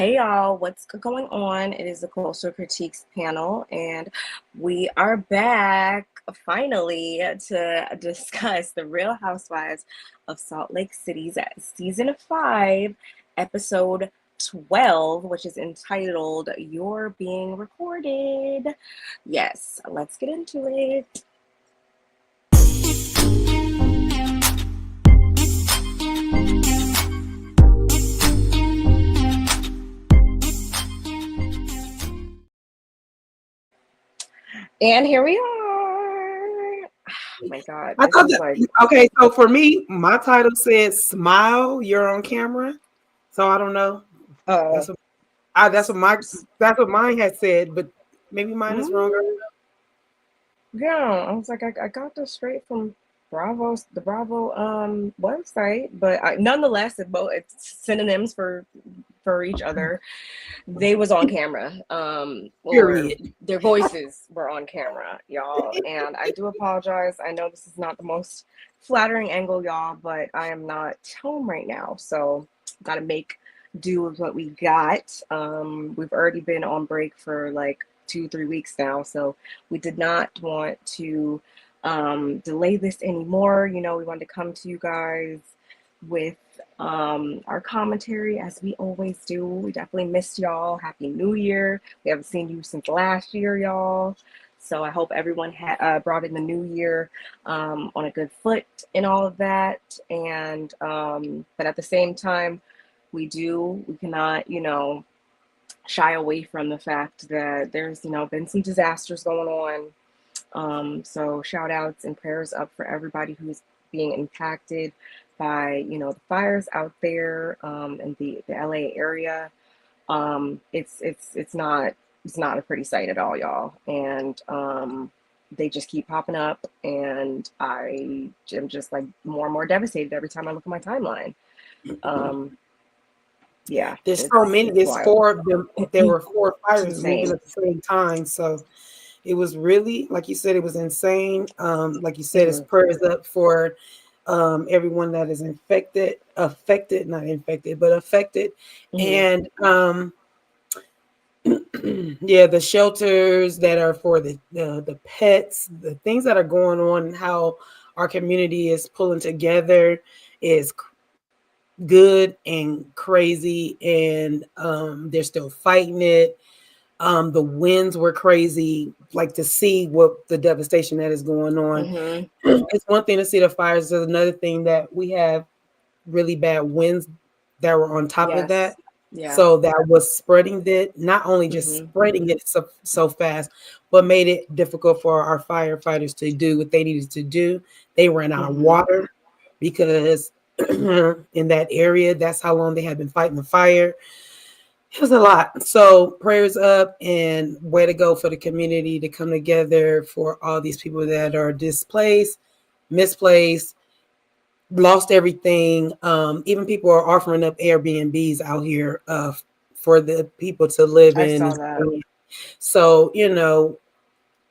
Hey y'all, what's going on? It is the Cultural Critiques panel, and we are back finally to discuss the Real Housewives of Salt Lake City's season 5, episode 12, which is entitled You're Being Recorded. Yes, let's get into it. And here we are. Oh my God. I This thought is that, like, okay, so for me, my title said "Smile, you're on camera." So I don't know. uh, That's what that's what mine had said, but maybe mine is wrong. yeah, I was like, I got this straight from the Bravo website, but nonetheless, it's synonyms for each other. They was on camera, or Period. their voices were on camera, y'all. And I do apologize. I know this is not the most flattering angle, y'all, but I am not home right now, so gotta make do with what we got. We've already been on break for like 2-3 weeks now, so we did not want to delay this anymore. You know, we wanted to come to you guys with our commentary as we always do. We definitely missed y'all. Happy New Year. We haven't seen you since last year, y'all. So I hope everyone brought in the new year on a good foot and all of that. And but at the same time, we cannot, shy away from the fact that there's, been some disasters going on. So shout outs and prayers up for everybody who's being impacted by, the fires out there in the LA area. It's not a pretty sight at all, y'all. And they just keep popping up, and I am just like more and more devastated every time I look at my timeline. Yeah, There's so many. There's wild. 4 of them. There were 4 It's fires moving insane. at the same time. So it was really, like you said, it was insane. Like you said, it's Mhm. prayers up for everyone that is affected, not infected, but affected. Mhm. And yeah, the shelters that are for the pets, the things that are going on, and how our community is pulling together is good and crazy, and they're still fighting it. The winds were crazy, like to see what the devastation that is going on. Mhm. It's one thing to see the fires. There's another thing that we have really bad winds that were on top of Yes. that. Yeah. So that was spreading it, not only just Mhm. spreading it so fast, but made it difficult for our firefighters to do what they needed to do. They ran out of Mhm. water because in that area, that's how long they had been fighting the fire. It was a lot. So prayers up, and way to go for the community to come together for all these people that are displaced, misplaced, lost everything. Even people are offering up Airbnbs out here for the people to live I in. saw that. So,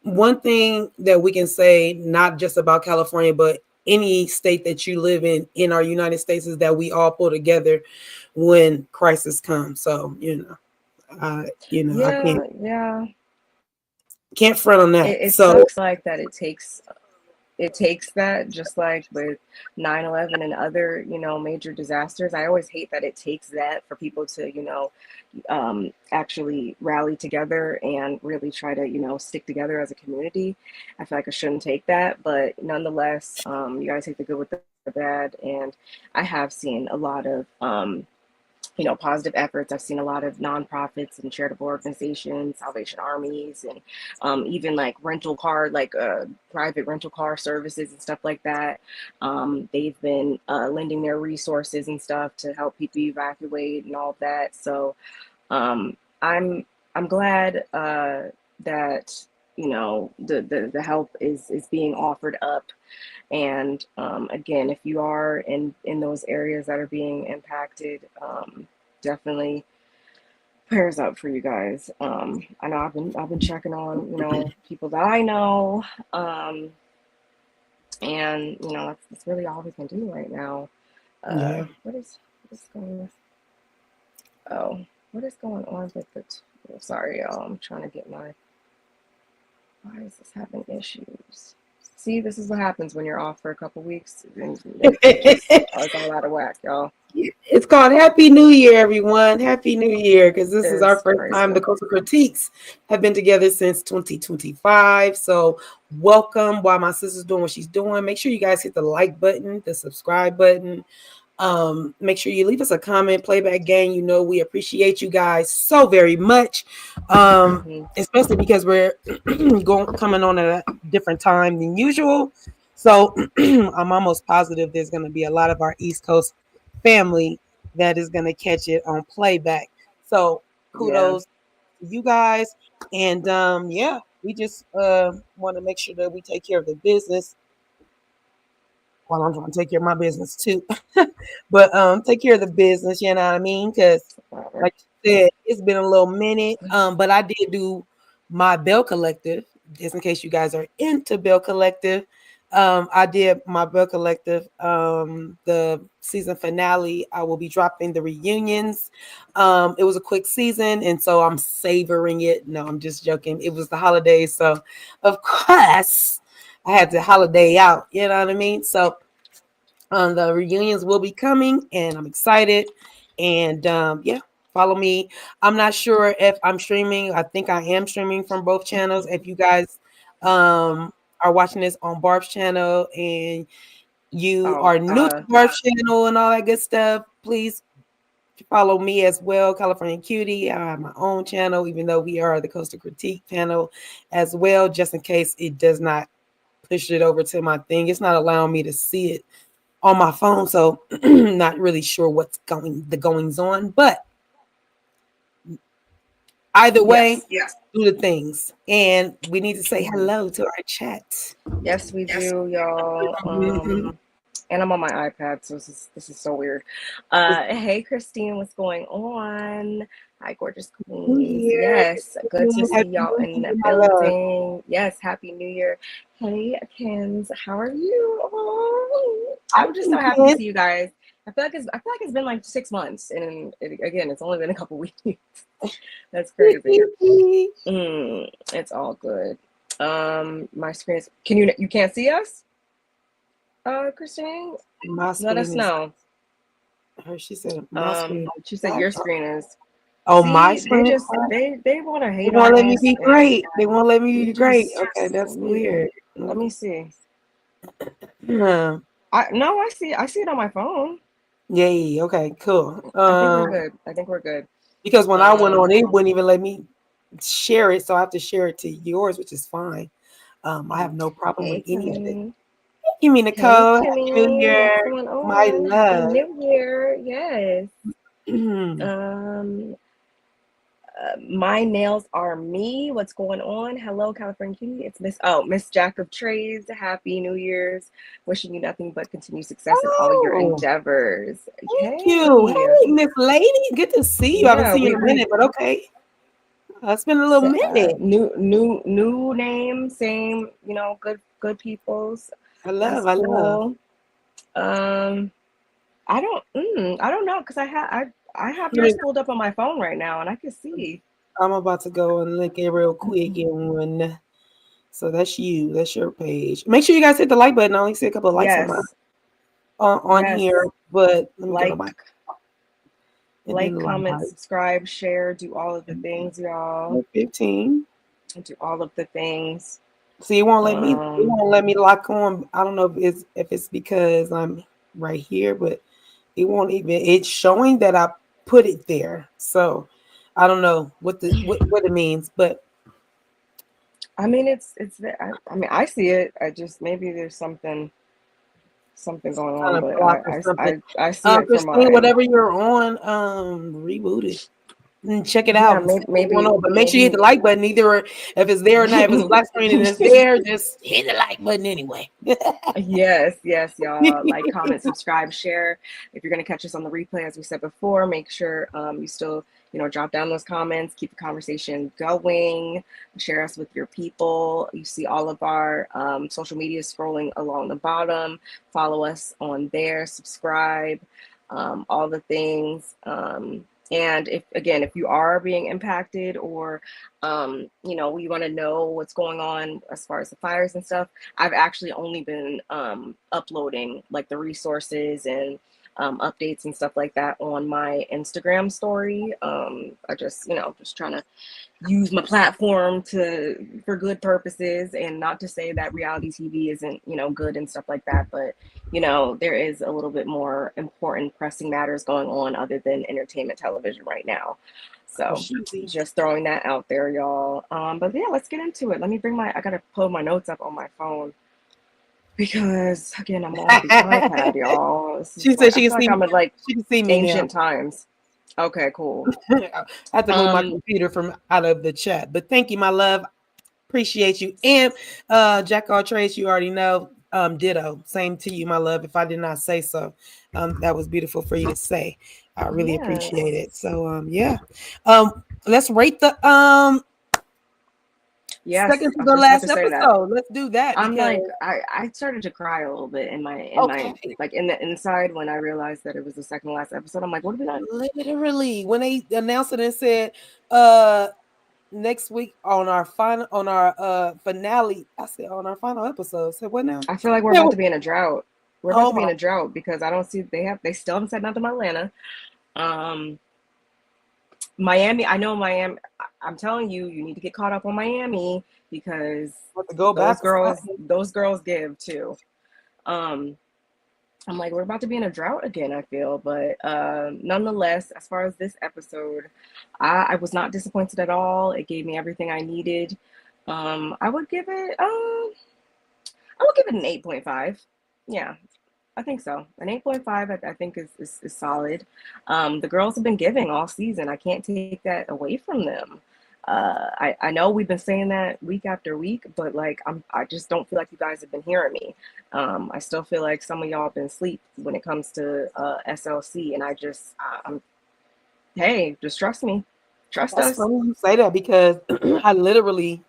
one thing that we can say, not just about California, but any state that you live in our United States, is that we all pull together when crisis comes. So, I Yeah, yeah. can't front on It, that. it So sucks like that. It takes that, just like with 9/11 and other, major disasters. I always hate that it takes that for people to, actually rally together and really try to, stick together as a community. I feel like it shouldn't take that, but nonetheless, you gotta take the good with the bad. And I have seen a lot of positive efforts. I've seen a lot of nonprofits and charitable organizations, Salvation Armies, and even like private rental car services and stuff like that. They've been lending their resources and stuff to help people evacuate and all of that. So um, I'm glad that the help is being offered up. And again, if you are in those areas that are being impacted, definitely prayers up for you guys. I know I've been checking on people that I know, and that's really all we can do right now. yeah, What's going on? Oh. What is going on with the sorry, y'all. I'm trying to get my. Why is this having issues? See, this is what happens when you're off for a couple weeks. And it just it's all out of whack, y'all. It's called Happy New Year, everyone. Happy New Year, because this is our It's first time. The crazy. Coastal Critiques have been together since 2025. So welcome while my sister's doing what she's doing. Make sure you guys hit the like button, the subscribe button. Make sure you leave us a comment, playback gang. You know, we appreciate you guys so very much. Especially because we're coming on at a different time than usual. So I'm almost positive there's going to be a lot of our East Coast family that is going to catch it on playback. So Yeah. kudos to you guys. And yeah, we just want to make sure that we take care of the business while I'm trying to take care of my business too. But take care of the business, you know what I mean? Because like you said, it's been a little minute. But I did do my Bell Collective, just in case you guys are into Bell Collective. I did my Bell Collective, the season finale. I will be dropping the reunions. It was a quick season, and so I'm savoring it. No, I'm just joking. It was the holidays, so of course I had to holiday out. You know what I mean? So the reunions will be coming, and I'm excited. And yeah, follow me. I'm not sure if I'm streaming. I think I am streaming from both channels. If you guys are watching this on Barb's channel and you Oh, are new to Barb's channel and all that good stuff, please follow me as well, California Cutie. I have my own channel, even though we are the Coastal Critique channel as well, just in case it does not push it over to my thing. It's not allowing me to see it on my phone, so not really sure what's the goings on, but either way, do the things. And we need to say hello to our chat. Yes, we do, y'all. And I'm on my iPad, so this is so weird. Hey, Christine, what's going on? Hi, gorgeous queens. Yes, good to see y'all in the building. Yes, happy New Year. Hey, Kins, how are you? Oh, I'm just so happy to see you guys. I feel like it's been like 6 months, and again, it's only been a couple weeks. That's crazy. It's all good. My screen is. You can't see us? Christine, let us know. She said my screen. She said your screen is. Oh, See, my screen. They want to hate They won't on let me us. be great. They won't let me be great. Okay, that's let weird. Let me see. Yeah. I see it on my phone. Yay. Okay. Cool. I think we're good. Because when I went on, it wouldn't even let me share it, so I have to share it to yours, which is fine. I have no problem with any of it. Give me Nicole. Happy New Year, what's going on? my love. Happy New Year, yes. My nails are me. What's going on? Hello, California Cutie. It's Miss Jack of Trades. Happy New Year's. Wishing you nothing but continued success in all your endeavors. Thank you. Hey, Miss Lady. Good to see you. I haven't seen you in a minute, but okay. It's been a little minute. New name, same, good peoples. I love. I don't know, because I have yours pulled up on my phone right now, and I can see. I'm about to go and look it real quick and so that's you. That's your page. Make sure you guys hit the like button. I only see a couple of likes on here, but let me go to my comment, subscribe, share, do all of the things, y'all. 15. Do all of the things. See, it won't let me. It won't let me lock on. I don't know if it's because I'm right here, but it won't even. It's showing that I put it there, so I don't know what it means. But I mean, it's there. I mean, I see it. I just maybe there's something going on, but I see it from my. Whatever you're on, reboot it. And check it out. Maybe, but make sure you hit the like button either if it's there or not. If it's black screen and it's there, just hit the like button anyway. yes, y'all. Like, comment, subscribe, share. If you're gonna catch us on the replay, as we said before, make sure you still drop down those comments, keep the conversation going, share us with your people. You see all of our social media scrolling along the bottom. Follow us on there, subscribe, all the things. And if you are being impacted, or you want to know what's going on as far as the fires and stuff, I've actually only been uploading like the resources and updates and stuff like that on my Instagram story. I just trying to use my platform for good purposes, and not to say that reality TV isn't, good and stuff like that, but there is a little bit more important pressing matters going on other than entertainment television right now. For So sure. just throwing that out there, y'all. But yeah, let's get into it. Let me I gotta pull my notes up on my phone, because again, I'm off the iPad, y'all. This She is said like, I feel like I'm at like she can see me now. ancient times. Okay, cool. I have to move my computer from out of the chat. But thank you, my love. Appreciate you. And Jack all trades, you already know. Ditto. Same to you, my love. If I did not say so, that was beautiful for you to say. I really appreciate it. So yeah. Let's rate the Yes, second I to was the just about last to say that. episode. Let's do that I'm because like, I started to cry a little bit in my okay. like in the inside when I realized that it was the second to last episode. I'm like, what are we done? Literally, when they announced it and said next week on our finale, I said on our final episode. I said what now? I feel like we're Yeah. about to be in a drought. We're about Oh to be in my. a drought because I don't see they still haven't said nothing about Atlanta. Miami, I know Miami. I'm telling you, you need to get caught up on Miami, because To go back. those girls give too. Um, I'm like, we're about to be in a drought again, I feel. But nonetheless, as far as this episode, I was not disappointed at all. It gave me everything I needed. I would give it an 8.5. Yeah, I think so. An 8.5, I think is solid. The girls have been giving all season. I can't take that away from them. I know we've been saying that week after week, but like I just don't feel like you guys have been hearing me. I still feel like some of y'all have been asleep when it comes to SLC, and I'm hey, just trust me, trust That's us. funny you say that because I literally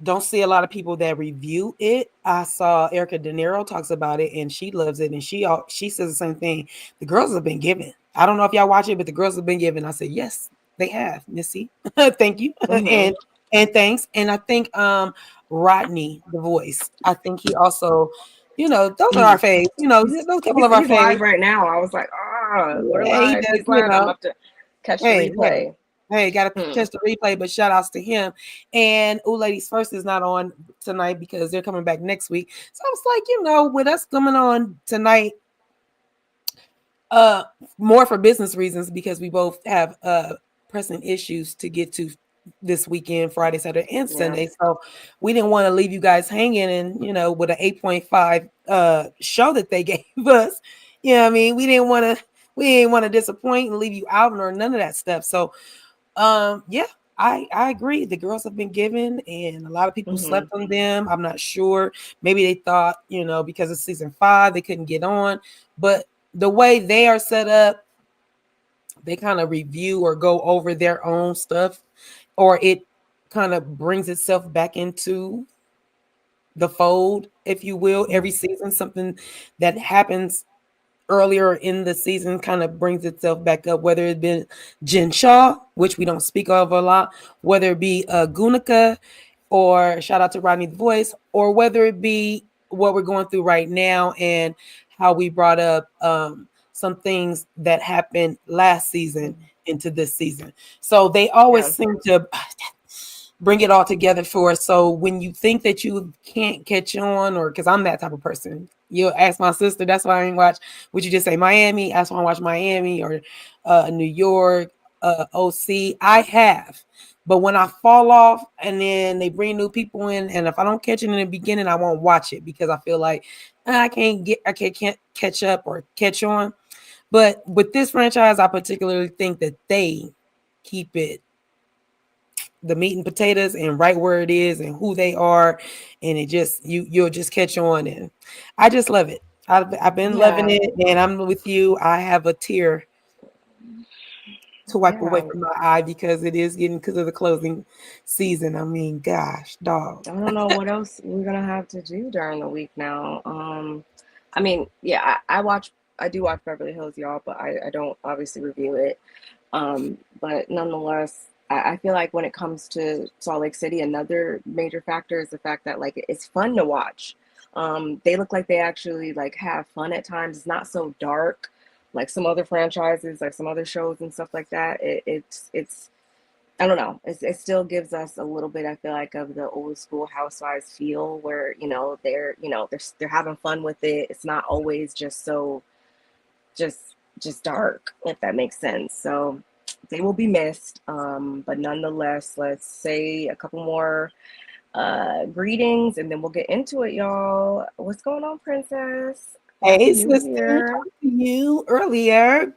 don't see a lot of people that review it. I saw Erica De Niro talks about it and she loves it, and she says the same thing. The girls have been given. I don't know if y'all watch it, but the girls have been given. I said yes, they have, Missy. Thank you. Mm-hmm. and thanks. And I think Rodney, the voice, I think he also, those are our faves. Those couple of our He's live faves. right now. I was like, we're Yeah, he live. does, He's live. I'm up to catch the hey, replay. got to catch the replay, but shout outs to him. And Ladies First is not on tonight because they're coming back next week. So I was like, with us coming on tonight, more for business reasons because we both have pressing issues to get to this weekend, Friday, Saturday, and Sunday. So we didn't want to leave you guys hanging and, with an 8.5 show that they gave us. You know what I mean? We didn't want to disappoint and leave you out or none of that stuff. So yeah, I agree. The girls have been given, and a lot of people slept on them. I'm not sure. Maybe they thought, because it's season 5, they couldn't get on. But the way they are set up, they kind of review or go over their own stuff, or it kind of brings itself back into the fold, if you will, every season. Something that happens earlier in the season kind of brings itself back up, whether it be Jen Shaw, which we don't speak of a lot, whether it be Gunica, or shout out to Rodney the Voice, or whether it be what we're going through right now and how we brought up some things that happened last season into this season. So they always seem to bring it all together for us. So when you think that you can't catch on, or because I'm that type of person, you'll ask my sister, that's why I didn't watch, would you just say Miami? That's why I watch Miami or New York, OC. I have. But when I fall off and then they bring new people in, and if I don't catch it in the beginning, I won't watch it because I feel like I can't catch up or catch on. But with this franchise, I particularly think that they keep it the meat and potatoes and right where it is and who they are, and it just you'll just catch on, and I just love it. I've been loving it, and I'm with you. I have a tear to wipe away from my eye because it is getting because of the closing season. I mean, gosh, dog. I don't know what else we're gonna have to do during the week now. I mean, yeah, I do watch Beverly Hills, y'all, but I don't obviously review it. But nonetheless, I feel like when it comes to Salt Lake City, another major factor is the fact that like it's fun to watch. They look like they actually like have fun at times. It's not so dark like some other franchises, like some other shows and stuff like that. It's I don't know. It still gives us a little bit, I feel like, of the old school Housewives feel, where they're having fun with it. It's not always just so just dark, if that makes sense. So they will be missed. But nonetheless, let's say a couple more greetings, and then we'll get into it, y'all. What's going on, Princess? Happy Hey, New sister, Year. talked to you earlier.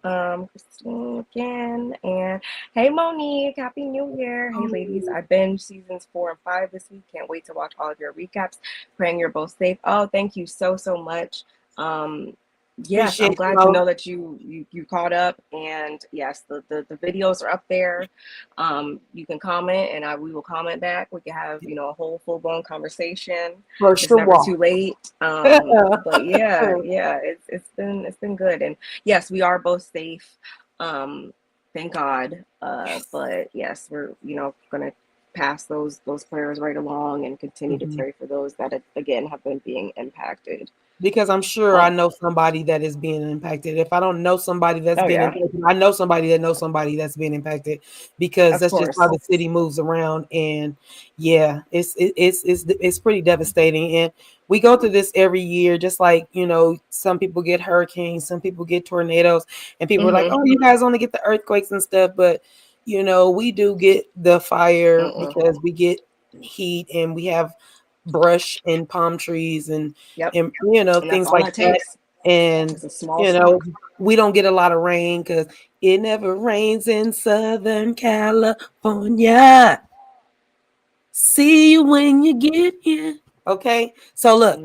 Christine again, and hey Monique, Happy New Year. Hey ladies, I binged seasons 4 and 5 this week. Can't wait to watch all of your recaps. Praying you're both safe. Oh, thank you so much. Yes, I'm Appreciate glad to you. know that you caught up, and yes, the videos are up there. You can comment, and we will comment back. We can have a whole full blown conversation. For It's never sure. too late. But yeah, it's been good, and yes, we are both safe. Thank God. But yes, we're gonna pass those prayers right along and continue to pray for those that again have been being impacted. Because I'm sure I know somebody that is being impacted. If I don't know somebody that's being impacted, I know somebody that knows somebody that's being impacted, because that's just how the city moves around. And yeah, it's pretty devastating. And we go through this every year, just like some people get hurricanes, some people get tornadoes, and people are like, "Oh, you guys only get the earthquakes and stuff," but we do get the fire because we get heat and we have brush and palm trees and and things like that. And we don't get a lot of rain because it never rains in Southern California. See you when you get here. Okay, so look,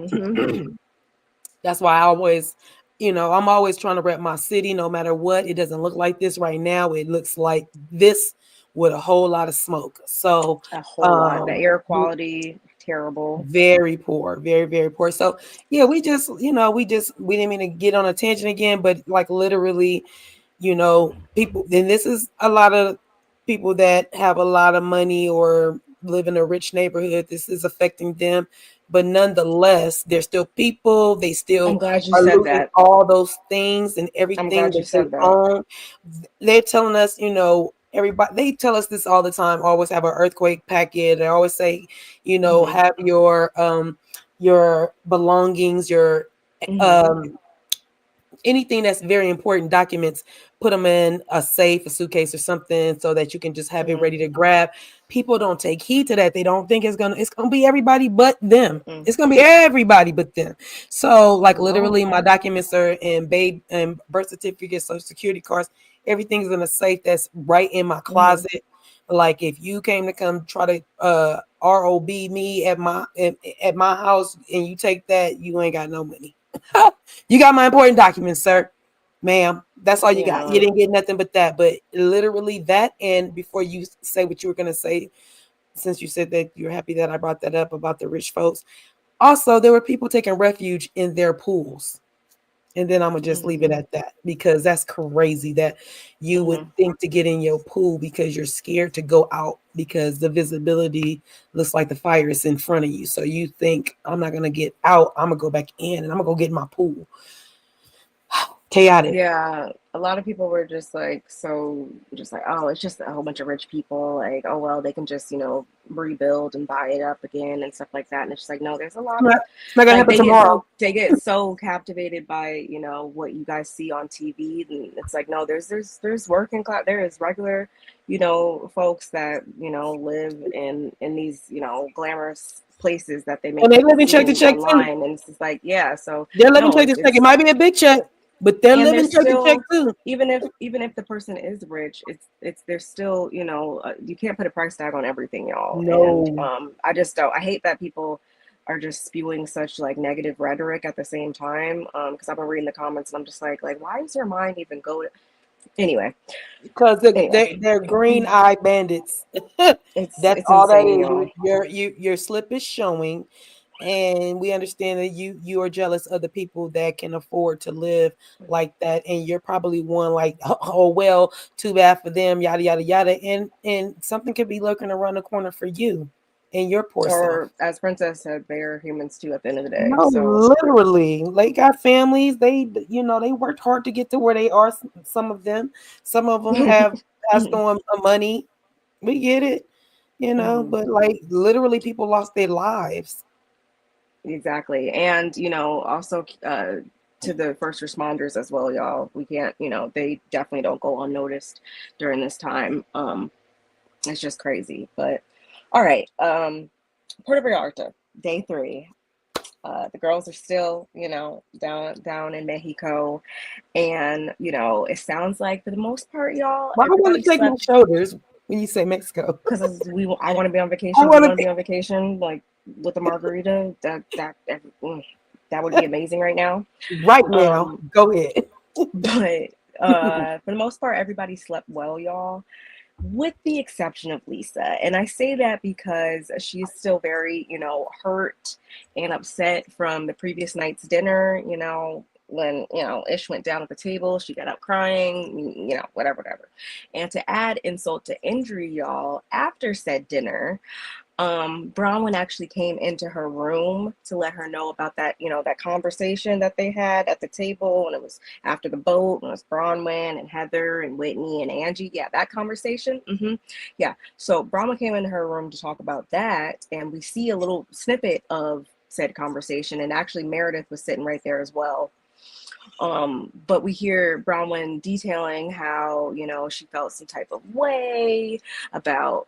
that's why I'm always trying to rep my city no matter what. It doesn't look like this right now. It looks like this with a whole lot of smoke. So a whole lot. The air quality terrible. Very poor, very, very poor. So yeah, we didn't mean to get on a tangent again, but like literally, people, and this is a lot of people that have a lot of money or live in a rich neighborhood. This is affecting them, but nonetheless, they're still people. They still I'm glad you are said losing that. all those things and everything I'm glad you that they said that. own. They're telling us, everybody, they tell us this all the time. Always have an earthquake packet. They always say, have your belongings, your anything that's very important, documents, put them in a safe, a suitcase or something, so that you can just have it ready to grab. People don't take heed to that. They don't think it's gonna be everybody but them. It's gonna be everybody but them. So like literally my documents are in and birth certificates, social security cards, everything's in a safe that's right in my closet. Like if you came to come try to ROB me at my house and you take that, you ain't got no money. You got my important documents, sir, ma'am. That's all you got. You didn't get nothing but that. But literally that. And before you say what you were going to say, since you said that you're happy that I brought that up about the rich folks, also there were people taking refuge in their pools. And then I'm going to just leave it at that, because that's crazy that you would think to get in your pool because you're scared to go out because the visibility looks like the fire is in front of you. So you think, I'm not going to get out. I'm going to go back in and I'm going to go get in my pool. Chaotic. Yeah, a lot of people were just like, oh, it's just a whole bunch of rich people. Like, oh, well, they can just, rebuild and buy it up again and stuff like that. And it's just like, no, there's a lot of, it's not gonna happen tomorrow. They get so captivated by, what you guys see on TV. And it's like, no, there's working class, there is regular, folks that, live in these, glamorous places that they make. And they live in check to check online, and it's just like, yeah, so they're living check to check. It might be a big check, but they're living check to check too. Even if the person is rich, there's still, you can't put a price tag on everything, y'all. No. And I just don't. I hate that people are just spewing such like negative rhetoric at the same time. Because I've been reading the comments and I'm just like, why does your mind even go to... Anyway, because they're green eye bandits. That's all that is. Your slip is showing, And we understand that you are jealous of the people that can afford to live like that, and you're probably one like, oh well, too bad for them, yada yada yada, and something could be lurking around the corner for you and your poor Or self. as Princess said, they're humans too at the end of the day. No, So literally, they got families. They, they worked hard to get to where they are. Some of them have passed on money. We get it, but like literally, people lost their lives. exactly. And, also to the first responders as well, y'all. We can't, they definitely don't go unnoticed during this time. It's just crazy. But all right. Puerto Vallarta, day 3. The girls are still, down in Mexico. And, it sounds like for the most part, y'all, Why I want everybody to take my slept shoulders when you say Mexico. because I want to be on I vacation. Do you want want to be on vacation like with a margarita? That would be amazing right now. right now. Um, Go ahead. but for the most part, everybody slept well, y'all, with the exception of Lisa. And I say that because she's still very, hurt and upset from the previous night's dinner, when, Ish went down at the table, she got up crying, whatever. And to add insult to injury, y'all, after said dinner, Bronwyn actually came into her room to let her know about that, that conversation that they had at the table. And it was after the boat, and it was Bronwyn and Heather and Whitney and Angie. Yeah, that conversation. Yeah. So Bronwyn came into her room to talk about that. And we see a little snippet of said conversation. And actually Meredith was sitting right there as well. But we hear Bronwyn detailing how, she felt some type of way about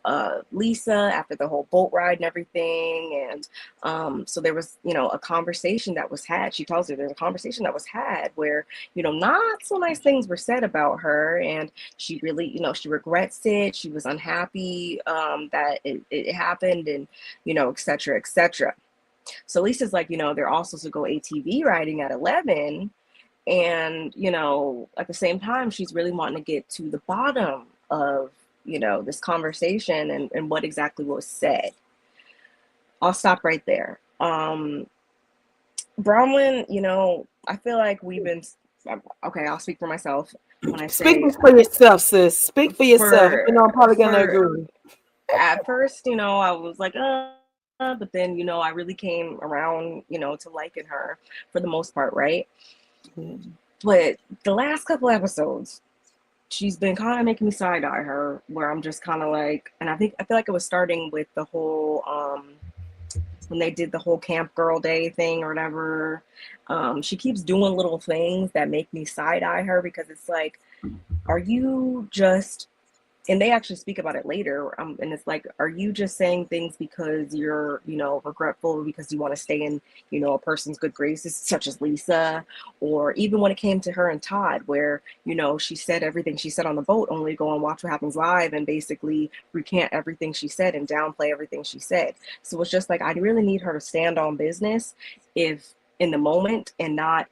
Lisa after the whole boat ride and everything. And so there was, a conversation that was had. She tells her there's a conversation that was had where, not so nice things were said about her. And she really, she regrets it. She was unhappy that it happened, and, et cetera, et cetera. So Lisa's like, they're all supposed to go ATV riding at 11. And, at the same time, she's really wanting to get to the bottom of, this conversation and what exactly was said. I'll stop right there. Bronwyn, I feel like we've been, okay, I'll speak for myself when I Speak say for yourself, sis. Speak for yourself. I'm probably gonna for agree. at first, I was like, but then, I really came around, to liking her for the most part, right? But the last couple episodes, she's been kind of making me side eye her, where I'm just kind of like, and I feel like it was starting with the whole when they did the whole camp girl day thing or whatever. She keeps doing little things that make me side eye her, because it's like, are you just, and they actually speak about it later, and it's like, are you just saying things because you're, regretful, because you want to stay in, a person's good graces, such as Lisa? Or even when it came to her and Todd, where, she said everything she said on the boat, only go and watch what happens live and basically recant everything she said and downplay everything she said. So it's just like, I really need her to stand on business if in the moment, and not,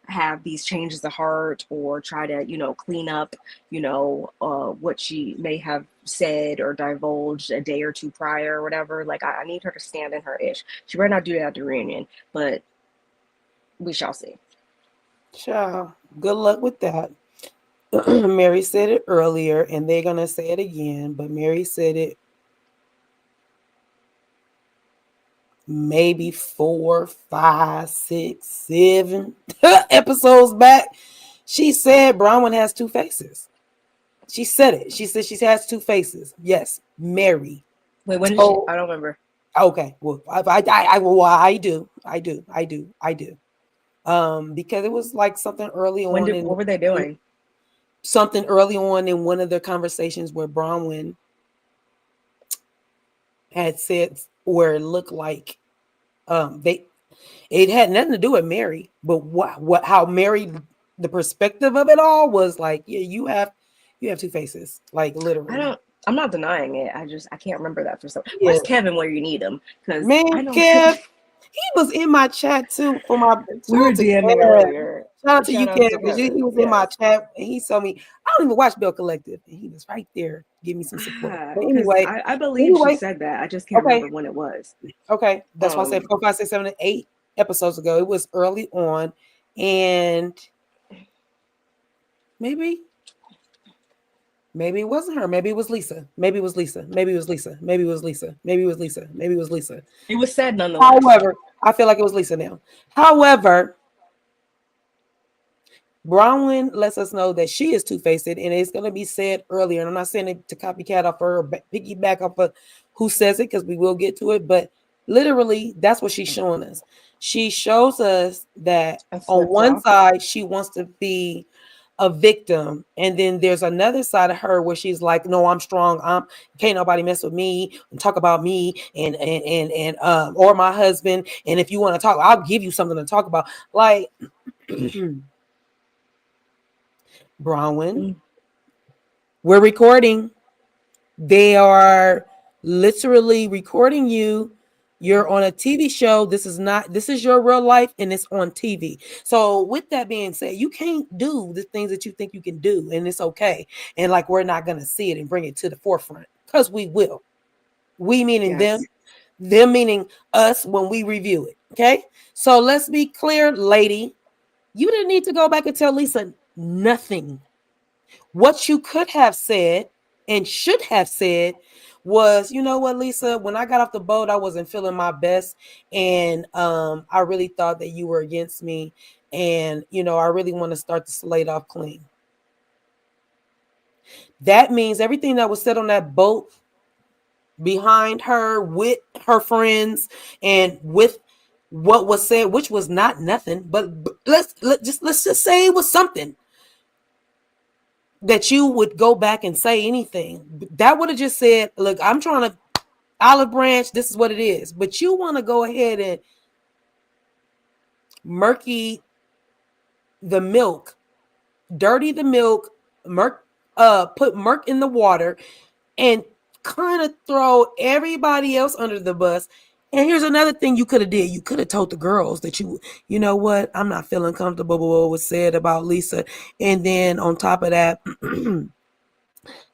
have these changes of heart, or try to, clean up, what she may have said or divulged a day or two prior or whatever. Like, I need her to stand in her ish. She better not do that at the reunion, but we shall see. Ciao. Good luck with that. Mary said it earlier, and they're gonna say it again, but Mary said it maybe 4, 5, 6, 7 episodes back. She said Bronwyn has 2 faces. She said it. She said she has 2 faces. Yes, Mary. Wait, when did she? I don't remember. Okay, well, I do. Because it was like something early on. What were they doing? Something early on in one of their conversations where Bronwyn had said, where it looked like it had nothing to do with Mary, but how Mary, the perspective of it all was like, yeah, you have 2 faces, like literally. I'm not denying it. I can't remember that for some. Yeah. Where's Kevin where you need him? Because man, Kev, he was in my chat too for my. We were DMing earlier. Shout out to you, Kev, because he was in my chat and he told me, I don't even watch Bill Collective. And he was right there, give me some support. But Because anyway, I believe she said that. I just can't okay, remember when it was. okay. That's why I said 4, 5, 6, 7, 8 episodes ago. It was early on, and maybe it wasn't her. Maybe it was Lisa. Maybe it was Lisa. Maybe it was Lisa. Maybe it was Lisa. Maybe it was Lisa. Maybe it was Lisa. It was said nonetheless. However, I feel like it was Lisa now. However, Bronwyn lets us know that she is two-faced, and it's going to be said earlier. And I'm not saying it to copycat off her or piggyback off of who says it, because we will get to it. But literally, that's what she's showing us. She shows us that on one side, she wants to be a victim, and then there's another side of her where she's like, no, I'm strong, can't nobody mess with me and talk about me and or my husband, and if you want to talk, I'll give you something to talk about. Like Bronwyn, we're recording. They are literally recording you. You're on a TV show. This is your real life, and it's on TV. So with that being said, you can't do the things that you think you can do, and it's okay. And like, we're not going to see it and bring it to the forefront, because we will. We meaning them meaning us when we review it. Okay. So let's be clear, lady. You didn't need to go back and tell Lisa nothing. What you could have said and should have said was, you know what, Lisa, when I got off the boat, I wasn't feeling my best. And I really thought that you were against me. And, I really want to start the slate off clean. That means everything that was said on that boat behind her with her friends and with what was said, which was not nothing, but let's just say it was something that you would go back and say anything. That would have just said, look, I'm trying to olive branch. This is what it is. But you want to go ahead and murky the milk, dirty the milk, put murk in the water, and kind of throw everybody else under the bus. And here's another thing you could have did. You could have told the girls that you know what, I'm not feeling comfortable with what was said about Lisa. And then on top of that,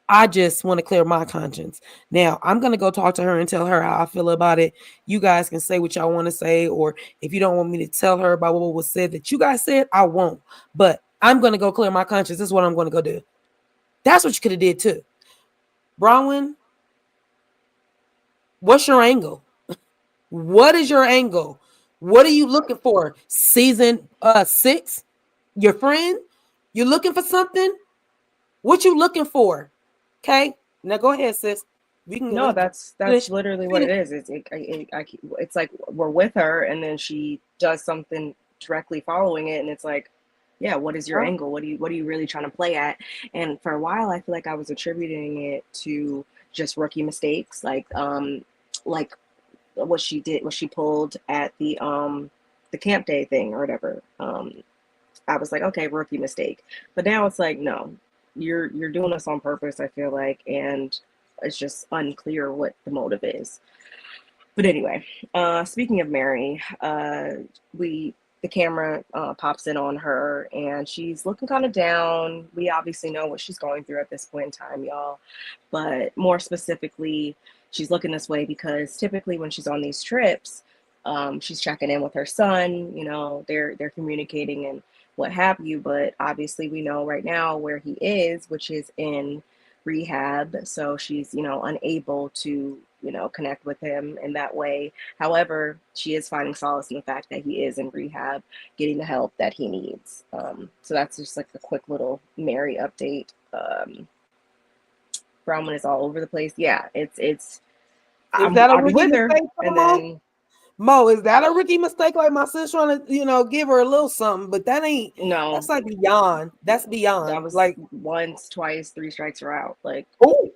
I just want to clear my conscience. Now, I'm going to go talk to her and tell her how I feel about it. You guys can say what y'all want to say, or if you don't want me to tell her about what was said that you guys said, I won't. But I'm going to go clear my conscience. This is what I'm going to go do. That's what you could have did too. Bronwyn, what's your angle? What is your angle? What are you looking for? Season 6? Your friend? You looking for something? What you looking for? Okay, now go ahead, sis. We can. No, that's literally what it is. It's like we're with her, and then she does something directly following it, and it's like, yeah, what is your angle? What are you really trying to play at? And for a while, I feel like I was attributing it to just rookie mistakes, like what she did, what she pulled at the camp day thing or whatever. I was like, okay, rookie mistake. But now it's like, no, you're doing this on purpose, I feel like, and it's just unclear what the motive is. But anyway, speaking of Mary, the camera pops in on her, and she's looking kind of down. We obviously know what she's going through at this point in time, y'all. But more specifically, she's looking this way because typically when she's on these trips, she's checking in with her son. They're communicating and what have you. But obviously we know right now where he is, which is in rehab. So she's, unable to, connect with him in that way. However, she is finding solace in the fact that he is in rehab, getting the help that he needs. So that's just like a quick little Mary update. Bronwyn is all over the place. Yeah, I'm with her. And then Mo, is that a rookie mistake? Like my sis trying to, give her a little something, but that ain't. No, that's like beyond. That's beyond. That was like once, twice, 3 strikes are out. Like, we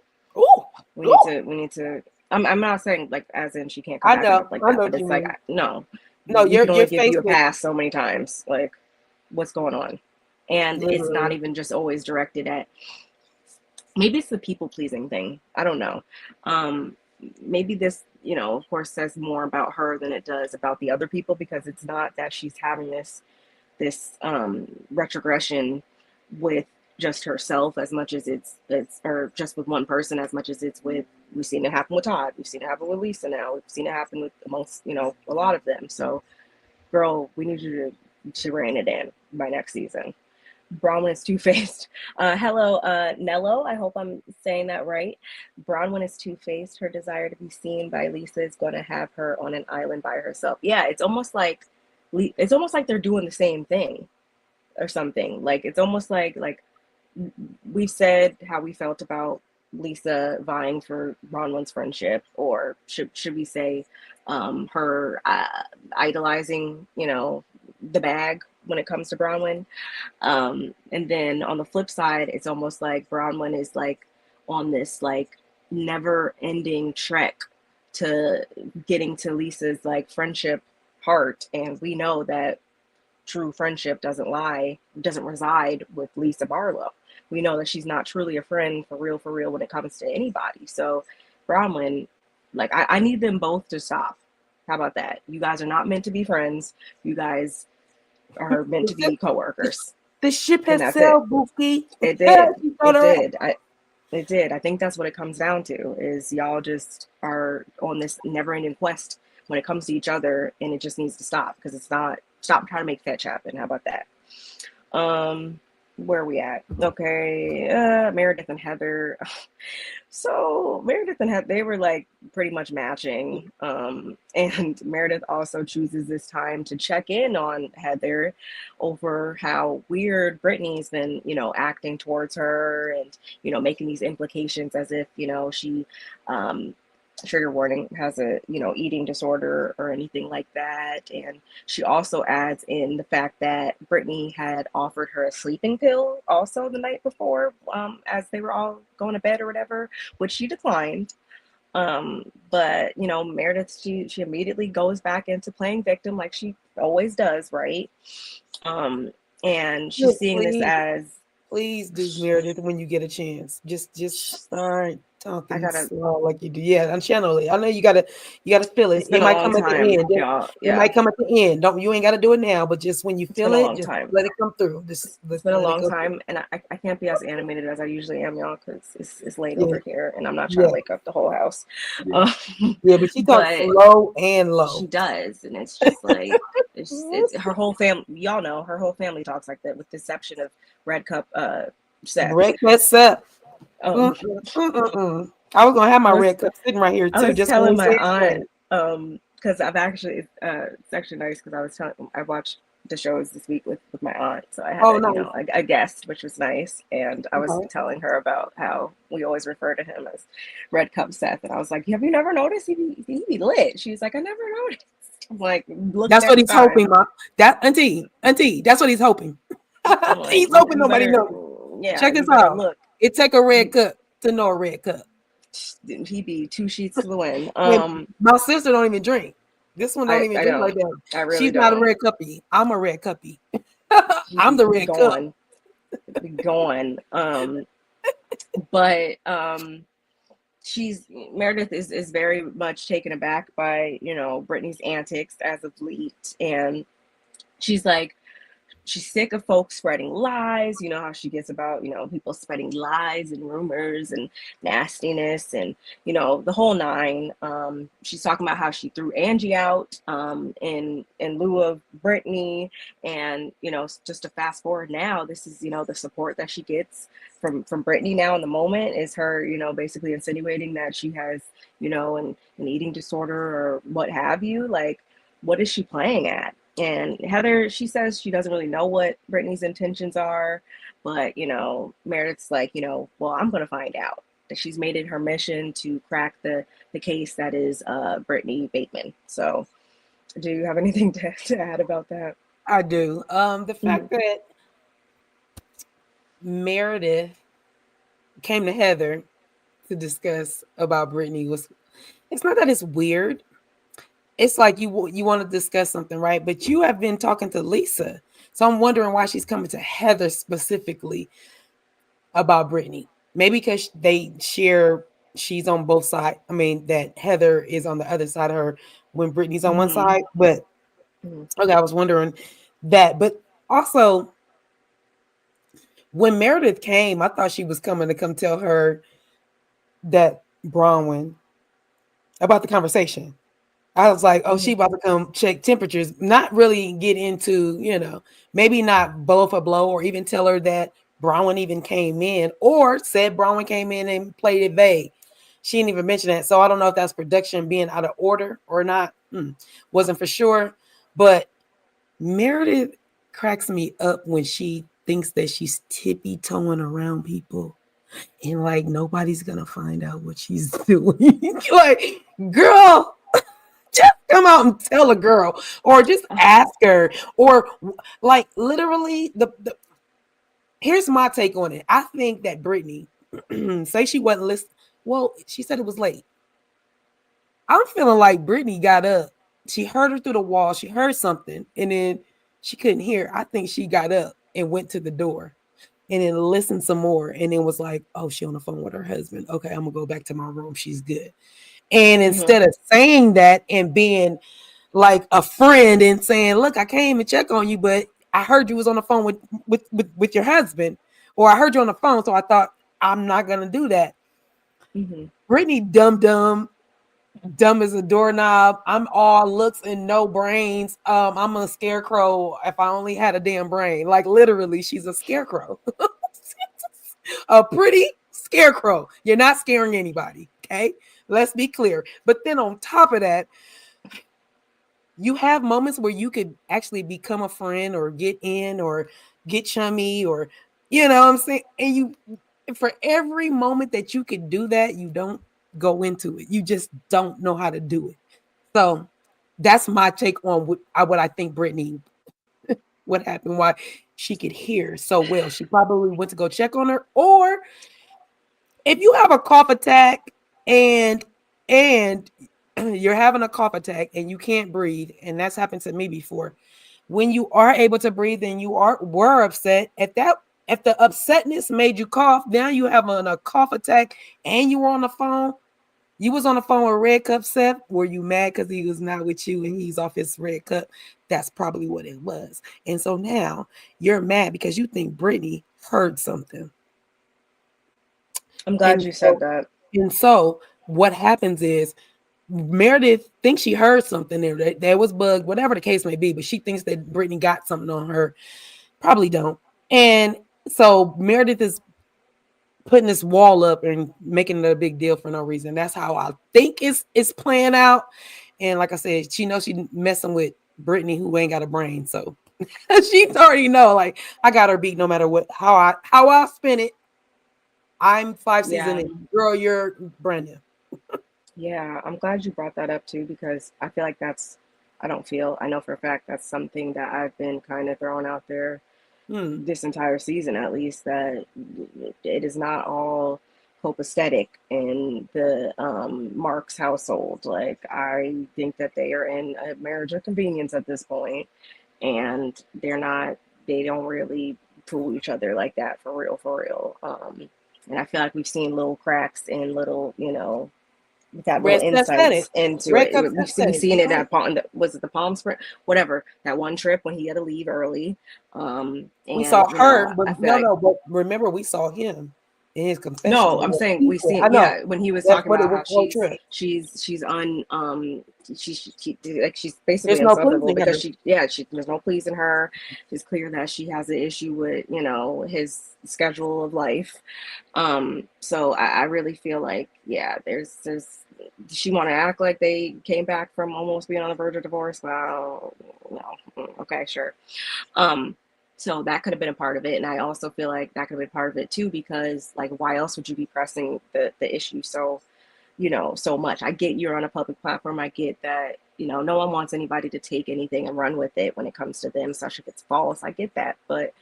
need to. I'm not saying like as in she can't come back and stuff like that, but it's like no, we can only give you a pass so many times. Like, what's going on? And literally, it's not even just always directed at. Maybe it's the people pleasing thing. I don't know. Maybe this, of course, says more about her than it does about the other people, because it's not that she's having this retrogression with just herself as much as it's or just with one person as much as it's with. We've seen it happen with Todd. We've seen it happen with Lisa now. We've seen it happen with amongst a lot of them. So, girl, we need you to rein it in by next season. Bronwyn is two-faced. Hello, Nello. I hope I'm saying that right. Bronwyn is two-faced. Her desire to be seen by Lisa is going to have her on an island by herself. Yeah, it's almost like they're doing the same thing or something. Like it's almost like we said how we felt about Lisa vying for Bronwyn's friendship, or should we say her idolizing, the bag when it comes to Bronwyn. And then on the flip side, it's almost like Bronwyn is like on this like never ending trek to getting to Lisa's like friendship heart. And we know that true friendship doesn't reside with Lisa Barlow. We know that she's not truly a friend for real when it comes to anybody. So Bronwyn, like I need them both to stop. How about that? You guys are not meant to be friends. You guys are meant to be coworkers. The ship has sailed, Bookie. It did. It did. I think that's what it comes down to, is y'all just are on this never-ending quest when it comes to each other, and it just needs to stop, because it's not. Stop trying to make fetch happen. How about that? Where are we at? Okay, Meredith and Heather. So Meredith and Heather, they were like pretty much matching. And Meredith also chooses this time to check in on Heather over how weird Brittany's been, acting towards her, and, making these implications as if, she, trigger warning, has a eating disorder or anything like that. And she also adds in the fact that Brittany had offered her a sleeping pill also the night before, as they were all going to bed or whatever, which she declined. But Meredith, she immediately goes back into playing victim like she always does, right? And she's seeing this as, please do, Meredith, when you get a chance. Just start talking slow like you do. Yeah, on channel it. I know you gotta feel it. It might come at the end. It might come at the end. You ain't gotta do it now, but just when you feel it, just let it come through. It's been a long time, and I can't be as animated as I usually am, y'all, because it's late over here, and I'm not trying to wake up the whole house. Yeah, but she talks slow and low. She does, and it's just like it's her whole family. Y'all know her whole family talks like that, with the exception of Red Cup Seth. Red Cup Seth. I was gonna have my red cup sitting right here too. I was just telling my aunt, because I've actually it's actually nice, because I watched the shows this week with my aunt, so I had a guest, which was nice, and I was telling her about how we always refer to him as Red Cup Seth, and I was like, have you never noticed he be lit? She's like, I never noticed. I'm like, look, that's what he's hoping, Mom. That auntie, that's what he's hoping. He's hoping nobody knows. Yeah, check this out. Look, it take a red cup to know a red cup. He be 2 sheets to the wind. My sister don't even drink. This one don't even drink like that. She's not a red cuppy. I'm a red cuppy. I'm the red cup. Be gone. But Meredith is very much taken aback by Brittany's antics as of late, and she's like, she's sick of folks spreading lies. You know how she gets about, people spreading lies and rumors and nastiness and, the whole nine. She's talking about how she threw Angie out in lieu of Brittany. And, just to fast forward now, this is, the support that she gets from Brittany now in the moment is her, basically insinuating that she has, an eating disorder or what have you. Like, what is she playing at? And Heather, she says she doesn't really know what Brittany's intentions are, but, Meredith's like, well, I'm going to find out. That she's made it her mission to crack the case that is Brittany Bateman. So do you have anything to add about that? I do. The fact that Meredith came to Heather to discuss about Brittany it's not that it's weird. It's like you want to discuss something, right? But you have been talking to Lisa. So I'm wondering why she's coming to Heather specifically about Brittany. Maybe because they share, she's on both sides. I mean, that Heather is on the other side of her when Brittany's on one side. But okay, I was wondering that. But also, When Meredith came, I thought she was coming to come tell her that Bronwyn about the conversation. I was like, oh, she Mm-hmm. about to come check temperatures, not really get into, maybe not blow for blow or even tell her that Bronwyn even came in or said Bronwyn came in and played it vague. She didn't even mention that. So I don't know if that's production being out of order or not. Wasn't for sure. But Meredith cracks me up when she thinks that she's tippy toeing around people and like nobody's gonna find out what she's doing. Like, girl, just come out and tell a girl, or just ask her, or like literally the here's my take on it. I think that Brittany say she wasn't listening. Well, she said it was late. I'm feeling like Brittany got up. She heard her through the wall. She heard something, and then she couldn't hear. I think she got up and went to the door and then listened some more, and then was like, "Oh, she on the phone with her husband. Okay, I'm gonna go back to my room. She's good." And Mm-hmm. instead of saying that and being like a friend and saying, "Look, I came and check on you, but I heard you was on the phone with your husband, or I heard you on the phone, so I thought I'm not gonna do that." Mm-hmm. Brittany, dumb as a doorknob. I'm all looks and no brains. I'm a scarecrow. If I only had a damn brain, like literally, she's a scarecrow, a pretty scarecrow. You're not scaring anybody, okay? Let's be clear. But then on top of that, you have moments where you could actually become a friend or get in or get chummy or what I'm saying. And you for every moment that you could do that, you don't go into it. You just don't know how to do it. So that's my take on what I think Brittany what happened, why she could hear so well. She probably went to go check on her, or if you have a cough attack and you're having a cough attack and you can't breathe, and that's happened to me before. When you are able to breathe and were upset, if the upsetness made you cough, now you have a cough attack and you were on the phone. You was on the phone with Red Cup Seth. Were you mad because he was not with you and he's off his red cup? That's probably what it was. And so now you're mad because you think Brittany heard something. I'm glad And you said so, that. and so what happens is Meredith thinks she heard something there was bugged, whatever the case may be, but she thinks that Brittany got something on her. Probably don't. And so Meredith is putting this wall up and making it a big deal for no reason. That's how I think it's playing out. And like I said, she knows she's messing with Brittany, who ain't got a brain. So she's already know, like, I got her beat no matter what how I spin it. I'm 5 seasons Yeah. in. Girl, you're brand new. Yeah, I'm glad you brought that up too because I feel like I know for a fact that's something that I've been kind of throwing out there Hmm. this entire season at least, that it is not all copacetic in the Marks household. Like, I think that they are in a marriage of convenience at this point, and they don't really fool each other like that for real. And I feel like we've seen little cracks and little, that little Red Steph said it. insights into Red it. Cup We Steph see said we it. You're seen it right. at was it the Palm Spring, whatever, that one trip when he had to leave early. We saw And her, but I feel no, like, no, but remember we saw him in his confession. no, I'm saying He we said, seen, I know. yeah, when he was That's talking what it about was how the whole trip. she's she like she's basically There's no unsufferable pleasing because her. there's no pleasing her. It's clear that she has an issue with his schedule of life. So I really feel like, yeah, there's she want to act like they came back from almost being on the verge of divorce. Well, no, okay, sure. Um, so that could have been a part of it, and I also feel like that could have been part of it too, because like, why else would you be pressing the issue so much? I get you're on a public platform. I get that no one wants anybody to take anything and run with it when it comes to them, especially if it's false. I get that, but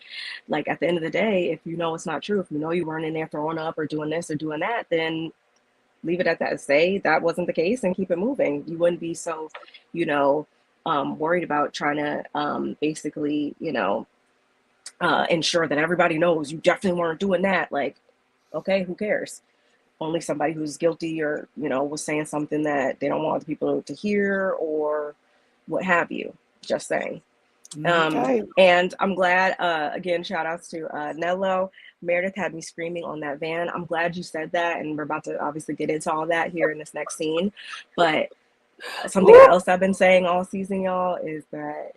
like, at the end of the day, if it's not true, if you weren't in there throwing up or doing this or doing that, then leave it at that. Say that wasn't the case and keep it moving. You wouldn't be so, you know, worried about trying to basically, ensure that everybody knows you definitely weren't doing that. Like, okay, who cares? Only somebody who's guilty or, was saying something that they don't want the people to hear or what have you. Just saying. Okay. And I'm glad, again, shout outs to Nello. Meredith had me screaming on that van. I'm glad you said that. And we're about to obviously get into all that here in this next scene. But something else I've been saying all season, y'all, is that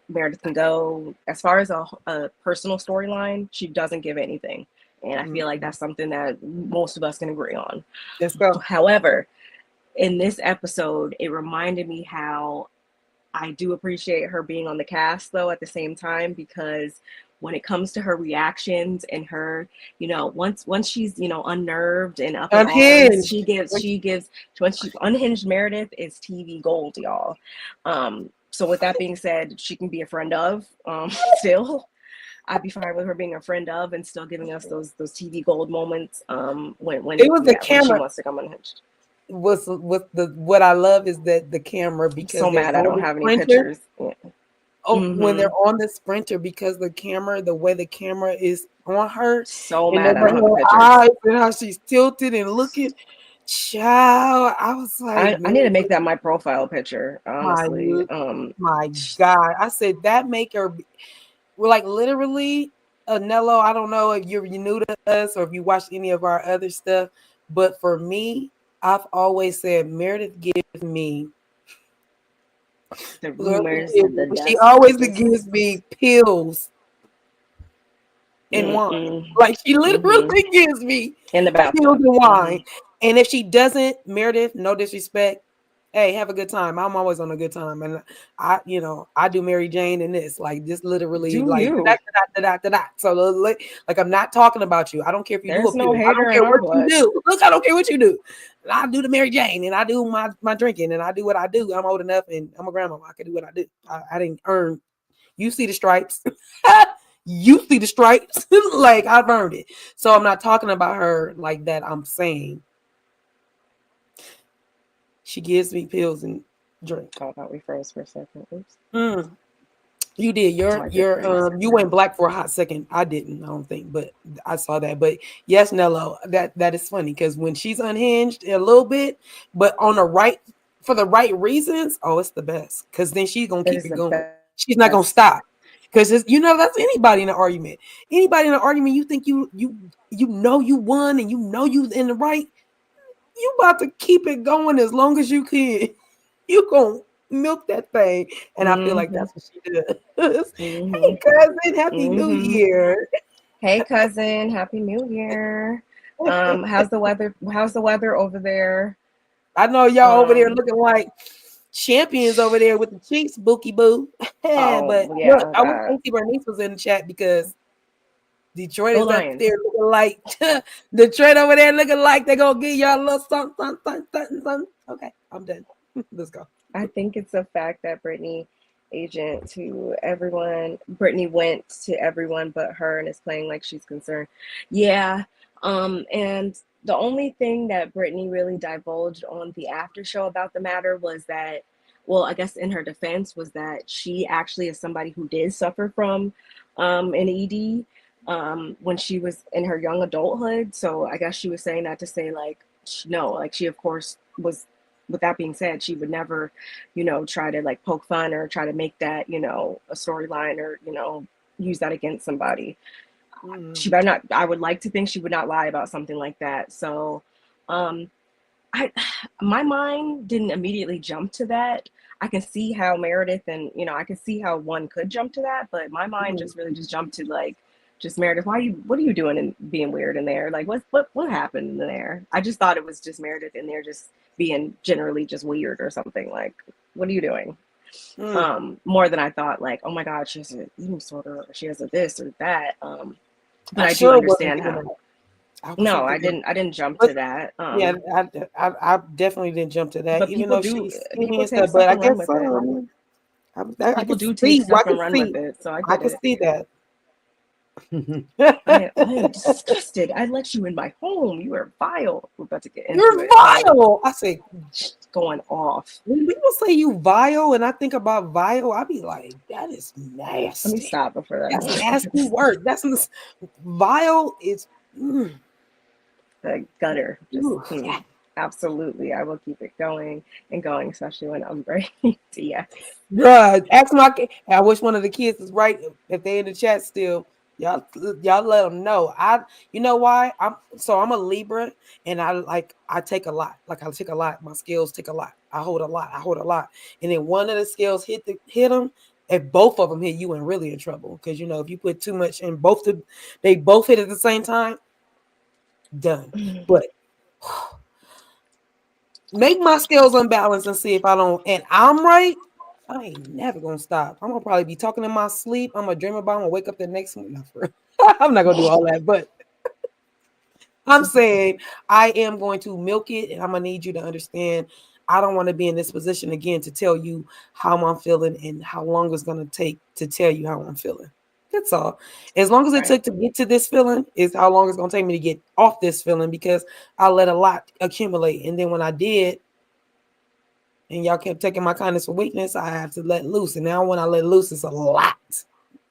Meredith can go as far as a personal storyline. She doesn't give anything. And I feel like that's something that most of us can agree on. Let's go. However, in this episode, it reminded me how I do appreciate her being on the cast, though, at the same time, because when it comes to her reactions and her, once she's, unnerved and up in arms, she gives, once she's unhinged, Meredith is TV gold, y'all. So with that being said, she can be a friend of, still. I'd be fine with her being a friend of and still giving us those TV gold moments when it was the camera. When she wants to come unhinged. What I love is that the camera, because so mad I don't have any pictures. Yeah. When they're on the Sprinter, because the way the camera is on her, so and mad I don't have pictures. eyes and how she's tilted and looking. Child, I was like, I need to make that my profile picture, honestly. My God, I said that make her like literally. Nello, I don't know if you're new to us or if you watched any of our other stuff, but for me, I've always said Meredith gives me the rumors. She always gives me pills and wine. Like she literally gives me in the bathroom pills and wine. And if she doesn't, Meredith, no disrespect, hey, have a good time. I'm always on a good time, and I do Mary Jane in this, like just literally, do like da. So like I'm not talking about you. I don't care if you There's do a no pill. I don't care what blood. you do. Look, I don't care what you do. I do the Mary Jane, and I do my drinking, and I do what I do. I'm old enough, and I'm a grandma. I can do what I do. I didn't earn. You see the stripes. You see the stripes. Like I've earned it. So I'm not talking about her like that. I'm saying she gives me pills and drink. I thought we froze for a second. Oops. You did. You went black for a hot second. I didn't, I don't think, but I saw that. But yes, Nello, that is funny because when she's unhinged a little bit, but for the right reasons, it's the best. Because then she's gonna keep it going. She's not gonna stop. Because that's anybody in an argument. Anybody in an argument, you think you won and you in the right. You about to keep it going as long as you can. You gonna milk that thing, and I feel like that's what she does. Hey cousin, happy New Year. Hey cousin, happy New Year. How's the weather over there? I know y'all over there looking like champions over there with the cheeks, bookie boo. But yeah, look, I wish Auntie Bernice was in the chat because Detroit is up there looking like Detroit over there looking like they're gonna give y'all a little something. Okay, I'm done. Let's go. I think it's a fact that Brittany went to everyone but her and is playing like she's concerned. Yeah. And the only thing that Brittany really divulged on the after show about the matter was that, well, I guess in her defense was that she actually is somebody who did suffer from an ED when she was in her young adulthood. So I guess she was saying that to say like, no, like she of course was. With that being said, she would never, try to like poke fun or try to make that, a storyline or, use that against somebody. She better not. I would like to think she would not lie about something like that. So, my mind didn't immediately jump to that. I can see how Meredith and, I can see how one could jump to that, but my mind just really just jumped to like, just Meredith, what are you doing and being weird in there? Like, what happened in there? I just thought it was just Meredith in there just being generally just weird or something. Like, what are you doing? More than I thought, like, oh my God, she has an eating disorder, or she has a this or that. But I do understand how. No, I didn't jump to that. Yeah, I definitely didn't jump to that. But even though she's skinny stuff, but I guess people do take stuff and run with it. So I can see that. I am disgusted. I let you in my home. You are vile. We're about to get into You're vile. I say, going off. When people say you vile, and I think about vile, I be like, that is nasty. Let me stop before that. That's nasty word. That's vile is the gutter. Absolutely. I will keep it going and going, especially when I'm ready to, yes. Bruh, ask I wish one of the kids is right. If they in the chat still, y'all let them know. You know why? I'm a Libra, and I take a lot. Like I take a lot. My skills take a lot. I hold a lot. And then one of the skills hit them. If both of them hit, you, and really in trouble, because if you put too much in they both hit at the same time, done. But make my scales unbalanced and see if I don't, and I'm right. I ain't never gonna stop. I'm gonna probably be talking in my sleep. I'm gonna dream about it. I'm gonna wake up the next morning. I'm not gonna do all that, but I'm saying I am going to milk it, and I'm gonna need you to understand. I don't want to be in this position again to tell you how I'm feeling and how long it's gonna take to tell you how I'm feeling. That's all. As long as it took to get to this feeling is how long it's gonna take me to get off this feeling, because I let a lot accumulate, and then when I did, and y'all kept taking my kindness for weakness, I have to let loose. And now when I let loose, it's a lot.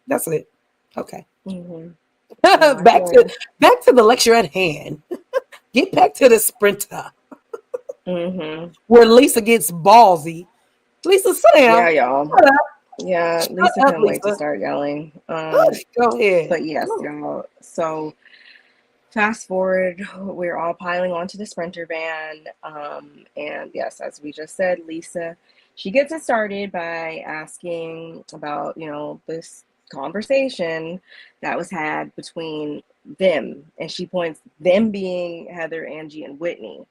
That's it. Okay. Mm-hmm. back to the lecture at hand. Get back to the sprinter. Mm-hmm. Where Lisa gets ballsy. Lisa, sit down. Yeah, y'all. Shut up. Yeah, Shut Lisa up, couldn't wait to Lisa. start yelling. Go ahead. But yes, y'all. So fast forward, we're all piling onto the Sprinter van. And yes, as we just said, Lisa, she gets it started by asking about, this conversation that was had between them. And she points them being Heather, Angie, and Whitney.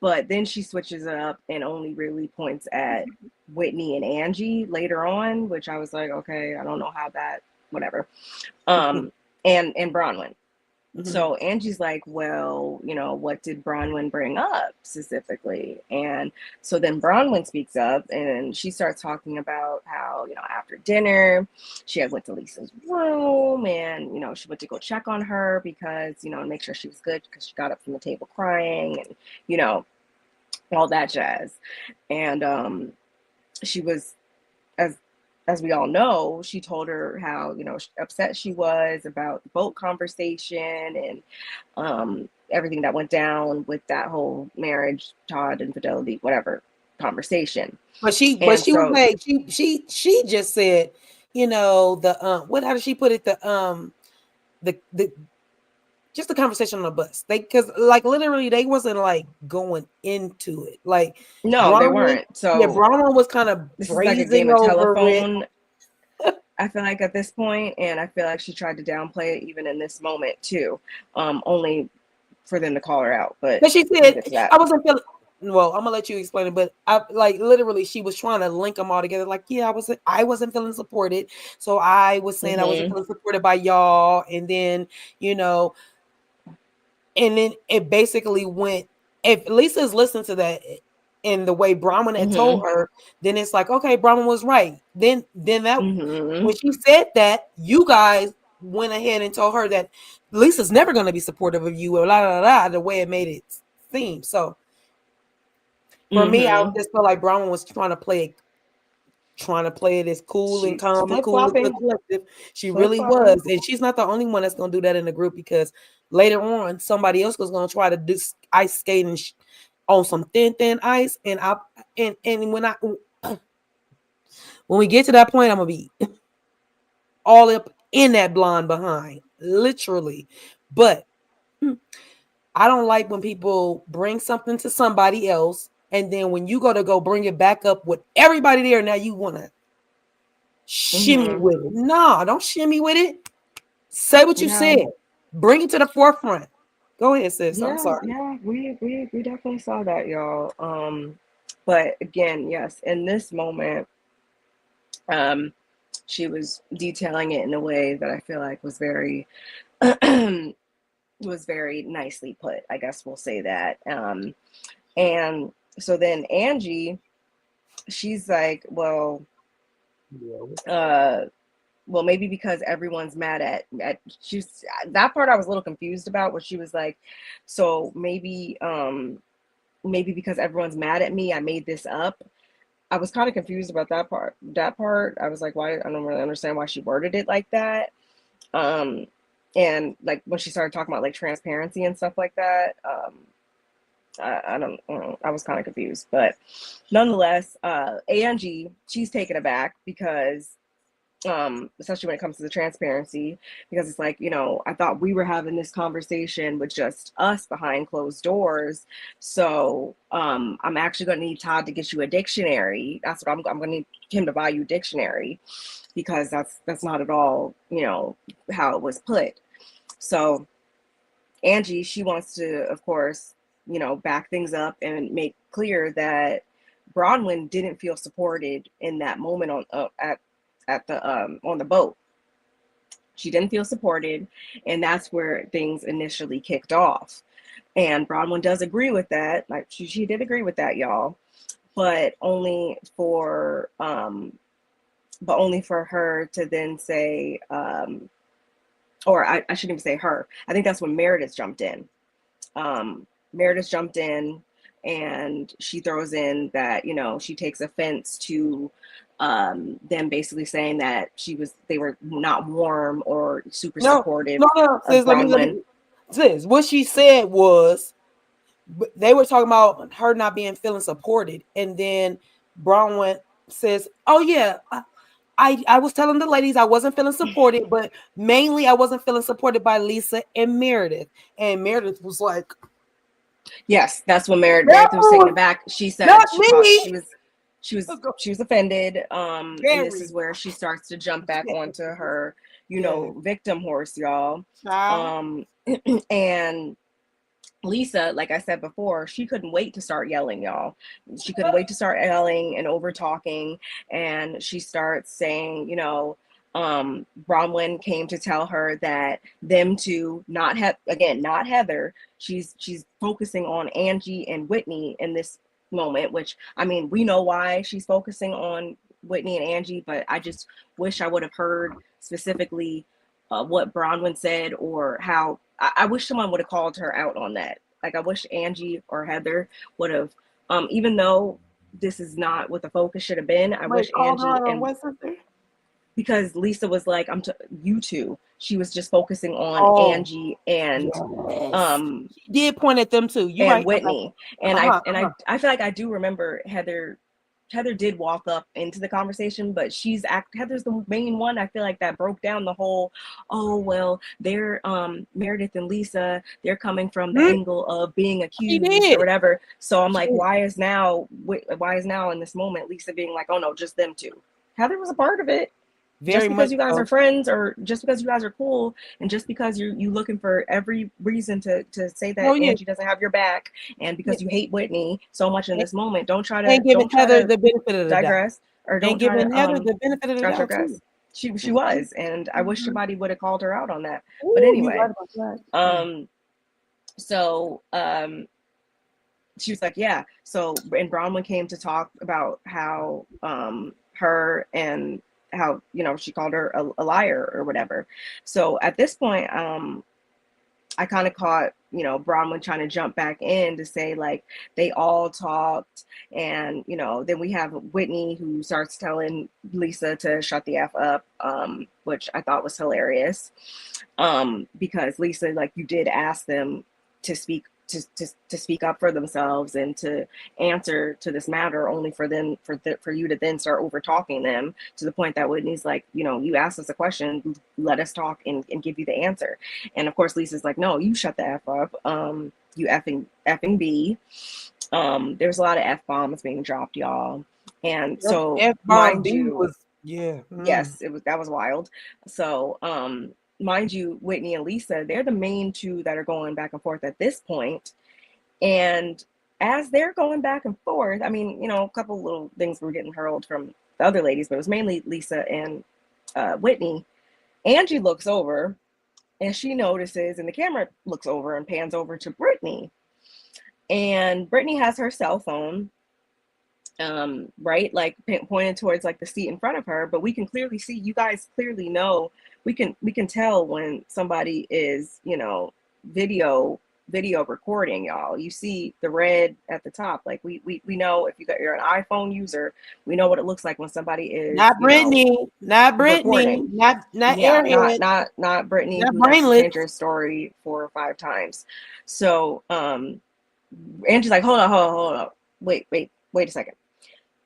But then she switches it up and only really points at Whitney and Angie later on, which I was like, okay, I don't know how that, whatever. And Bronwyn. Mm-hmm. So Angie's like, well, what did Bronwyn bring up specifically? And so then Bronwyn speaks up and she starts talking about how, after dinner, she had went to Lisa's room and, she went to go check on her because, to make sure she was good because she got up from the table crying and, all that jazz. And she was, as we all know, she told her how, upset she was about the boat conversation and everything that went down with that whole marriage, Todd infidelity, whatever conversation. But she was like, she just said, how did she put it? The just the conversation on the bus. Because literally they wasn't going into it. No, they weren't. So Bronwyn was kind of this is like a game of over telephone. I feel like at this point, and I feel like she tried to downplay it even in this moment too, only for them to call her out. But she said, I wasn't feeling. Well, I'm gonna let you explain it, but I literally she was trying to link them all together. I wasn't feeling supported, so I was saying I wasn't feeling supported by y'all, and then and then it basically went. If Lisa's listened to that in the way Bronwyn had told her, then it's like, okay, Bronwyn was right. Then that when she said that, you guys went ahead and told her that Lisa's never going to be supportive of you, or the way it made it seem. So for me, I just felt like Bronwyn was trying to play it as cool and calm and cool and collective. She really was. And she's not the only one that's going to do that in the group, because later on, somebody else was going to try to do ice skating on some thin ice. And when we get to that point, I'm going to be all up in that blonde behind, literally. But I don't like when people bring something to somebody else, and then when you go bring it back up with everybody there, now you want to shimmy with it. No, don't shimmy with it. Say what you said. Bring it to the forefront. Go ahead, sis. Yeah, I'm sorry. Yeah, we definitely saw that, y'all. But again, yes, in this moment, she was detailing it in a way that I feel like was very was very nicely put. I guess we'll say that. And so then Angie, she's like, well, maybe because everyone's mad at she's that part I was a little confused about, where she was like, so maybe because everyone's mad at me, I made this up. I was kind of confused about that part. I was like, why? I don't really understand why she worded it like that. And when she started talking about transparency and stuff like that, I was kind of confused, but nonetheless, Angie, she's taken aback because especially when it comes to the transparency, because it's like, I thought we were having this conversation with just us behind closed doors. So I'm actually going to need Todd to get you a dictionary. That's what I'm going to need him to buy you a dictionary, because that's not at all, how it was put. So Angie, she wants to, of course, back things up and make clear that Bronwyn didn't feel supported in that moment at the on the boat. She didn't feel supported, and that's where things initially kicked off. And Bronwyn does agree with that. Like she did agree with that, y'all, but only for her to then say, or I shouldn't even say her. I think that's when Meredith jumped in. Meredith jumped in, and she throws in that, she takes offense to them basically saying that they were not warm or super supportive no, of Bronwyn. Sis, what she said was they were talking about her not feeling supported, and then Bronwyn says, "Oh yeah, I was telling the ladies I wasn't feeling supported, but mainly I wasn't feeling supported by Lisa and Meredith." And Meredith was like, "Yes, that's when Meredith was taken aback. She said she was offended. And this is where she starts to jump back onto her, victim horse, y'all. And Lisa, like I said before, she couldn't wait to start yelling, y'all. She couldn't wait to start yelling and over talking. And she starts saying, Bronwyn came to tell her that them two, not Heather. She's focusing on Angie and Whitney in this moment, which, I mean, we know why she's focusing on Whitney and Angie, but I just wish I would have heard specifically what Bronwyn said, or how I wish someone would have called her out on that. Like, I wish Angie or Heather would have, even though this is not what the focus should have been. I wish Angie because Lisa was like, you two. She was just focusing on Angie and she did point at them too. You and right, Whitney. And I feel like I do remember Heather did walk up into the conversation, but Heather's the main one. I feel like that broke down the whole, oh, well, they're Meredith and Lisa, they're coming from the angle of being accused or whatever. So I'm like, why is now in this moment Lisa being like, oh no, just them two? Heather was a part of it. Just because you guys are friends, or just because you guys are cool, and just because you looking for every reason to say that Angie doesn't have your back, and because you hate Whitney so much in this moment, don't try to Heather the benefit of the digress, or don't try to Heather the benefit of the doubt too. She was, and I wish somebody would have called her out on that. But anyway, so she was like, yeah. So, and Bronwyn came to talk about how her and how, she called her a liar or whatever. So at this point, I kind of caught, Bronwyn trying to jump back in to say, like, they all talked. And, then we have Whitney who starts telling Lisa to shut the F up, which I thought was hilarious. Because Lisa, like, you did ask them to speak up for themselves and to answer to this matter, only for you to then start over talking them to the point that Whitney's like, you asked us a question, let us talk and give you the answer. And of course Lisa's like, no, you shut the F up, you effing B. There's a lot of F bombs being dropped, y'all. And so mind you, yes, that was wild. So mind you, Whitney and Lisa, they're the main two that are going back and forth at this point. And as they're going back and forth, I mean, a couple little things were getting hurled from the other ladies, but it was mainly Lisa and Whitney. Angie looks over and she notices, and the camera looks over and pans over to Brittany. And Brittany has her cell phone, right, like pointed towards like the seat in front of her, but we can clearly see, you guys clearly know, we can tell when somebody is, video recording, y'all. You see the red at the top. Like we know, if you're an iPhone user, we know what it looks like when somebody is not Brittany, not Brittany, not Airhead, not Brittany, not who has changed her story 4 or 5 times. So Angie's like, hold on. Wait a second.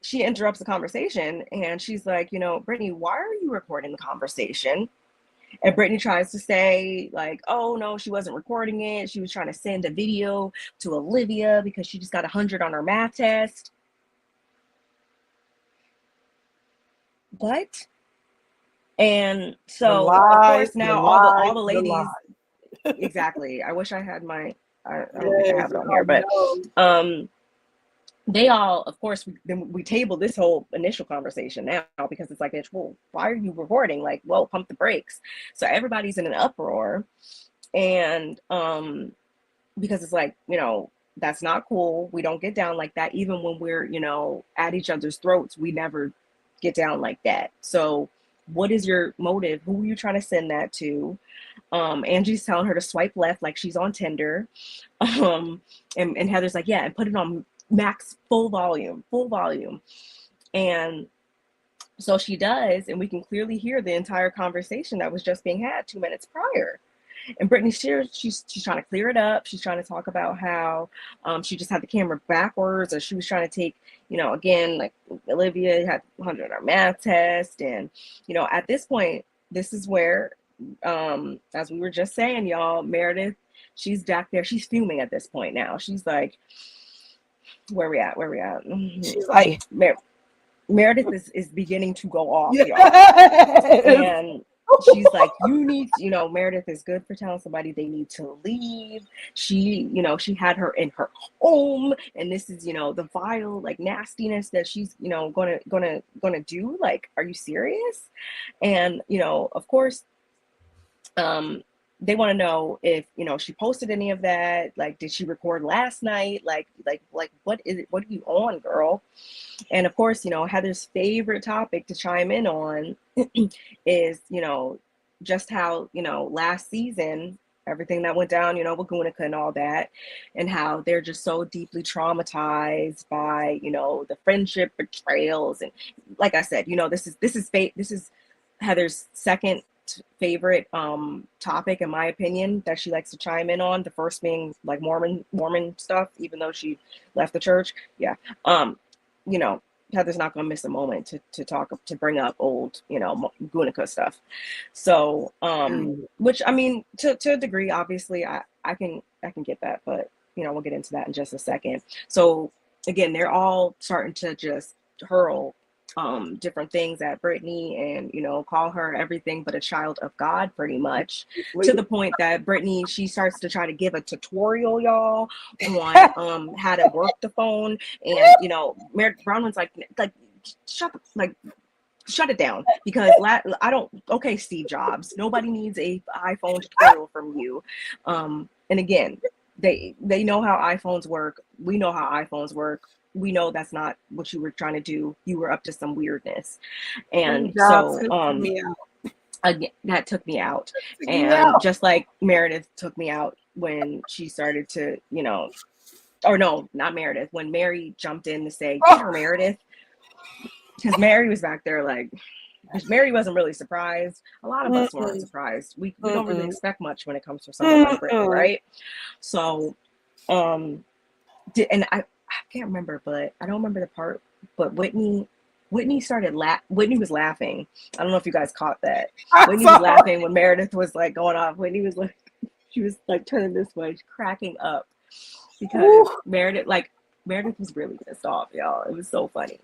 She interrupts the conversation and she's like, Brittany, why are you recording the conversation? And Brittany tries to say, like, oh, no, she wasn't recording it. She was trying to send a video to Olivia because she just got 100 on her math test. What? And so, of course, now all the ladies, exactly. I wish I had I don't think I have it on here, but they all, of course, we table this whole initial conversation now because it's like, well, why are you recording? Like, well, pump the brakes. So everybody's in an uproar, and because it's like, that's not cool. We don't get down like that. Even when we're, at each other's throats, we never get down like that. So what is your motive? Who are you trying to send that to? Angie's telling her to swipe left like she's on Tinder. And Heather's like, yeah, and put it on max full volume. And so she does, and we can clearly hear the entire conversation that was just being had 2 minutes prior. And Brittany Shears, she's trying to clear it up. She's trying to talk about how she just had the camera backwards, or she was trying to take, again, like Olivia had 100 on her math test. And, at this point, this is where, as we were just saying, y'all, Meredith, she's back there. She's fuming at this point now. She's like, where we at? She's like, Meredith is beginning to go off, yes. y'all. And she's like, you need, Meredith is good for telling somebody they need to leave. She, she had her in her home, and this is, the vile, like, nastiness that she's, gonna do. Like, are you serious? And, of course, they want to know if, she posted any of that. Like, did she record last night? Like, what is it? What are you on, girl? And of course, Heather's favorite topic to chime in on is, just how, last season, everything that went down, with Gunica and all that, and how they're just so deeply traumatized by, the friendship betrayals. And like I said, this is Heather's second favorite topic, in my opinion, that she likes to chime in on. The first being like Mormon stuff, even though she left the church. Yeah. Heather's not gonna miss a moment to bring up old, Gunica stuff. So which, I mean, to a degree, obviously I can get that, but we'll get into that in just a second. So again, they're all starting to just hurl different things at Brittany and, call her everything but a child of God, pretty much, to the point that Brittany, she starts to try to give a tutorial, y'all, on how to work the phone. And, Bronwyn's like, shut it down, because okay, Steve Jobs, nobody needs a iPhone tutorial from you. And again, they know how iPhones work. We know how iPhones work. We know that's not what you were trying to do. You were up to some weirdness. And so again, that took me out. And just like Meredith took me out when she started to, or no, not Meredith, when Mary jumped in to say, get her, Meredith. Because Mary was back there like, Mary wasn't really surprised. A lot of us weren't surprised. We don't really expect much when it comes to someone like Brittany, right? So, and I can't remember, but I don't remember the part, but Whitney started Whitney was laughing. I don't know if you guys caught that. Whitney was laughing when Meredith was like going off. Whitney was like, she was like turning this way, cracking up, because Meredith was really pissed off, y'all. It was so funny.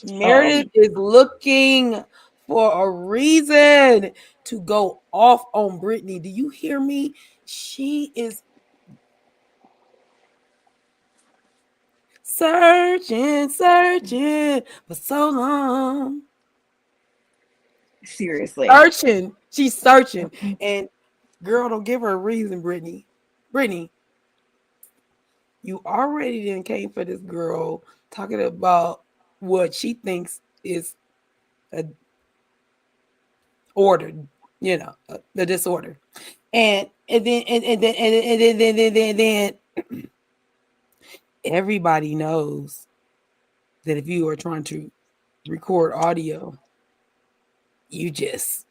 Meredith is looking for a reason to go off on Brittany. Do you hear me? She is searching for so long. Seriously. She's searching. And girl, don't give her a reason, Brittany. Brittany, you already didn't came for this girl talking about what she thinks is a ordered, the disorder. And then everybody knows that if you are trying to record audio, you just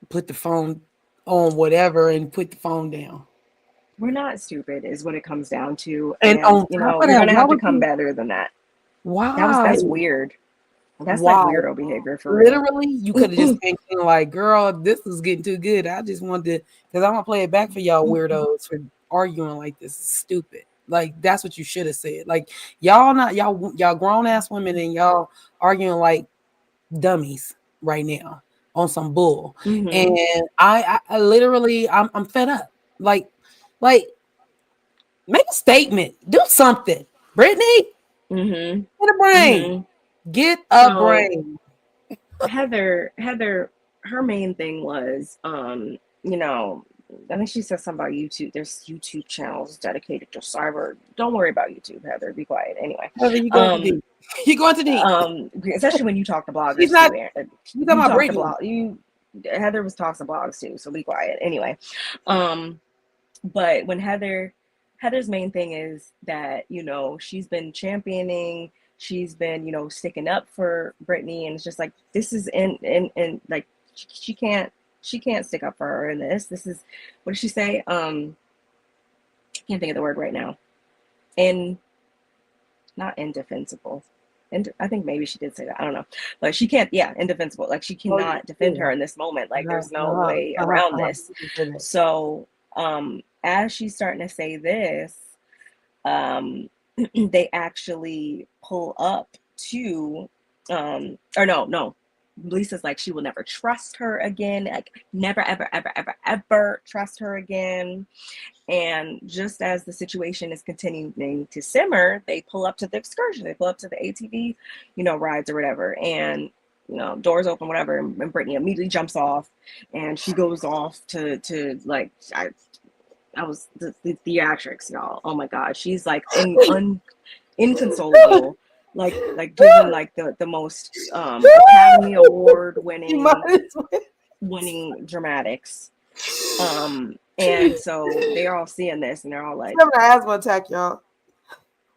put the phone on whatever and put the phone down. We're not stupid, is what it comes down to. And And on top of you're that, gonna why have to would come you? better than that. Why? That's weird. That's like Why? weirdo behavior for real. Literally, you could have just been like, "Girl, this is getting too good. I just wanted to, because I'm gonna play it back for y'all weirdos for arguing like this. Is stupid." Like that's what you should have said. Like y'all grown ass women and y'all arguing like dummies right now on some bull. Mm-hmm. And I literally I'm fed up. Like make a statement, do something, Brittany. Mm-hmm. Get a brain, Mm-hmm. get a So brain. Heather, her main thing was, you know, I think she said something about YouTube. There's YouTube channels dedicated to cyber. Don't worry about YouTube, Heather. Be quiet. Anyway, Heather, you going to um, deep. You going to deep. especially when you talk to She's bloggers not. too, Aaron. You talking You about talk to Brittany? Heather was talking to blogs too, so be quiet. Anyway, um, but when Heather's main thing is that, you know, she's been championing, she's been, you know, sticking up for Brittany, and it's just like this is in like she can't stick up for her in this is, what did she say? Can't think of the word right now. In Not indefensible. And I think maybe she did say that. I don't know, but she can't. Yeah, indefensible. Like she Oh cannot defend yeah. her in this moment. Like there's no Uh-huh, way uh-huh, around uh-huh. this. So as she's starting to say this, they actually pull up to, or no, Lisa's like, she will never trust her again, like never ever trust her again. And just as the situation is continuing to simmer, they pull up to the excursion, they pull up to the ATV, you know, rides or whatever, and you know, doors open, whatever, and Brittany immediately jumps off, and she goes off to like, I was the theatrics, y'all. Oh my god, she's like inconsolable, like given like the most Academy Award You might as well. winning dramatics. And so they're all seeing this, and they're all like, Having an asthma attack, y'all.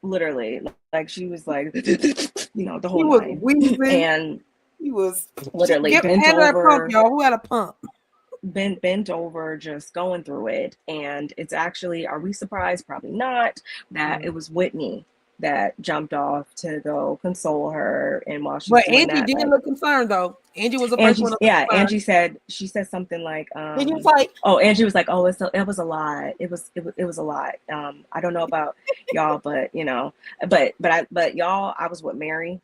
literally, like she was like, you know, the He whole was nine, wheezing. and He was literally get hand that pump, y'all. Who had a pump? bent over, just going through it. And it's actually, are we surprised? Probably not, that it was Whitney that jumped off to go console her. And while she's But doing Angie that, didn't like look concerned though. Angie was the first one to look concerned. Angie said, she said something like, Angie was like, oh, Angie was like, oh, it was a lot. It was a lot. I don't know about y'all, but you know, but y'all, I was with Mary.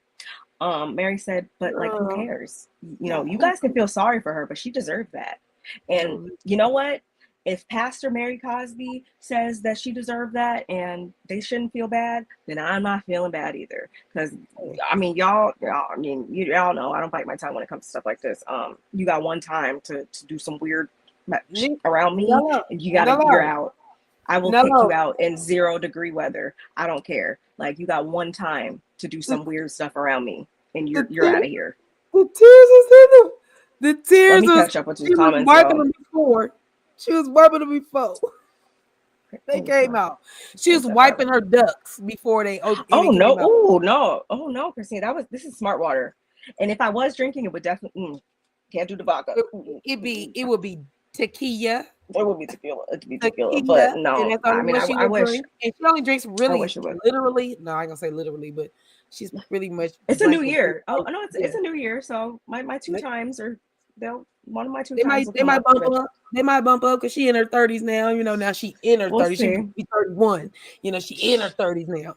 Mary said, but like, who cares? You know, you guys can feel sorry for her, but she deserved that. And you know what? If Pastor Mary Cosby says that she deserved that and they shouldn't feel bad, then I'm not feeling bad either. Because I mean, I mean, y'all know I don't bite my tongue when it comes to stuff like this. You got one time to do some weird around me, and you're out. I will kick you out in 0-degree weather. I don't care. Like, you got one time to do some weird stuff around me, and you're out of here. The tears was in them. The tears. Let me catch up with these comments, wiping y'all. them before. She was wiping them before they came out. She was wiping her ducks before they. Oh no! Oh no! Oh no, Christine! This is smart water, and if I was drinking, it would definitely can't do the vodka. It would be tequila. It would be tequila. It'd be tequila, but no. I mean, I wish. Drink. And she only drinks really, literally. No, I ain't gonna say literally, but she's really much. It's a new year. Oh no, it's a new year. So my two times are one of my two times. They might bump up. They might bump up because she in her 30s now. You know, now she in her 30s. She could be 31. You know, she in her 30s now.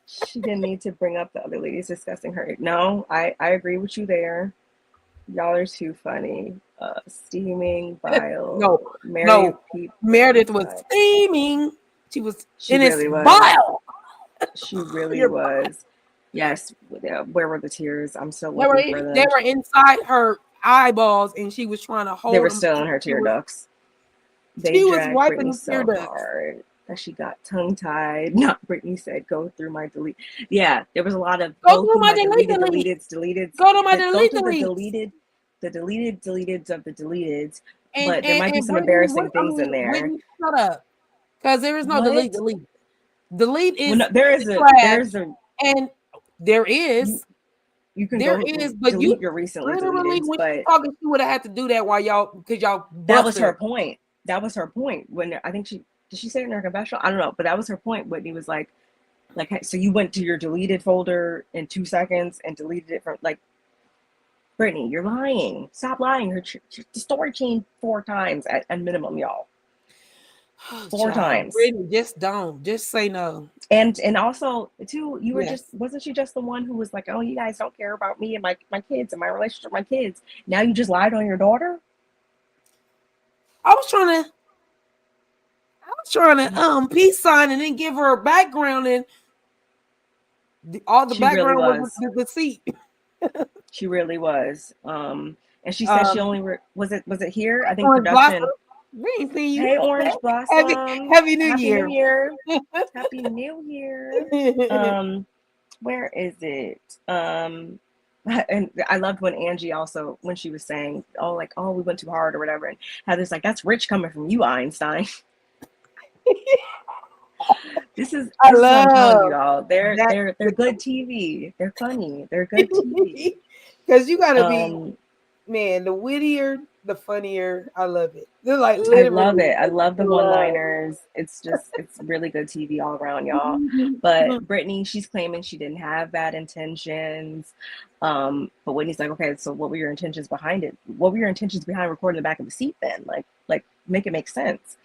She didn't need to bring up the other ladies discussing her. No, I agree with you there. Y'all are too funny. Steaming bile. Meredith was steaming. She was in really his bile. She really was. Yes. Where were the tears? I'm still looking for them. They were inside her eyeballs, and she was trying to hold. They were still in her tear ducts. She was wiping the tear ducts. Hard that she got tongue tied. Not Brittany said, "Go through my delete." Yeah, there was a lot of go through my deleted. Go to my deleted. The deleteds of the deleteds. But there might be some embarrassing things in there. Whitney, shut up, because there is no delete. Delete is there is and there is. You can but delete your recently literally deleted. When but talking, she would have had to do that while y'all, because y'all. That was her point. That was her point. When I think she did she say it in her confessional? I don't know, but that was her point. Whitney was like, so you went to your deleted folder in 2 seconds and deleted it from, like, Brittany, you're lying. Stop lying. The story changed 4 times at minimum, y'all. 4 times. Brittany, just say no. And also, too, you were wasn't she just the one who was like, oh, you guys don't care about me and my kids and my relationship with my kids? Now you just lied on your daughter? I was trying to peace sign and then give her a background, and all the background really was the deceit. She really was. And she said she only was it here? I think Orange production. Blossom. We ain't seen you. Hey, Orange Blossom. Happy New Year. Happy New Year. Where is it? And I loved when Angie also, when she was saying, oh, like, oh, we went too hard or whatever. And Heather's like, that's rich coming from you, Einstein. This is what I'm telling you, y'all. They're good TV. They're funny. They're good TV. Because you gotta be, man, the wittier, the funnier. I love it. They're like, I love it. I love the one-liners. It's really good TV all around, y'all. But Brittany, she's claiming she didn't have bad intentions. But Whitney's like, okay, so what were your intentions behind it? What were your intentions behind recording the back of the seat then? Like make it make sense.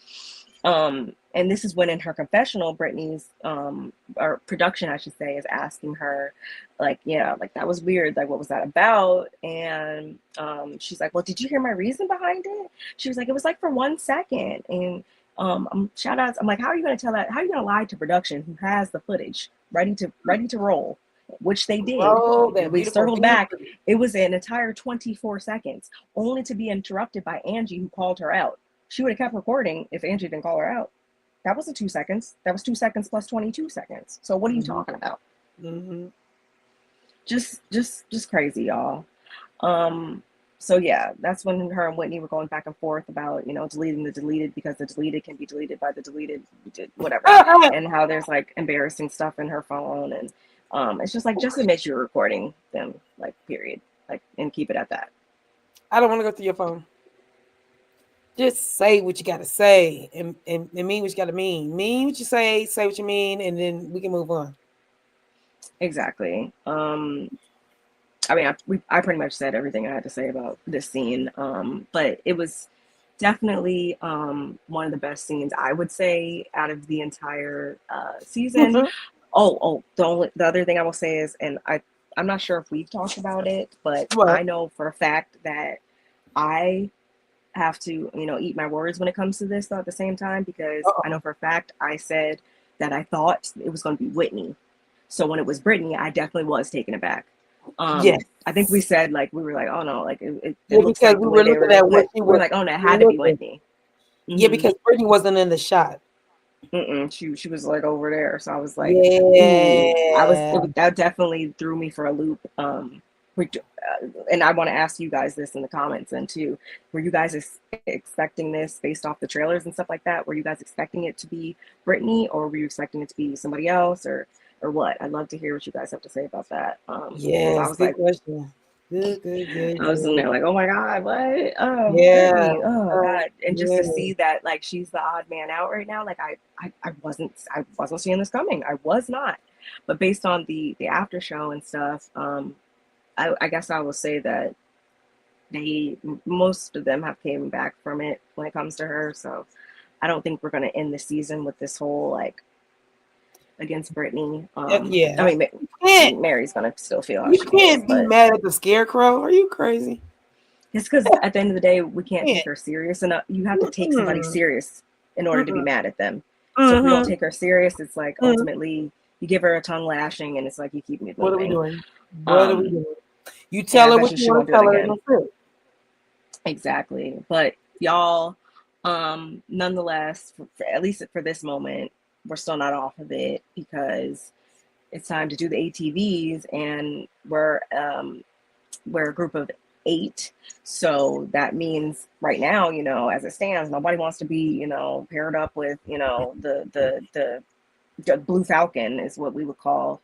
And this is when in her confessional, Brittany's or production, I should say, is asking her, like, yeah, like, that was weird. Like, what was that about? And she's like, well, did you hear my reason behind it? She was like, it was like for 1 second. And shout outs. I'm like, how are you going to tell that? How are you going to lie to production who has the footage ready to roll? Which they did. And we circled back. It was an entire 24 seconds, only to be interrupted by Angie, who called her out. She would have kept recording if Angie didn't call her out. That wasn't 2 seconds. That was 2 seconds plus 22 seconds. So what are you talking about? Just crazy, y'all. So yeah, that's when her and Whitney were going back and forth about, deleting the deleted, because the deleted can be deleted by the deleted, whatever. And how there's like embarrassing stuff in her phone. And it's just like, just admit you're recording them, like, period. Like, and keep it at that. I don't want to go through your phone. Just say what you got to say and mean what you got to mean. Mean what you say what you mean, and then we can move on. Exactly. I mean, I pretty much said everything I had to say about this scene. But it was definitely one of the best scenes, I would say, out of the entire season. The other thing I will say is, and I'm not sure if we've talked about it, but I know for a fact that I have to, eat my words when it comes to this, though, at the same time, because I know for a fact I said that I thought it was going to be Whitney. So when it was Brittany, I definitely was taken aback. Yes. I think we said, like, we were like, oh no, like it looks like we were looking at what we were like, oh no, it had to be Whitney. Yeah, because Brittany wasn't in the shot. She was like over there, so I was like, yeah, that definitely threw me for a loop. And I want to ask you guys this in the comments then too. Were you guys expecting this based off the trailers and stuff like that? Were you guys expecting it to be Brittany, or were you expecting it to be somebody else, or what? I'd love to hear what you guys have to say about that. Yeah, I was good like, question. Good. I was in there like, oh my God, what? Oh, yeah. Brittany. Oh God. And just to see that, like, she's the odd man out right now, like, I wasn't seeing this coming. I was not. But based on the after show and stuff, I guess I will say that most of them have came back from it when it comes to her. So I don't think we're going to end the season with this whole, like, against Brittany. Yeah. I mean, Mary's going to still feel how she can't be mad at the scarecrow. Are you crazy? It's because at the end of the day, we can't take her serious enough. You have to take somebody serious in order to be mad at them. So if we don't take her serious, it's like ultimately you give her a tongue lashing, and it's like you keep me moving. What are we doing? You tell her what you want to tell her. Exactly. But y'all, nonetheless, at least for this moment, we're still not off of it, because it's time to do the ATVs, and we're a group of 8. So that means right now, as it stands, nobody wants to be, paired up with, the Blue Falcon is what we would call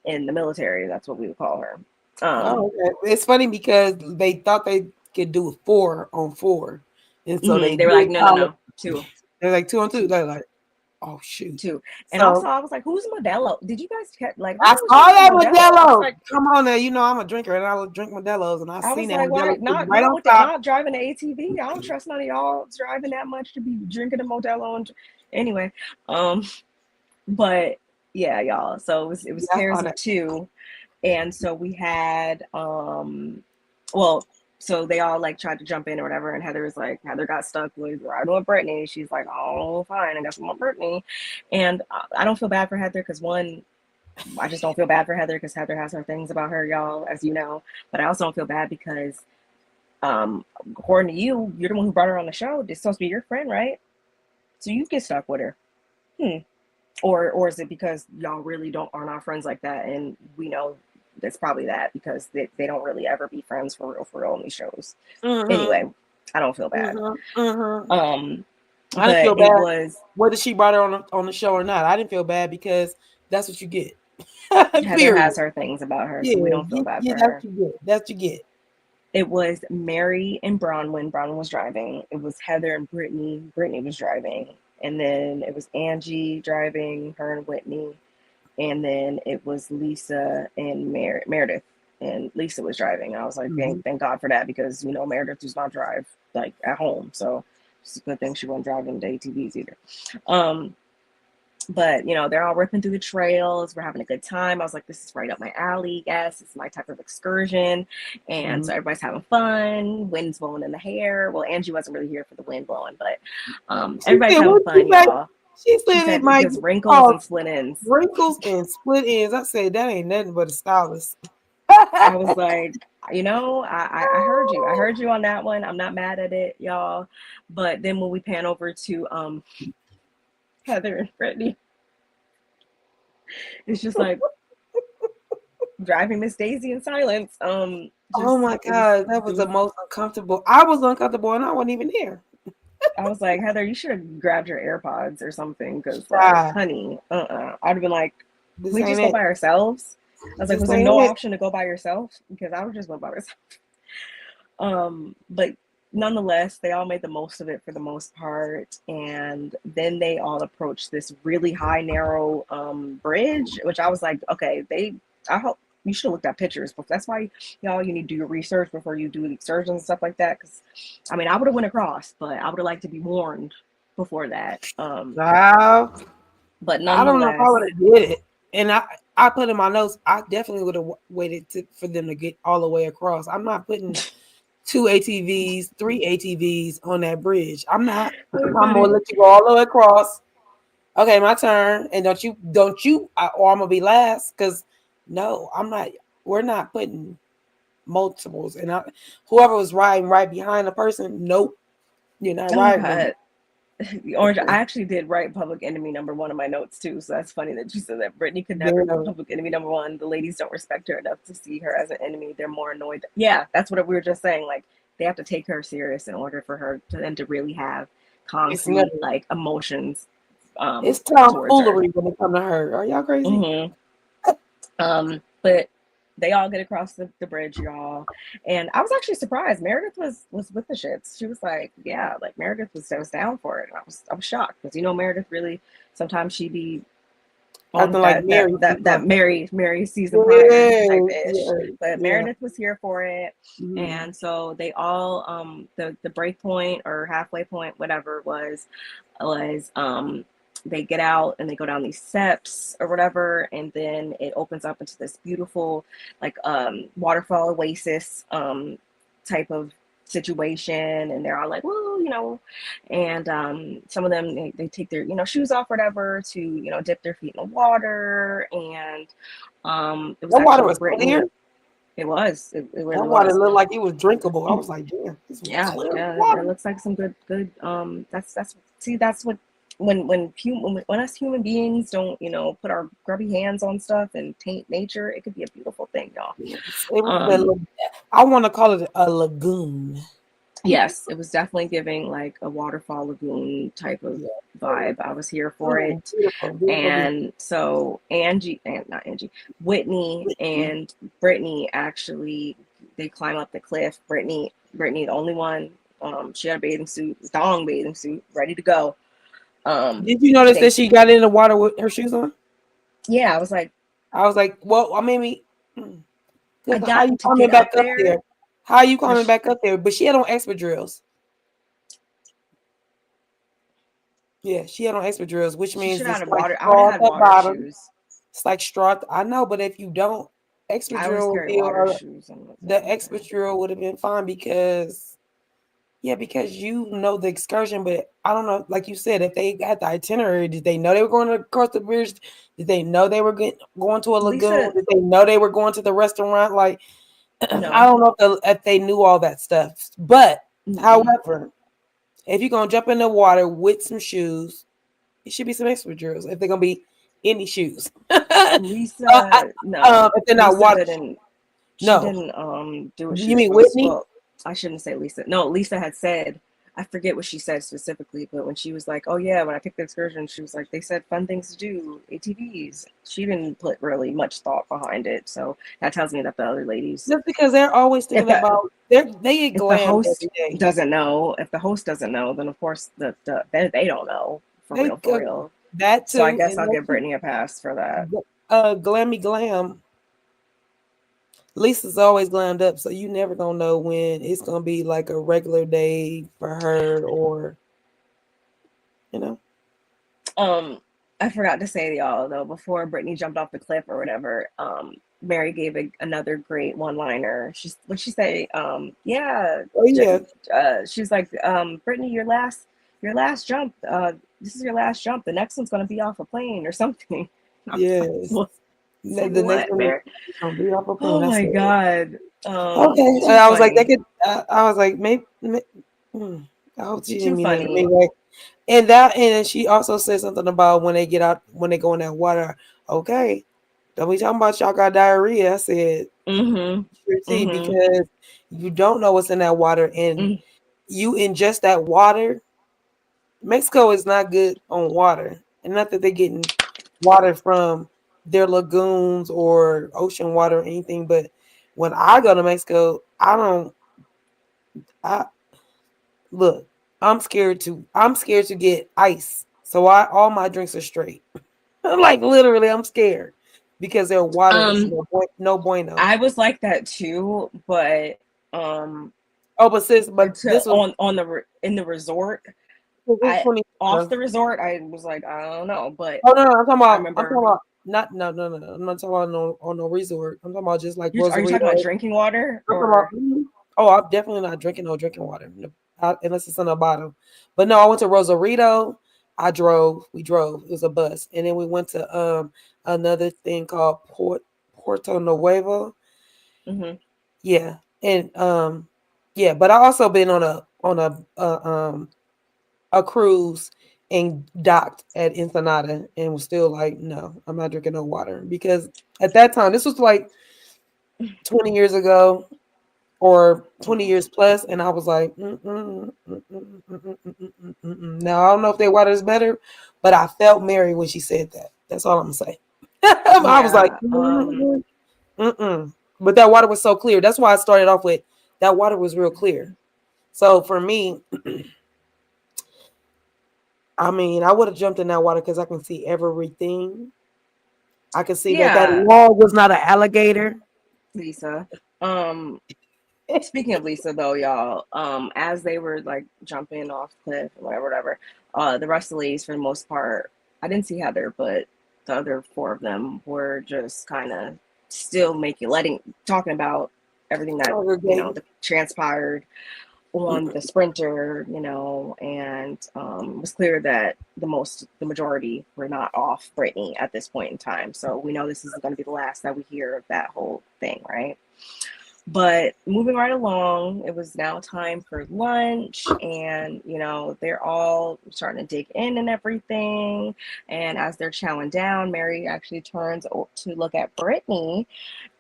in the military. That's what we would call her. Okay. It's funny because they thought they could do 4 on 4, and so they were like, no, 2. They're like 2 on 2. They're like, Oh shoot. too. And also, So I was like, "Who's Modelo? Did you guys get like who I was saw drinking that Modelo?" I was Modelo. like, Come on now, you know I'm a drinker and I would drink Modelo's and I seen that "Why Modelo sitting not? right Not on with it, top. not driving the ATV. I don't trust none of y'all driving that much to be drinking a Modelo." And anyway, um, but yeah, y'all. So it was Yeah, I pairs saw of that. two, and so we had well, so they all like tried to jump in or whatever, and Heather got stuck with riding with Brittany. She's like, "Oh, fine, I guess I'm on Brittany," and I don't feel bad for Heather because one, I just don't feel bad for Heather because Heather has her things about her, y'all, as you know. But I also don't feel bad because, according to you, you're the one who brought her on the show. It's supposed to be your friend, right? So you get stuck with her. Or is it because y'all really are not friends like that, and we know that's probably that because they don't really ever be friends for real on these shows. Mm-hmm. Anyway, I don't feel bad. Mm-hmm. Mm-hmm. I didn't But feel it bad was whether she brought her on the show or not. I didn't feel bad because that's what you get. Heather Period. has her things about her, Yeah, so we don't feel bad yeah, for that's her. what you get. That's what you get. It was Mary and Bronwyn. Bronwyn was driving. It was Heather and Brittany. Brittany was driving. And then it was Angie driving, her and Whitney. And then it was Lisa and Meredith. And Lisa was driving. I was like, Mm-hmm. thank God for that because, Meredith does not drive like at home. So it's a good thing she wasn't driving the ATVs either. But they're all ripping through the trails. We're having a good time. I was like, this is right up my alley. Yes, it's my type of excursion. And so everybody's having fun. Wind's blowing in the hair. Well, Angie wasn't really here for the wind blowing, but She everybody's said, having what fun, you say? y'all. She She said it said it might gives be wrinkles called and split ends. wrinkles and split ends. I said that ain't nothing but a stylist. I was like, I heard you. I heard you on that one. I'm not mad at it, y'all. But then when we pan over to Heather and Brittany, it's just like driving Miss Daisy in silence. Oh Just my it was God, that it was the was most uncomfortable. I was uncomfortable and I wasn't even there. I was like, Heather, you should have grabbed your AirPods or something, because like, Ah, honey, I'd have been like, can this we ain't just go it. by ourselves? I was like, This was there ain't no it. option to go by yourself? Because I would just went by myself. But nonetheless, they all made the most of it for the most part. And then they all approached this really high, narrow bridge, which I was like, okay, I hope you should have looked at pictures, but that's why y'all, you need to do your research before you do the excursions and stuff like that. Because I mean, I would have went across, but I would have liked to be warned before that. Wow. But I don't know if I nonetheless, would have did it. And I put in my notes, I definitely would have waited for them to get all the way across. I'm not putting 2 ATVs, 3 ATVs on that bridge. I'm not. I'm really gonna funny. let you go all the way across. Okay, my turn. And or I'm gonna be last. Cause no, I'm not. We're not putting multiples. And whoever was riding right behind the person, nope, you're not Oh riding them. God. Orange, I actually did write Public Enemy #1 in my notes too, so that's funny that you said that. Brittany could never be Yeah. Public Enemy #1. The ladies don't respect her enough to see her as an enemy. They're more annoyed. Yeah, that's what we were just saying. Like, they have to take her serious in order for her to really have It's concrete nothing. like emotions It's towards her. tomfoolery when it comes to her. Are y'all crazy? hmm But they all get across the bridge, y'all. And I was actually surprised. Meredith was with the shits. She was like, yeah, like Meredith was down for it. And I was shocked because Meredith really sometimes she be on Acting like that that Mary that that sometimes. Mary season prior type Yes, ish. yes, But yeah. Meredith was here for it. Mhm. And so they all the break point or halfway point, whatever it was they get out and they go down these steps or whatever, and then it opens up into this beautiful like waterfall oasis type of situation, and they're all like, woo, and some of them they take their shoes off, whatever, to dip their feet in the water. And it was That water actually was Brittany. clear. It That really water was. looked like it was drinkable. I was like, damn, this was Yeah, clear yeah, it water. looks like some good that's see, that's what when us human beings don't put our grubby hands on stuff and taint nature, it could be a beautiful thing, y'all. It was um I want to call it a lagoon. yes, it was definitely giving like a waterfall lagoon type of Yeah. vibe. I was here for Oh, it. beautiful, beautiful, beautiful. And so not Angie, Whitney and Brittany actually, they climb up the cliff. Brittany the only one, she had a bathing suit, thong bathing suit, ready to go. Did you notice They, that she got in the water with her shoes on? yeah, I was like, well, I mean, I how you got to coming get back up up there. there? How are you The coming back up there? But she had on espadrilles. Yeah, she had on espadrilles, which she means should have it's had like water. I would straw have at had the water bottom. shoes. It's like straw. I know, but if you don't, I always espadrille would carry be water shoes on the the thing. espadrille would have been fine because because you know the excursion, but I don't know, like you said, if they got the itinerary, did they know they were going across the bridge? Did they know they were going to a lagoon? Lisa, Did they know they were going to the restaurant? Like, I no. don't know if they knew all that stuff. But, Mm-mm. however, if you're going to jump in the water with some shoes, it should be some extra drills if they're going to be any shoes. Lisa, no. If they're not Lisa water, didn't. She no. didn't do what she You was mean supposed to. Whitney? Well, I shouldn't say Lisa. No, Lisa had said. I forget what she said specifically, but when she was like, "Oh yeah," when I picked the excursion, she was like, "They said fun things to do, ATVs." She didn't put really much thought behind it, so that tells me that the other ladies, Just because they're always if thinking the about, they get if the glammed host every day. doesn't know, if the host doesn't know, then of course they don't know for They real, for could real. that So I too, guess and I'll that give too. Brittany a pass for that. Glammy glam. Lisa's always glammed up, so you never gonna know when it's gonna be like a regular day for her, or you know. Um, I forgot to say to y'all though, before Brittany jumped off the cliff or whatever, Mary gave another great one-liner. What she say? Yeah, Oh yeah, she's like, Brittany, your last jump. This is your last jump. The next one's gonna be off a plane or something. I was like, yes. what? Say The next what, one Mary? is gonna be off a plane. Oh I my said, God. okay. And Too I was like, they funny. could. I was like, maybe. I hope she didn't Too mean that funny. anyway. And she also said something about when they get out, when they go in that water. Okay, don't be talking about y'all got diarrhea. I said, Mm-hmm. sure see, Mm-hmm. because you don't know what's in that water, and Mm. you ingest that water. Mexico is not good on water, and not that they're getting water from their lagoons or ocean water or anything. But when I go to Mexico, I don't. I look. I'm scared to get ice. So all my drinks are straight. Like literally, I'm scared because their water is Um, no bueno. I was like that too, but um Oh, but sis, but to this was on the in the resort, this was I 20 years off ago. the resort, I was like, I don't know, but Oh no, no, I I'm talking remember. about not no no no no. I'm not talking about no resort. I'm talking about just like Are you talking about Rosarito. drinking water I'm talking about, or? oh, I'm definitely not drinking no drinking water unless it's in a bottle. But no, I went to Rosarito. We drove. It was a bus, and then we went to another thing called Porto Nuevo. Mhm. Yeah, and yeah, but I also been on a cruise and docked at Ensenada and was still like, no, I'm not drinking no water because at that time this was like 20 years ago or 20 years plus, and I was like, now I don't know if their water is better, but I felt Mary when she said that. That's all I'm gonna say. I was like, Yeah. but that water was so clear. That's why I started off with that water was real clear. So for me, I mean, I would have jumped in that water because I can see everything. I can see that Yeah, log was not an alligator. Lisa. Um, Speaking of Lisa though, y'all, as they were like jumping off the cliff or whatever, the rest of the ladies for the most part, I didn't see Heather, but the other four of them were just kind of still talking about everything that, Congregating. that transpired on the sprinter, and it was clear that the majority were not off Brittany at this point in time. So we know this is going to be the last that we hear of that whole thing, right? But moving right along, it was now time for lunch, and they're all starting to dig in and everything. And as they're chowing down, Mary actually turns to look at Brittany,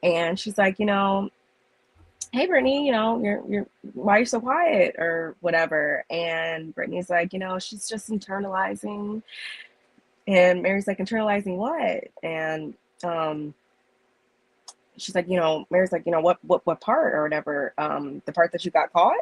and she's like, "Hey, Brittany, you're why are you so quiet or whatever?" And Brittany's like, she's just internalizing, and Mary's like, "Internalizing what?" And she's like, Mary's like, what part or whatever, the part that you got caught.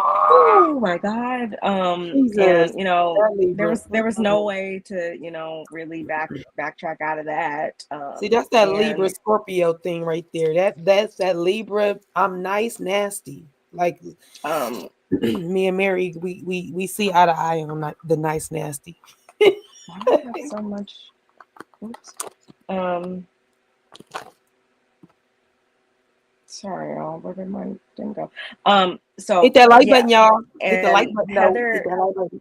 Oh my God. Jesus, And you know, that Libra. there was no way to, you know, really backtrack out of that. See, that's that Libra And Scorpio thing right there. That's that Libra. I'm nice, nasty. Like um me and Mary, we see eye to eye on the nice, nasty. why do I have so much oops. Um sorry, y'all, where did my thing go? Hit So that like yeah, button, y'all. Hit the like and button. No, hit that like button.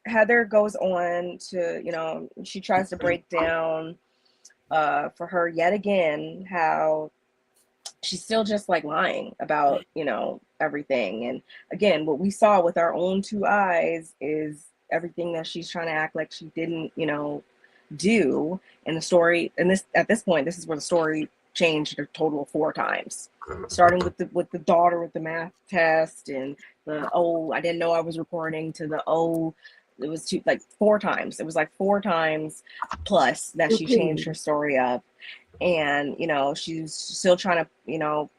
Heather goes on to, you know, she tries to break down for her yet again how she's still just like lying about, you know, everything. And again, what we saw with our own two eyes is everything that she's trying to act like she didn't, you know, do in the story. And this, at this point, this is where the story changed a total of 4 times, starting with the daughter with the math test and the, oh, I didn't know I was recording, to the, oh, it was like 4 times. It was like 4 times plus that she changed her story up. And you know, she's still trying to, you know,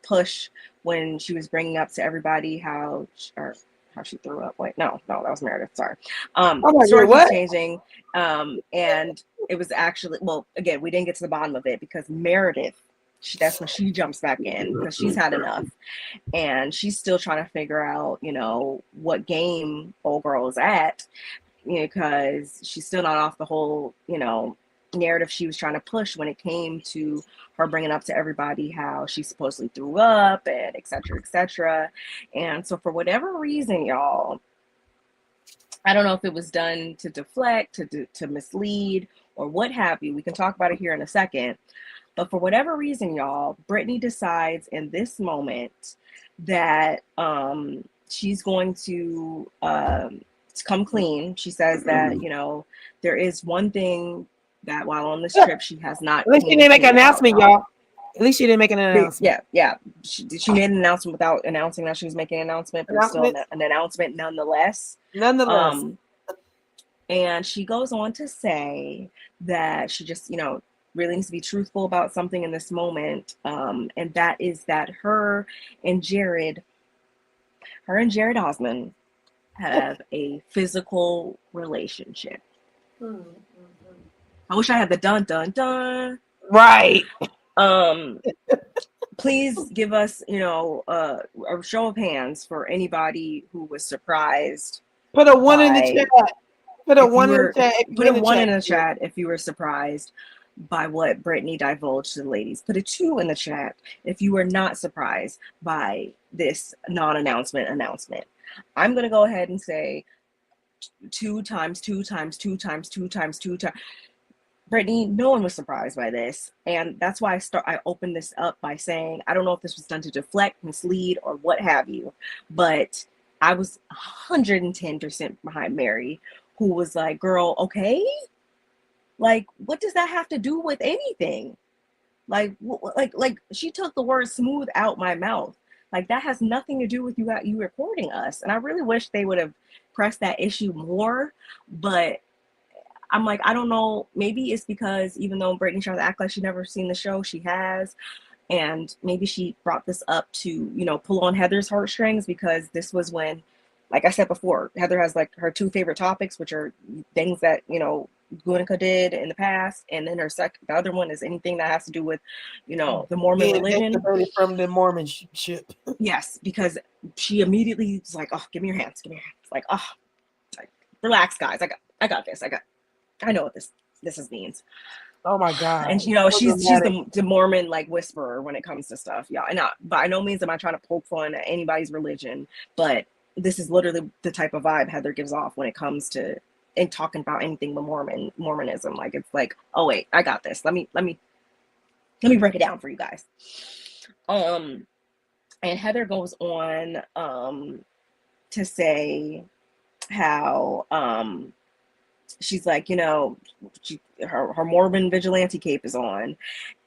push when she was bringing up to everybody how or how she threw up. Wait, no, that was Meredith. Sorry. Oh my Story God, keeps what? changing. And it was actually, well, again, we didn't get to the bottom of it because Meredith, that's when she jumps back in because she's had enough, and she's still trying to figure out, you know, what game old girl is at, you know, because she's still not off the whole, you know, narrative she was trying to push when it came to her bringing up to everybody how she supposedly threw up and et cetera, et cetera. And so for whatever reason, y'all, I don't know if it was done to deflect, to mislead, or what have you. We can talk about it here in a second. But for whatever reason, y'all, Brittany decides in this moment that she's going to come clean. She says that, you know, there is one thing that while on this trip she has not At least she didn't make an communicated out. announcement, y'all. At least she didn't make an announcement. Yeah. She made an announcement without announcing that she was making an announcement, but it was still an announcement nonetheless. Nonetheless. And she goes on to say that she just, you know, really needs to be truthful about something in this moment. And that is that her and Jared Osmond have a physical relationship. I wish I had the dun dun dun. Right. Please give us, you know, a show of hands for anybody who was surprised. Put a 1 in the chat. Put a 1 in the chat. Put a 1 in the chat if you were surprised by what Brittany divulged to the ladies. Put a 2 in the chat if you were not surprised by this non-announcement announcement. I'm gonna go ahead and say 2 times 2 times 2 times 2 times 2 times. Brittany, no one was surprised by this, and that's why I opened this up by saying I don't know if this was done to deflect, mislead, or what have you, but I was 110% behind Mary, who was like, "Girl, okay, like what does that have to do with anything? Like she took the word smooth out my mouth. Like that has nothing to do with you recording us." And I really wish they would have pressed that issue more, but I'm like, I don't know. Maybe it's because even though Brittany tries to act like she's never seen the show, she has. And maybe she brought this up to, you know, pull on Heather's heartstrings, because this was when, like I said before, Heather has like her 2 favorite topics, which are things that, you know, Gunica did in the past. And then the other one is anything that has to do with, you know, the Mormon religion. From the Mormon ship. Yes, because she immediately was like, "Oh, give me your hands, give me your hands." Like, "Oh, like, relax, guys. I got this. I know what this means." Oh my God. And you know, she's the Mormon like whisperer when it comes to stuff, yeah. And by no means am I trying to poke fun at anybody's religion, but this is literally the type of vibe Heather gives off when it comes to and talking about anything with Mormonism. Like it's like, "Oh wait, I got this. Let me break it down for you guys." And Heather goes on to say how she's like, you know, her Mormon vigilante cape is on,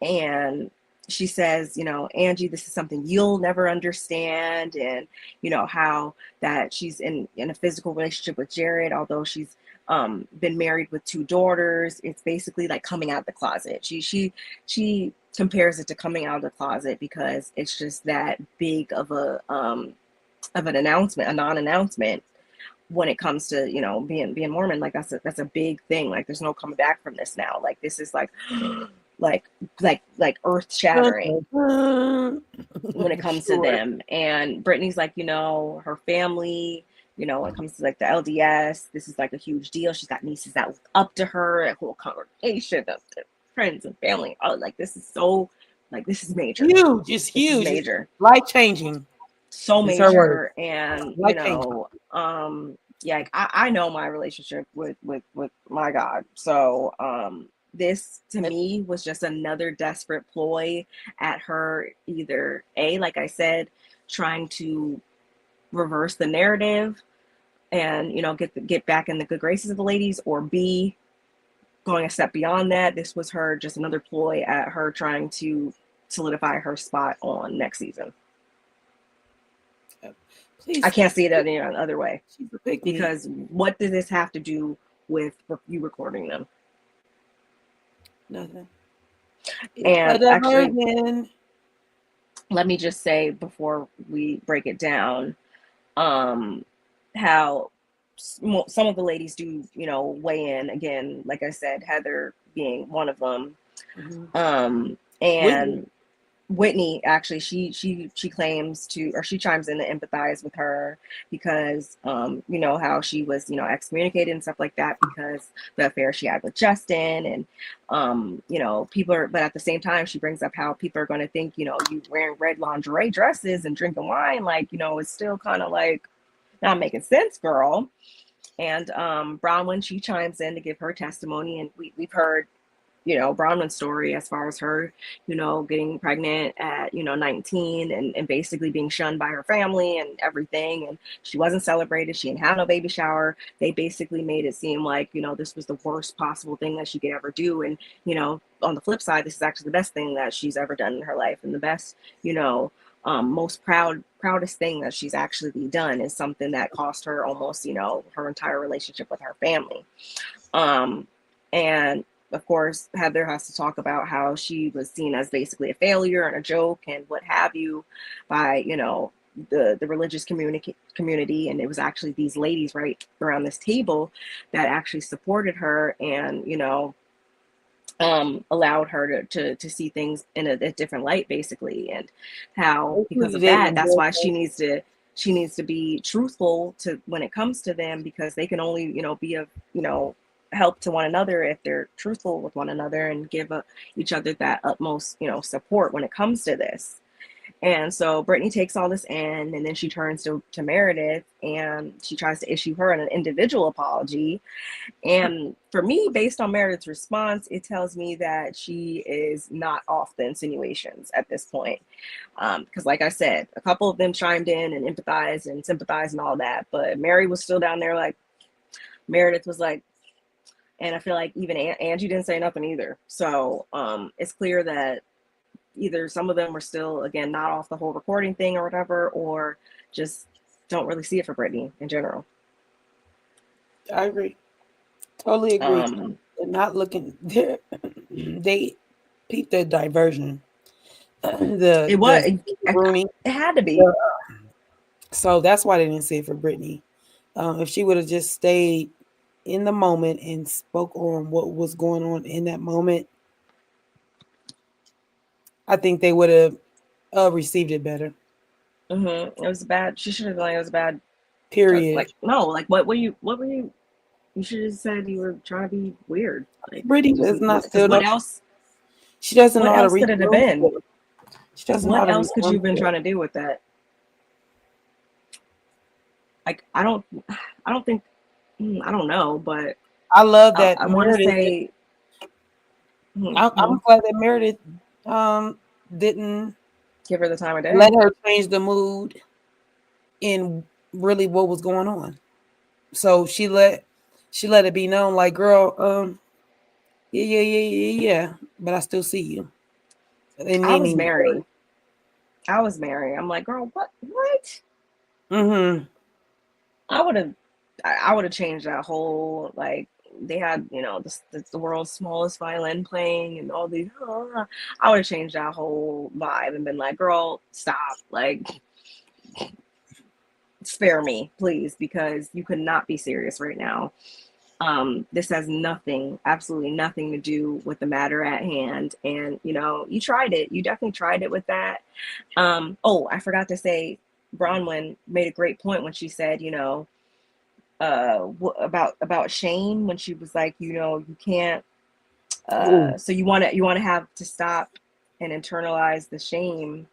and she says, you know, "Angie, this is something you'll never understand," and you know how that she's in a physical relationship with Jared, although she's been married with 2 daughters. It's basically like coming out of the closet. She compares it to coming out of the closet because it's just that big of a of an announcement, a non-announcement when it comes to, you know, being Mormon. Like that's a big thing. Like there's no coming back from this now. Like this is like like earth shattering Sure. when it comes to them. And Brittany's like, you know, her family, you know, when it comes to like the LDS, this is like a huge deal. She's got nieces that look up to her, a whole congregation of friends and family. Oh, like this is so, like this is major. Huge. It's This huge. is major. Life changing. So It's her word. major. And you Life know, yeah, like, I know my relationship with my God. So this to me was just another desperate ploy at her, either A, like I said, trying to reverse the narrative and, you know, get back in the good graces of the ladies, or B, going a step beyond that. This was her, just another ploy at her trying to solidify her spot on next season. Please. I can't see it any other way, because what does this have to do with you recording them? Nothing. And actually, let me just say before we break it down, how some of the ladies do, you know, weigh in. Again, like I said, Heather being one of them. Mm-hmm. And Whitney, actually, she claims to, or she chimes in to empathize with her because, you know, how she was, you know, excommunicated and stuff like that because the affair she had with Justin, and, you know, people are, but at the same time, she brings up how people are going to think, you know, you wearing red lingerie dresses and drinking wine, like, you know, it's still kind of like not making sense, girl. And Bronwyn, she chimes in to give her testimony, and we've heard, you know, Bronwyn's story as far as her, you know, getting pregnant at, you know, 19 and basically being shunned by her family and everything. And she wasn't celebrated. She didn't have no baby shower. They basically made it seem like, you know, this was the worst possible thing that she could ever do. And, you know, on the flip side, this is actually the best thing that she's ever done in her life. And the best, you know, most proudest thing that she's actually done is something that cost her almost, you know, her entire relationship with her family. And of course, Heather has to talk about how she was seen as basically a failure and a joke and what have you by, you know, the religious community. And it was actually these ladies right around this table that actually supported her and, you know, allowed her to see things in a different light, basically. And how, because of that, that's why she needs to be truthful to when it comes to them, because they can only, you know, be of, you know, help to one another if they're truthful with one another and give each other that utmost, you know, support when it comes to this. And so Brittany takes all this in, and then she turns to Meredith and she tries to issue her an individual apology. And for me, based on Meredith's response, it tells me that she is not off the insinuations at this point. Because like I said, a couple of them chimed in and empathized and sympathized and all that, but Mary was still down there like, Meredith was like, and I feel like even Angie didn't say nothing either. So it's clear that either some of them were still, again, not off the whole recording thing or whatever, or just don't really see it for Brittany in general. I agree. Totally agree. They're not looking there. They peeped the diversion. It had to be. So that's why they didn't see it for Brittany. If she would have just stayed in the moment and spoke on what was going on in that moment, I think they would have received it better. Mm-hmm. It was bad. She should have done it. It was bad. Period. Like, no, like what were you? You should have said you were trying to be weird. Like, Brittany does not still. What else? She doesn't know how to read. What else could it have been? She doesn't. What else could you have been trying to do with that? Like, I don't think. I don't know, but I love that. I want to say. I'm glad that Meredith didn't give her the time of day. Let her change the mood in really what was going on. So she let it be known, like, girl, yeah, but I still see you. I was Mary. I'm like, girl, what? Mm-hmm. I would have changed that whole, like, they had, you know, the world's smallest violin playing and all these. I would have changed that whole vibe and been like, girl, stop. Like, spare me, please, because you could not be serious right now. This has nothing, absolutely nothing to do with the matter at hand. And, you know, you tried it. You definitely tried it with that. Oh, I forgot to say, Bronwyn made a great point when she said, you know, about shame, when she was like, you know, you can't, Ooh. so you want to have to stop and internalize the shame,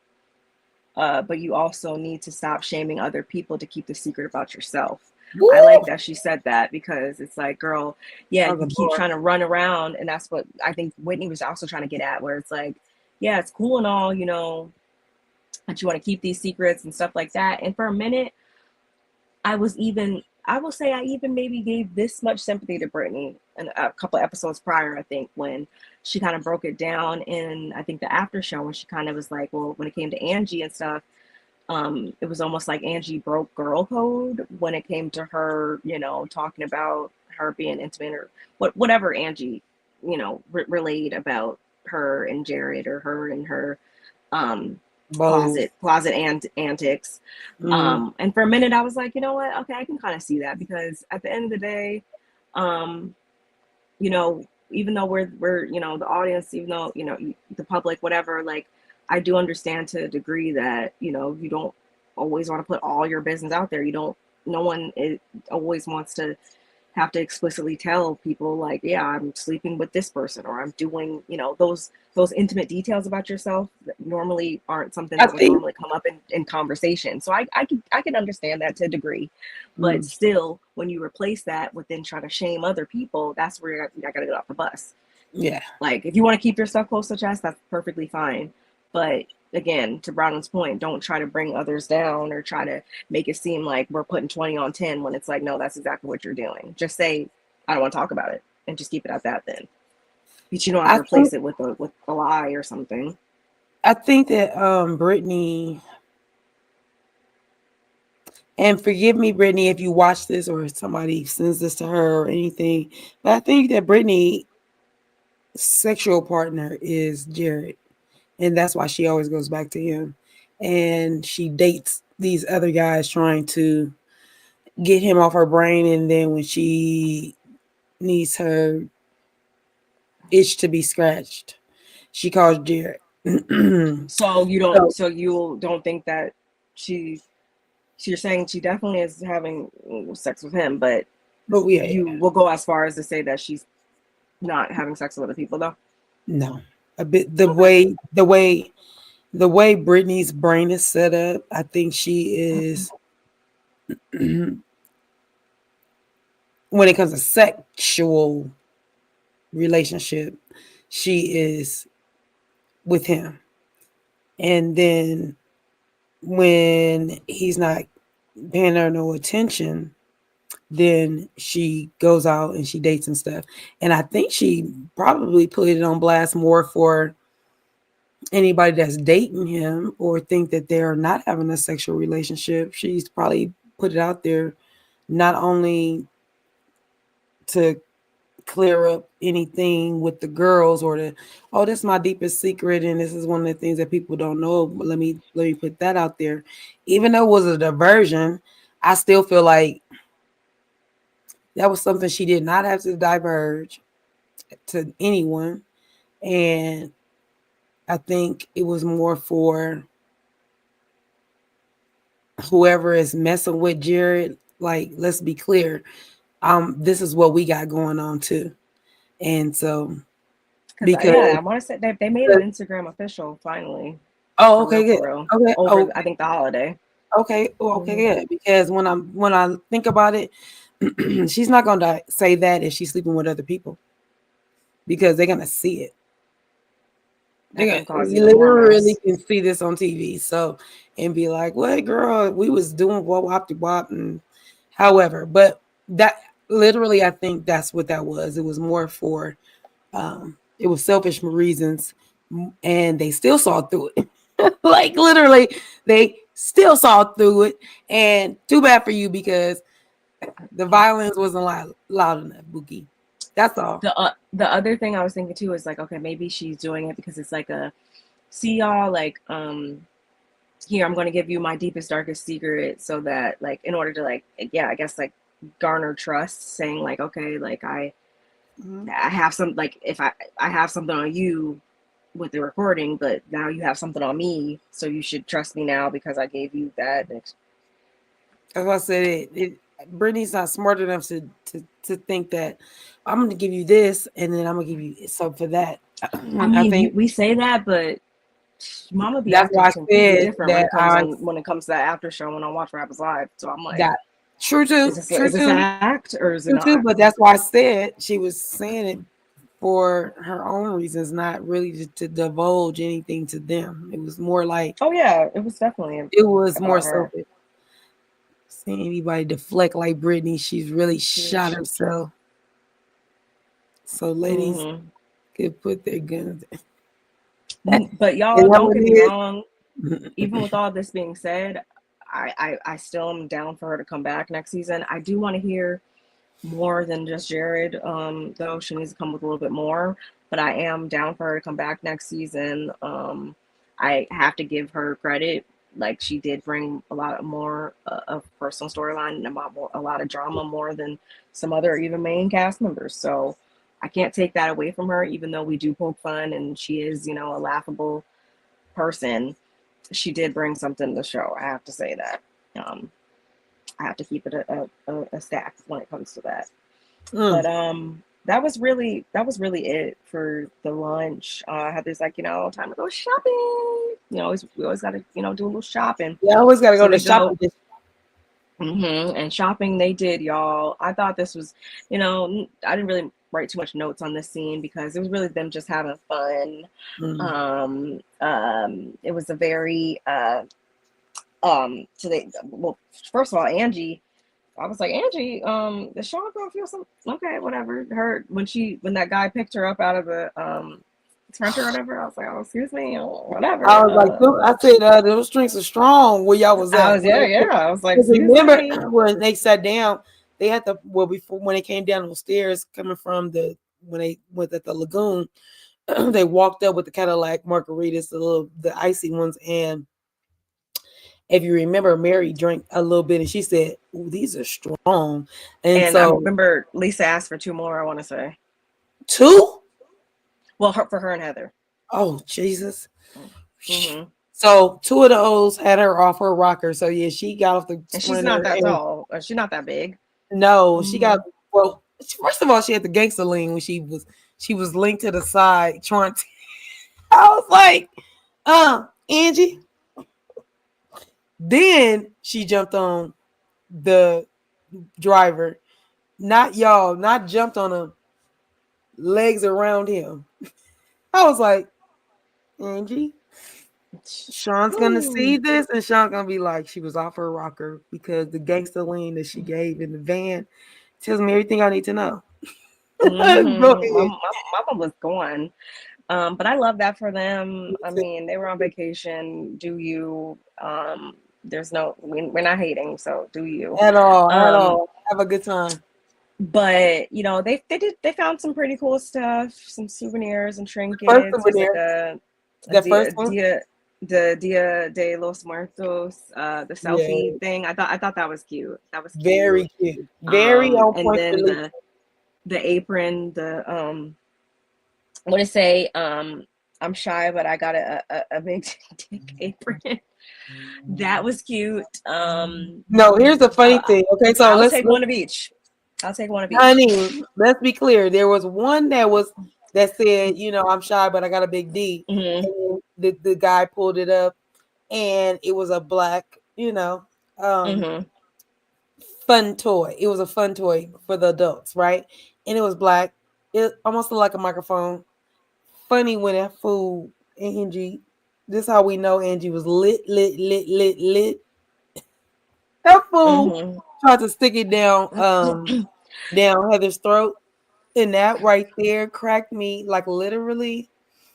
but you also need to stop shaming other people to keep the secret about yourself. I Woo! like that she said that, because it's like, girl, yeah, Oh, you the keep boy. trying to run around, and that's what I think Whitney was also trying to get at, where it's like, yeah, it's cool and all, you know, that you want to keep these secrets and stuff like that. And for a minute, I will say I even maybe gave this much sympathy to Brittany in a couple of episodes prior, I think, when she kind of broke it down in, I think, the after show, when she kind of was like, well, when it came to Angie and stuff, it was almost like Angie broke girl code when it came to her, you know, talking about her being intimate, or whatever Angie, you know, relayed about her and Jared, or her and her um, Both. closet and antics. Mm. And for a minute, I was like, you know what? Okay, I can kind of see that, because at the end of the day, um, you know, even though we're you know, the audience, even though, you know, the public, whatever, like, I do understand to a degree that, you know, you don't always want to put all your business out there. You don't. No one always wants to have to explicitly tell people, like, yeah, I'm sleeping with this person, or I'm doing, you know, those intimate details about yourself that normally aren't something I that would think. normally come up in conversation. So I can understand that to a degree, but Mm, still, when you replace that with then trying to shame other people, that's where I gotta get off the bus. yeah. Like, if you want to keep your stuff close to chest, that's perfectly fine. But again, to Brown's point, don't try to bring others down, or try to make it seem like we're putting 20 on 10, when it's like, no, that's exactly what you're doing. Just say, I don't want to talk about it, and just keep it at that then. But you don't have I to replace think. it with a lie or something. I think that Brittany, and forgive me, Brittany, if you watch this or somebody sends this to her or anything, but I think that Brittany's sexual partner is Jared, and that's why she always goes back to him, and she dates these other guys trying to get him off her brain, and then when she needs her itch to be scratched, she calls Jared. So So, you don't think that she so you're saying she definitely is having sex with him, but but yeah, you will go as far as to say that she's not having sex with other people, though? no, a bit the Okay. way the way the way Brittany's brain is set up, I think she is when it comes to sexual relationship, she is with him. And then when he's not paying her no attention, then she goes out and she dates and stuff. And I think she probably put it on blast more for anybody that's dating him or think that they're not having a sexual relationship. She's probably put it out there not only to clear up anything with the girls or the, oh, this is my deepest secret and this is one of the things that people don't know, but let me put that out there. Even though it was a diversion, I still feel like that was something she did not have to diverge to anyone. And I think it was more for whoever is messing with Jared. Like, let's be clear, this is what we got going on too. And so Because because yeah, I want to say they made an Instagram official finally, oh, okay, good. for real, Okay, over I okay, think the holiday. okay, oh, okay, Mhm. good. Because when I think about it, she's not gonna say that if she's sleeping with other people because they're gonna see it. That can cause You even more literally mess. can see this on TV. So and be like, "What, girl? We was doing wop wop de wop." And however, but that literally, I think that's what that was. It was more for, it was selfish reasons, and they still saw through it. Like literally, they still saw through it. And too bad for you because the violence wasn't loud enough, Bookie. That's all. The other thing I was thinking too is like, okay, maybe she's doing it because it's like a, see y'all, like, here, I'm going to give you my deepest, darkest secret, so that, like, in order to, like, yeah, I guess, like, garner trust, saying, like, okay, like, I have some, like, if I have something on you with the recording, but now you have something on me, so you should trust me now because I gave you that. As I said, Brittany's not smart enough to think that I'm going to give you this and then I'm going to give you some for that. I I mean, think we say that, but Mama be that's acting why I completely said different that when it comes to that after show when I watch Rappers Live. So I'm like, that true too, is this an act or is it true too. not? But that's why I said she was saying it for her own reasons, not really to divulge anything to them. It was more like, Oh yeah, it was definitely it was more about so her. seeing anybody deflect like Brittany. She's really shot herself. So ladies could put their guns in. But y'all, don't get me wrong. Even with all this being said, I still am down for her to come back next season. I do want to hear more than just Jared, though. She needs to come with a little bit more, but I am down for her to come back next season. I have to give her credit. Like, she did bring a lot more of personal storyline and a lot of drama, more than some other even main cast members. So I can't take that away from her, even though we do poke fun and she is, you know, a laughable person. She did bring something to the show. I have to say that. I have to keep it a stack when it comes to that. But that was really it for the lunch. I had this, like, you know, time to go shopping. You know, we always got to, you know, do a little shopping. Yeah, I always got to go So to shopping. And shopping they did, y'all. I thought this was, you know, I didn't really write too much notes on this scene because it was really them just having fun. It was a very so they, well, first of all, Angie, I was like, Angie, is Sean gonna feel some, okay, whatever. Her when that guy picked her up out of the tent or whatever, I was like, oh, excuse me, whatever. I was like, I said, those drinks are strong. Where y'all was at? I was like, excuse remember me. when they sat down, they had to, well, before, when they came down those stairs coming from when they went at the lagoon, they walked up with the Cadillac margaritas, the icy ones, and if you remember, Mary drank a little bit and she said, "Ooh, these are strong." And I so remember Lisa asked for 2 more, I want to say. 2? Well, for her and Heather. Oh, Jesus. Mm-hmm. So 2 of those had her off her rocker. So yeah, she got off the And she's not that tall. She's not that big. No, she got, well, first of all, she had the gangster lean when she was linked to the side trying to, I was like, Angie. Then she jumped on the driver, not jumped on him, legs around him. I was like, Angie, Sean's gonna see this, and Sean's gonna be like, she was off her rocker because the gangster lean that she gave in the van tells me everything I need to know. My mama was gone. But I love that for them. I mean, they were on vacation. Do you? There's no, we're not hating, so do you? At all. Have a good time. But you know, they found some pretty cool stuff, some souvenirs and trinkets. Souvenir. Like First one? the Dia de los Muertos, the selfie thing. I thought that was cute. That was cute. Very cute. Very on and point. And then the apron, what to say, I'm shy, but I got a big dick apron. That was cute. No, here's the funny thing. Okay, so I'll take one of each. Honey, let's be clear. There was one that said, you know, I'm shy, but I got a big D. And the guy pulled it up, and it was a black, you know, fun toy. It was a fun toy for the adults, right? And it was black. It almost looked like a microphone. Funny when that fool, Angie, this is how we know Angie was lit. That fool tried to stick it down down Heather's throat, and that right there cracked me, like, literally.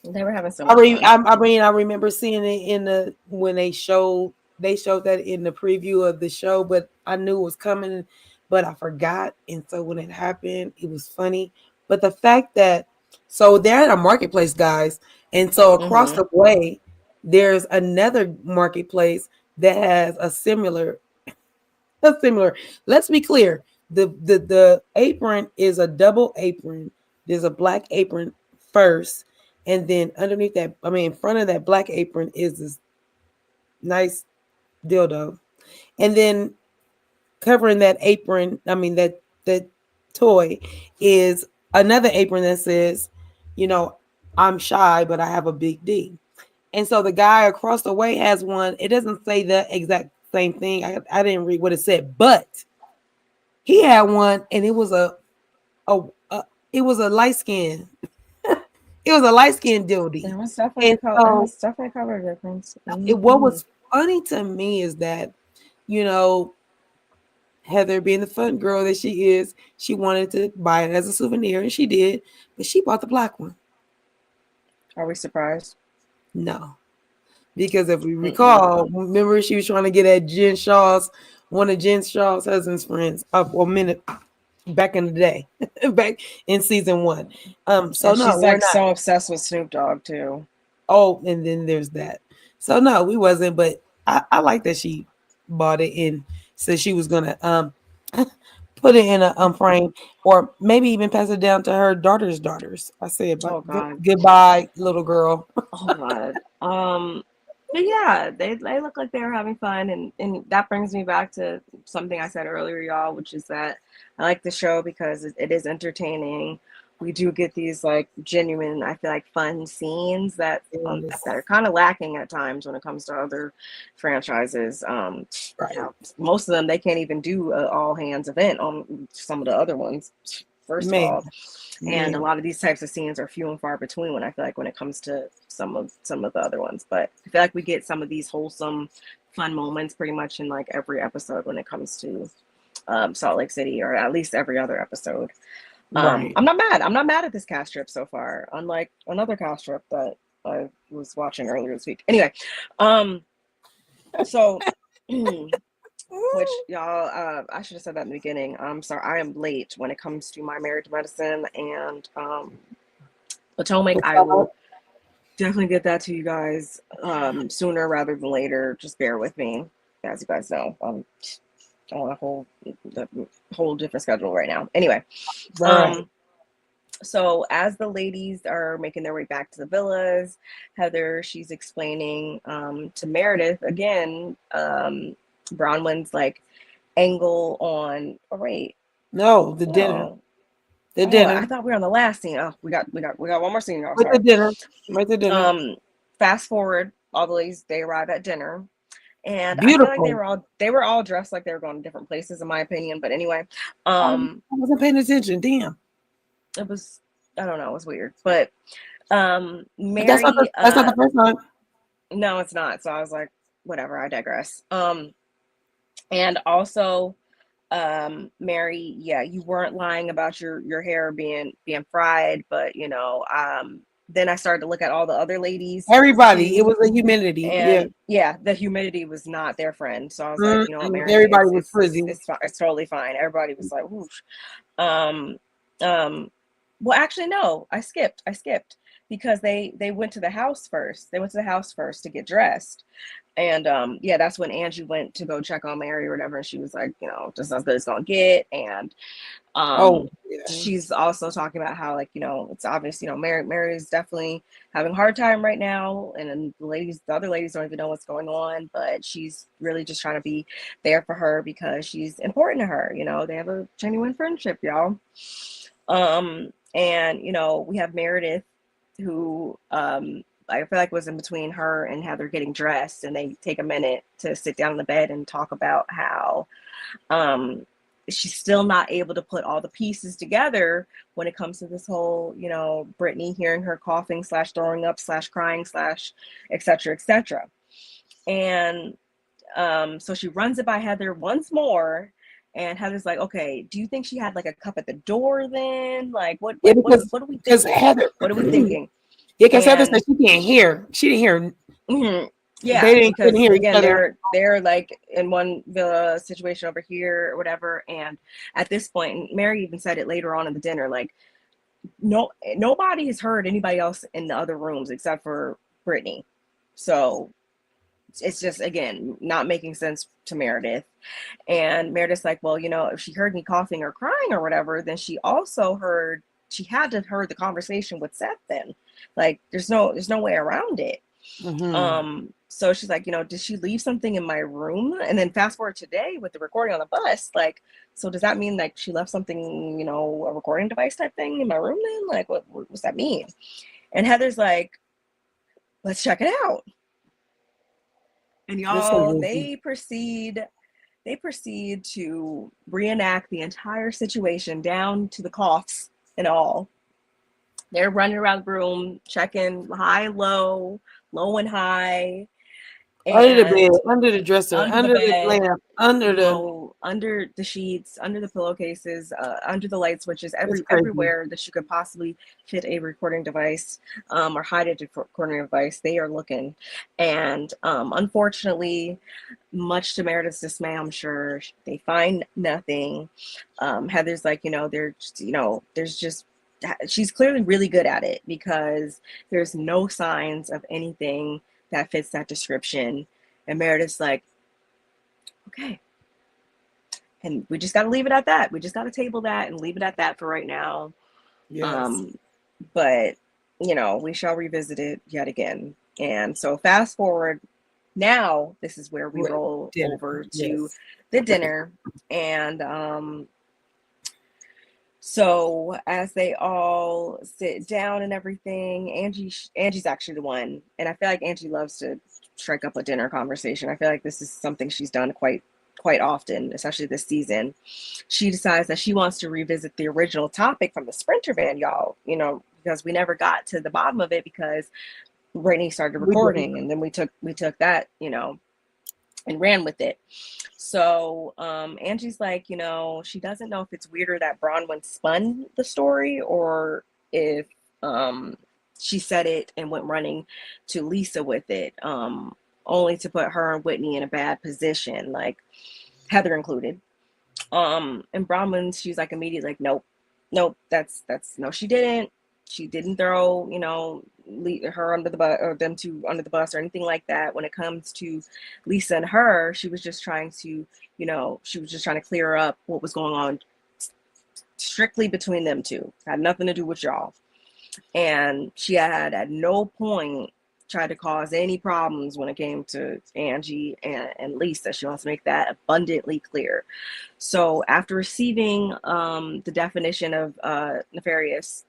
They were having so much fun. I remember seeing it when they showed that in the preview of the show, but I knew it was coming, but I forgot. And so when it happened, it was funny. But the fact that, so they're at a marketplace, guys, and so across the way, There's another marketplace that has a similar. Let's be clear. The apron is a double apron. There's a black apron first, and then underneath that, I mean, in front of that black apron is this nice dildo, and then covering that apron, I mean that toy is another apron that says, you know, I'm shy, but I have a big D. And so the guy across the way has one. It doesn't say the exact same thing. I didn't read what it said, but he had one, and a it was a light skin. It was a light skin dildy. There was definitely And so a color difference. what was funny to me is that, you know, Heather, being the fun girl that she is, she wanted to buy it as a souvenir, and she did, but she bought the black one. Are we surprised? No, because if we recall, remember she was trying to get at one of Jen Shaw's husband's friends, a minute back in the day, back in season 1. So and no, she's we're like not. so obsessed with Snoop Dogg too. Oh, and then there's that. So no, we wasn't, but I like that she bought it and said she was gonna put it in a frame, or maybe even pass it down to her daughter's daughters. I said, but Oh God. goodbye, little girl. Oh God. But yeah, they look like they were having fun, and that brings me back to something I said earlier, y'all, which is that I like the show because it is entertaining. We do get these like genuine, I feel like, fun scenes that are kind of lacking at times when it comes to other franchises. Right. Most of them, they can't even do an all hands event on some of the other ones. First of all, and a lot of these types of scenes are few and far between when I feel like when it comes to some of the other ones. But I feel like we get some of these wholesome, fun moments pretty much in like every episode when it comes to Salt Lake City, or at least every other episode. Right. I'm not mad. I'm not mad at this cast strip so far, unlike another cast strip that I was watching earlier this week. Anyway, so which y'all, I should have said that in the beginning. I'm sorry, I am late when it comes to my Married to Medicine and Potomac. I will definitely get that to you guys sooner rather than later. Just bear with me, as you guys know. I'm on a whole different schedule right now. Anyway, Right. So as the ladies are making their way back to the villas, Heather, she's explaining to Meredith again, Bronwyn's like angle on. Oh wait, No, the dinner. oh, The oh, I dinner. thought we were on the last scene. Oh, we got one more scene, y'all. With the Sorry. dinner. With the dinner. Fast forward, all the ladies, they arrive at dinner. And I feel like Beautiful. they were all dressed like they were going to different places, in my opinion. But anyway, I wasn't paying attention. Damn. it was, I don't know, it was weird. But But Mary, that's not the first time. no, it's not. So I was like, whatever, I digress. And also, Mary, yeah, you weren't lying about your hair being fried, but you know, then I started to look at all the other ladies Everybody. It too, was the humidity. Yeah. and yeah, the humidity was not their friend. So I was like, you know what, Mary, Everybody was frizzy. it's totally fine. Everybody was like, whoosh. Um, well, actually, no, I skipped because they went to the house first. They went to the house first to get dressed. And yeah, that's when Angie went to go check on Mary or whatever. And she was like, you know, just as good as it's gonna get. And she's also talking about how, like, you know, it's obvious, you know, Mary is definitely having a hard time right now. And then the other ladies don't even know what's going on, but she's really just trying to be there for her because she's important to her. You know, they have a genuine friendship, y'all. And you know, we have Meredith, who I feel like was in between her and Heather getting dressed, and they take a minute to sit down in the bed and talk about how she's still not able to put all the pieces together when it comes to this whole, you know, Brittany hearing her coughing / throwing up / crying / etc. And so she runs it by Heather once more. And Heather's like, okay, do you think she had like a cup at the door then? Like, what are we thinking? Heather, what are we thinking? Yeah, because Heather said she can't hear. She didn't hear. Mm-hmm. Yeah, they couldn't hear again, each other. they're like in one villa situation over here or whatever. And at this point, Mary even said it later on in the dinner, like, nobody has heard anybody else in the other rooms except for Brittany. So it's just, again, not making sense to Meredith. And Meredith's like, well, if she heard me coughing or crying or whatever, then she had to heard the conversation with Seth then. Like, there's no way around it. So she's like, did she leave something in my room? And then fast forward today with the recording on the bus, like, so does that mean like she left something, a recording device type thing in my room then? Like, what's that mean? And Heather's like, let's check it out. And y'all, they proceed to reenact the entire situation down to the coughs and all. They're running around the room, checking high, low, low and high. Under the bed, under the dresser, under the lamp, under the sheets, under the pillowcases, under the light switches, everywhere that you could possibly fit a recording device or hide a recording device, they are looking. And unfortunately, much to Meredith's dismay, I'm sure, they find nothing. Heather's like, she's clearly really good at it because there's no signs of anything that fits that description. And Meredith's like, okay. And we just got to leave it at that. We just got to table that and leave it at that for right now. Yes. But, we shall revisit it yet again. And so fast forward, now this is where we roll over to the dinner. And so as they all sit down and everything, Angie's actually the one. And I feel like Angie loves to strike up a dinner conversation. I feel like this is something she's done quite often, especially this season. She decides that she wants to revisit the original topic from the Sprinter van, y'all, because we never got to the bottom of it because Whitney started recording and then we took that, and ran with it. So Angie's like, she doesn't know if it's weirder that Bronwyn spun the story or if she said it and went running to Lisa with it, only to put her and Whitney in a bad position, like Heather included. And Bronwyn, she's like immediately like, nope, that's no, she didn't throw, her under the bus or them two under the bus or anything like that. When it comes to Lisa and her, she was just trying to, clear up what was going on strictly between them two. Had nothing to do with y'all. And she had at no point tried to cause any problems when it came to Angie and Lisa. She wants to make that abundantly clear. So after receiving the definition of nefarious,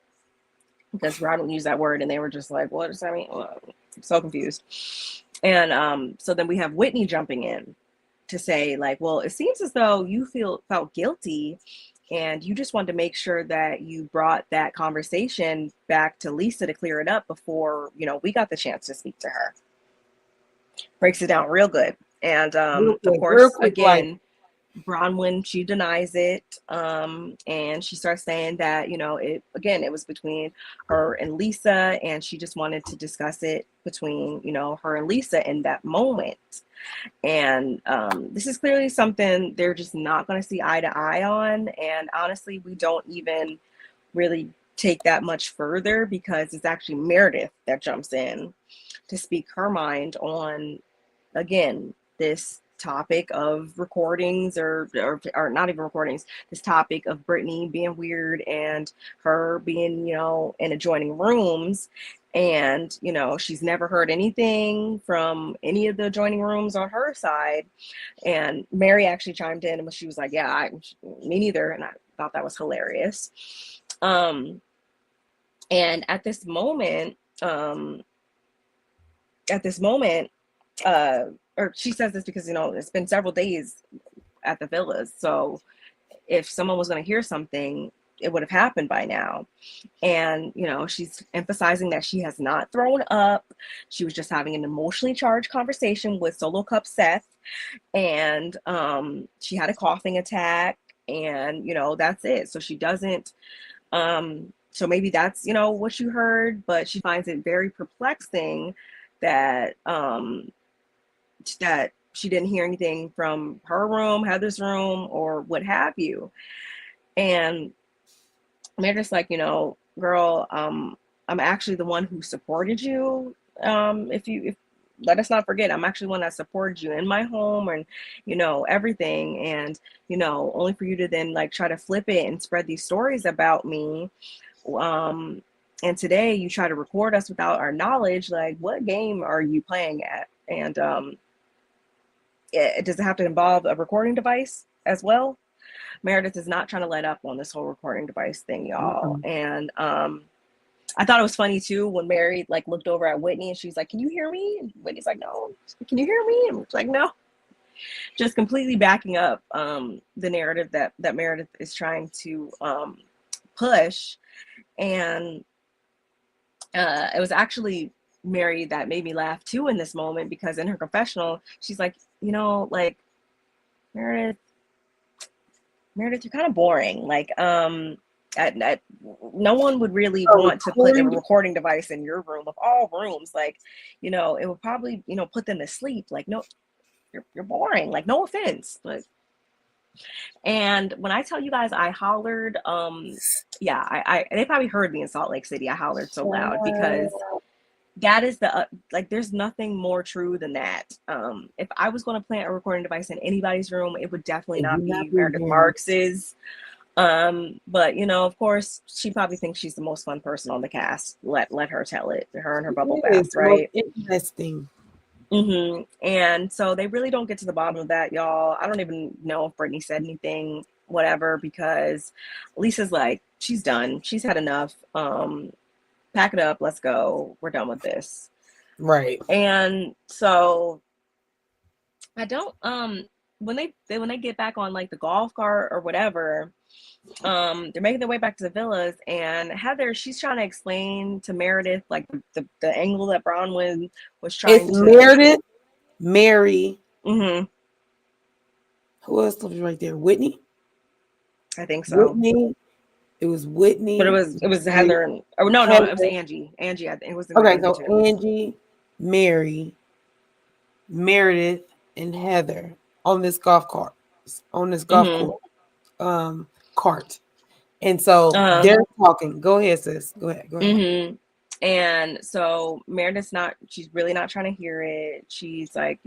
because Rod wouldn't use that word, and they were just like, what does that mean? I'm so confused. And so then we have Whitney jumping in to say, like, well, it seems as though you felt guilty and you just wanted to make sure that you brought that conversation back to Lisa to clear it up before, we got the chance to speak to her. Breaks it down real good. And of course, again, Bronwyn, she denies it, and she starts saying that it was between her and Lisa, and she just wanted to discuss it between her and Lisa in that moment. And this is clearly something they're just not going to see eye to eye on, and honestly, we don't even really take that much further because it's actually Meredith that jumps in to speak her mind on, again, this topic of recordings or not even recordings, this topic of Brittany being weird and her being, in adjoining rooms. And, she's never heard anything from any of the adjoining rooms on her side. And Mary actually chimed in and she was like, yeah, me neither. And I thought that was hilarious. And at this moment, or she says this because, it's been several days at the villas. So if someone was going to hear something, it would have happened by now. And, she's emphasizing that she has not thrown up. She was just having an emotionally charged conversation with Solo Cup Seth. And she had a coughing attack and, that's it. So she doesn't, so maybe that's, what you heard, but she finds it very perplexing that, that she didn't hear anything from her room, Heather's room, or what have you. And Meredith's like, girl, I'm actually the one who supported you. If let us not forget, I'm actually one that supported you in my home and, everything. And, only for you to then like try to flip it and spread these stories about me. And today you try to record us without our knowledge. Like, what game are you playing at? And does it have to involve a recording device as well? Meredith is not trying to let up on this whole recording device thing, y'all. Mm-mm. And I thought it was funny too when Mary like looked over at Whitney and she's like, "Can you hear me?" And Whitney's like, "No." "Can you hear me?" And she's like, "No." Just completely backing up the narrative that Meredith is trying to push. And it was actually Mary that made me laugh too in this moment, because in her confessional, she's like, like, Meredith, you're kind of boring. Like, no one would really want to put a recording device in your room of all rooms. Like, it would probably, put them to sleep. Like, no, you're boring. Like, no offense, but. And when I tell you guys, I hollered. Yeah, I they probably heard me in Salt Lake City. I hollered so loud because that is the like. There's nothing more true than that. If I was going to plant a recording device in anybody's room, it would definitely not be Meredith Marks's. But of course, she probably thinks she's the most fun person on the cast. Let her tell it. Her and her bubble bath, right? Interesting. And so they really don't get to the bottom of that, y'all. I don't even know if Brittany said anything, whatever, because Lisa's like, she's done. She's had enough. Pack it up. Let's go. We're done with this. Right. And so I don't, when they get back on like the golf cart or whatever, they're making their way back to the villas, and Heather, she's trying to explain to Meredith like the angle that Bronwyn was trying to. Meredith, Mary. Mm-hmm. Who else was right there? Whitney. I think so. Whitney. It was Whitney. But it was Heather and no, it was Angie. Angie, I think it was. Okay, so too. Angie, Mary, Meredith, and Heather on this golf cart. Cart. And so they're talking. Go ahead, sis. Go ahead. Mm-hmm. And so Meredith's she's really not trying to hear it. She's like,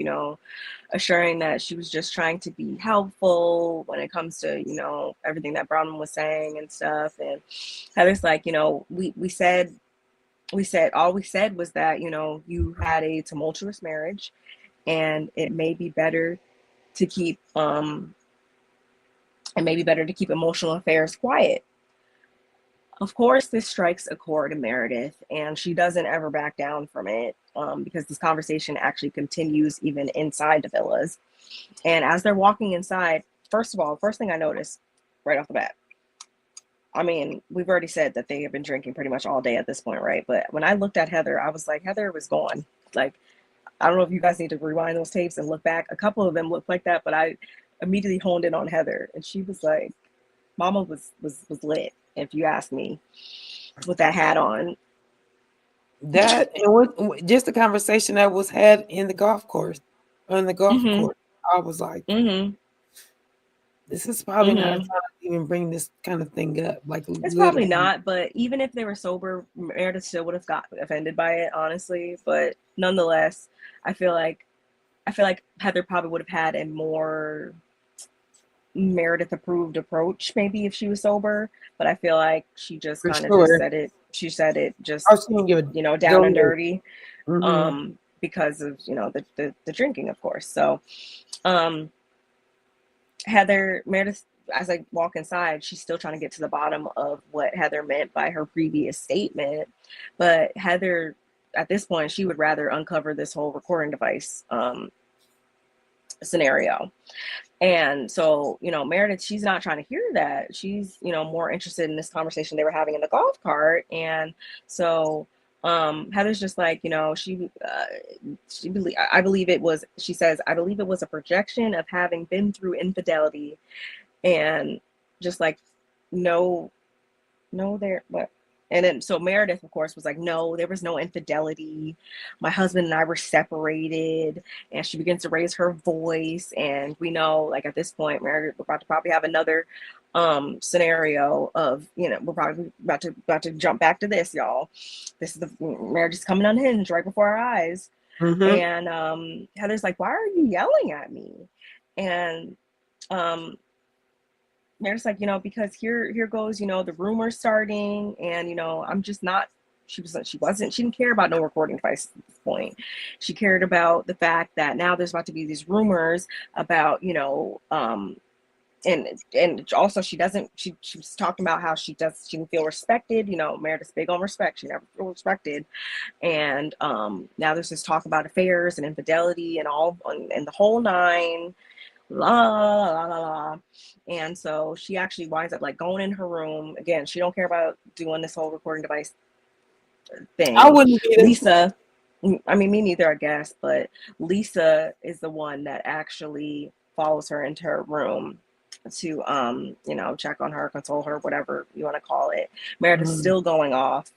assuring that she was just trying to be helpful when it comes to, everything that Bronwyn was saying and stuff. And Heather's like, we said all we said was that, you had a tumultuous marriage and it may be better to keep emotional affairs quiet. Of course, this strikes a chord in Meredith, and she doesn't ever back down from it, because this conversation actually continues even inside the villas. And as they're walking inside, first thing I noticed right off the bat, I mean, we've already said that they have been drinking pretty much all day at this point, right? But when I looked at Heather, I was like, Heather was gone. Like, I don't know if you guys need to rewind those tapes and look back. A couple of them looked like that, but I immediately honed in on Heather, and she was like, Mama was lit, if you ask me, with that hat on. That and just the conversation that was had in the golf course, on the golf course, I was like, this is probably not a time to even bring this kind of thing up. Like, it's probably not, but even if they were sober, Meredith still would have got offended by it, honestly. But nonetheless, I feel like Heather probably would have had a more Meredith approved approach maybe if she was sober, but I feel like she just kind of just said it. She said it just down and dirty, because of the drinking, of course. So Meredith, as I walk inside, she's still trying to get to the bottom of what Heather meant by her previous statement. But Heather, at this point, she would rather uncover this whole recording device scenario. And so, Meredith, she's not trying to hear that. She's, more interested in this conversation they were having in the golf cart. And so Heather's just like, I believe it was, she says, I believe it was a projection of having been through infidelity, and just like, no, what? And then, so Meredith, of course, was like, no, there was no infidelity. My husband and I were separated. And she begins to raise her voice. And we know, like, at this point, Meredith, we're about to probably have another scenario of, we're probably about to jump back to this, y'all. This is the marriage is coming unhinged right before our eyes. Mm-hmm. And Heather's like, why are you yelling at me? And Meredith's like, because here goes, the rumors starting, and I'm just not. She didn't care about no recording device at this point. She cared about the fact that now there's about to be these rumors about, and also she was talking about how she didn't feel respected. Meredith's big on respect. She never feel respected. And now there's this talk about affairs and infidelity and all, and the whole nine, la la la la. And so she actually winds up like going in her room again. She don't care about doing this whole recording device thing. I wouldn't either. Lisa, I mean, me neither, I guess, but Lisa is the one that actually follows her into her room to check on her, console her, whatever you want to call it. Meredith's still going off.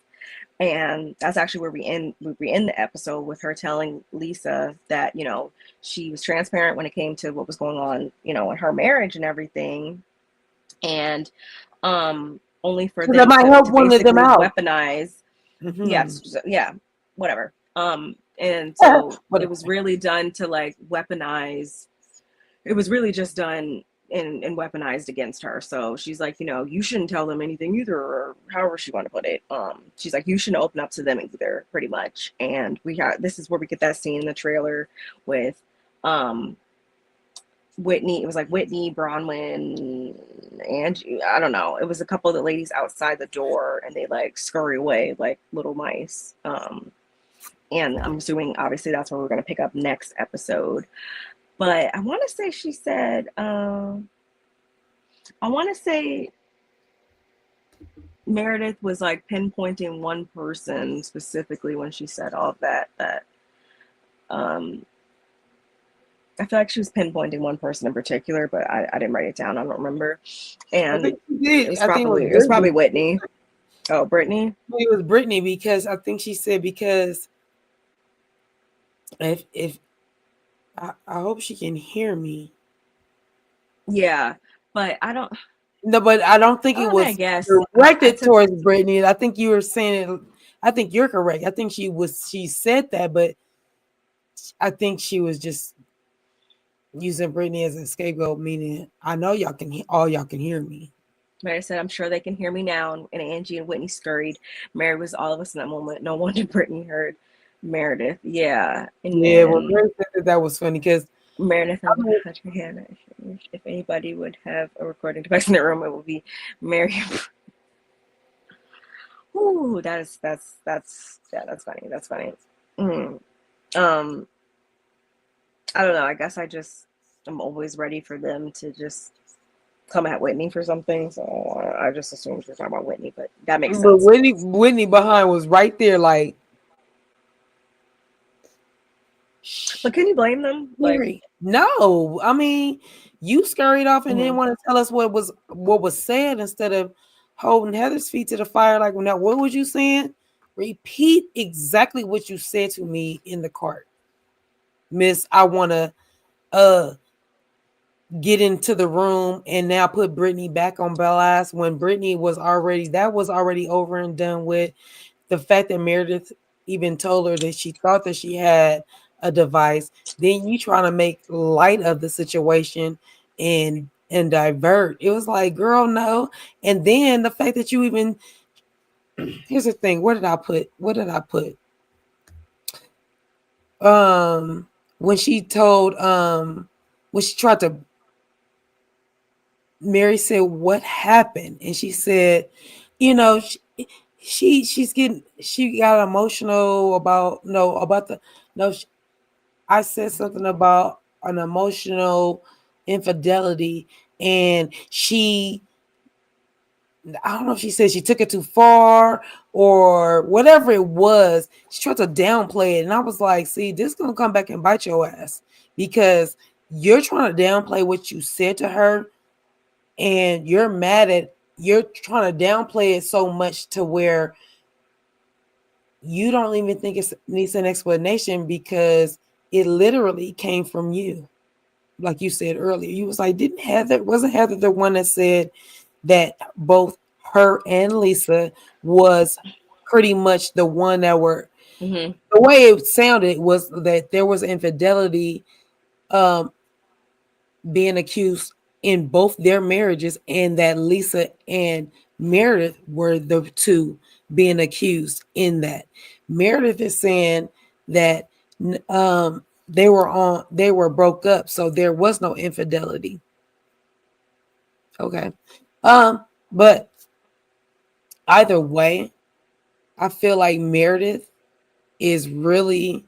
And that's actually where we end the episode, with her telling Lisa that, she was transparent when it came to what was going on, in her marriage and everything. And only for them that might help one of them out. Weaponize. Yes, yeah, whatever. And so it was really done to like weaponize. It was really just done and weaponized against her. So she's like, you shouldn't tell them anything either, or however she want to put it. She's like, you shouldn't open up to them either, pretty much. And this is where we get that scene in the trailer with Whitney. It was like Whitney, Bronwyn, Angie. I don't know. It was a couple of the ladies outside the door, and they like scurry away like little mice. And I'm assuming obviously that's where we're going to pick up next episode. But I want to say she said, I want to say Meredith was like pinpointing one person specifically when she said all of that. I feel like she was pinpointing one person in particular, but I didn't write it down. I don't remember. And it was probably Whitney. Oh, Brittany? It was Brittany, because I think she said, because if I hope she can hear me. Yeah, but I don't. No, but I don't think it was directed towards Brittany. I think you were saying it. I think you're correct. I think she said that, but I think she was just using Brittany as a scapegoat, meaning I know y'all can hear me. But I said, I'm sure they can hear me now. And Angie and Whitney scurried. Mary was all of us in that moment. No wonder Brittany heard Meredith. Yeah. And Meredith said that was funny, because Meredith, if anybody would have a recording device in the room, it would be Mary. Ooh, that's funny. That's funny. I don't know. I guess I'm always ready for them to just come at Whitney for something. So I just assumed she was talking about Whitney, but that makes sense. But Whitney behind was right there, like. But can you blame them? Like, no, I mean, you scurried off and didn't want to tell us what was said, instead of holding Heather's feet to the fire. Like, now, what was you saying? Repeat exactly what you said to me in the cart, Miss. I want to get into the room and now put Brittany back on blast, when Brittany was already over and done with. The fact that Meredith even told her that she thought that she had a device, then you trying to make light of the situation and divert. It was like, girl, no. And then the fact that you even, here's the thing, what did I put? When she told, when she tried to, Mary said, what happened? And she said, she got emotional I said something about an emotional infidelity, and I don't know if she said she took it too far or whatever it was. She tried to downplay it, and I was like, see, this is gonna come back and bite your ass, because you're trying to downplay what you said to her, and you're trying to downplay it so much to where you don't even think it needs an explanation, because it literally came from you. Like you said earlier, you was like, wasn't Heather the one that said that both her and Lisa was pretty much the one that were Mm-hmm. The way it sounded was that there was infidelity um, being accused in both their marriages, and that Lisa and Meredith were the two being accused in that. Meredith is saying that they were broke up, so there was no infidelity. Okay. But either way, I feel like Meredith is really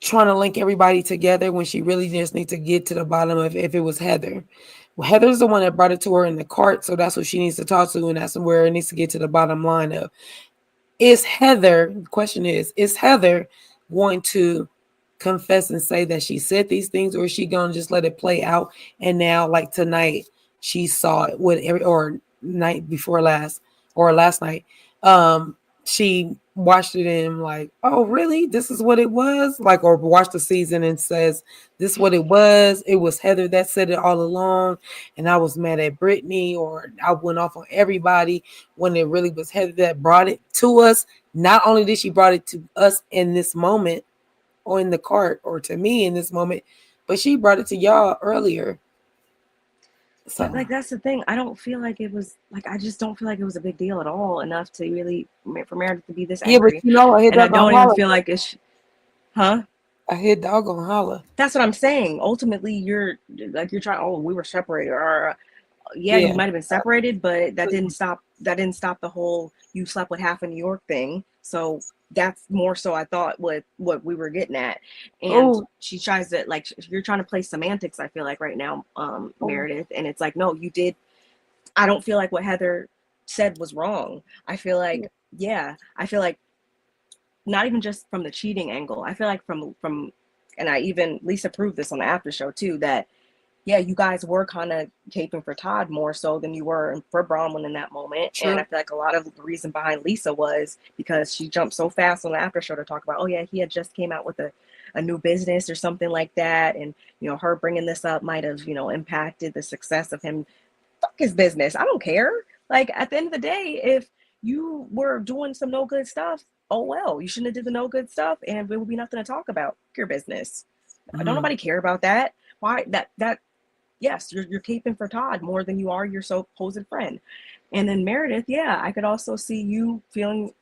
trying to link everybody together when she really just needs to get to the bottom of if it was Heather. Well, Heather's the one that brought it to her in the cart, so that's what she needs to talk to, and that's where it needs to get to the bottom line of. Is Heather, the question is Heather going to confess and say that she said these things, or is she going to just let it play out? And now, like tonight, she saw it with or night before last, or last night, she watched it and like, oh, really? This is what it was? Like, or watched the season and says, this is what it was. It was Heather that said it all along. And I was mad at Brittany, or I went off on everybody when it really was Heather that brought it to us. Not only did she brought it to us in this moment or in the cart or to me in this moment, but she brought it to y'all earlier. So But like that's the thing. I don't feel like it was like I just don't feel like it was a big deal at all enough to really for Meredith to be this yeah, but angry. you know, I hear And I dog gonna don't even holler. feel like it's huh? I hear dog gonna holler. That's what I'm saying. Ultimately, you're like you're trying. Oh, we were separated, or yeah, you Yeah. might have been separated, but that didn't stop the whole you slept with half of New York thing. So that's more so I thought what we were getting at. And Oh, she tries to like you're trying to play semantics, I feel like right now, Meredith, and it's like, no, you did. I don't feel like what Heather said was wrong. I feel like, yeah, I feel like not even just from the cheating angle. I feel like from and I even Lisa proved this on the after show too, that yeah, you guys were kind of caping for Todd more so than you were for Bronwyn in that moment. And I true. feel like a lot of the reason behind Lisa was because she jumped so fast on the after show to talk about, oh yeah, he had just came out with a new business or something like that. And, her bringing this up might have, impacted the success of him. Fuck his business. I don't care. Like at the end of the day, if you were doing some no good stuff, oh well, you shouldn't have did the no good stuff and there would be nothing to talk about. Your business. Don't Mm-hmm. nobody care about that. Why that yes, you're caping for Todd more than you are your supposed friend. And then Meredith, yeah, I could also see you feeling,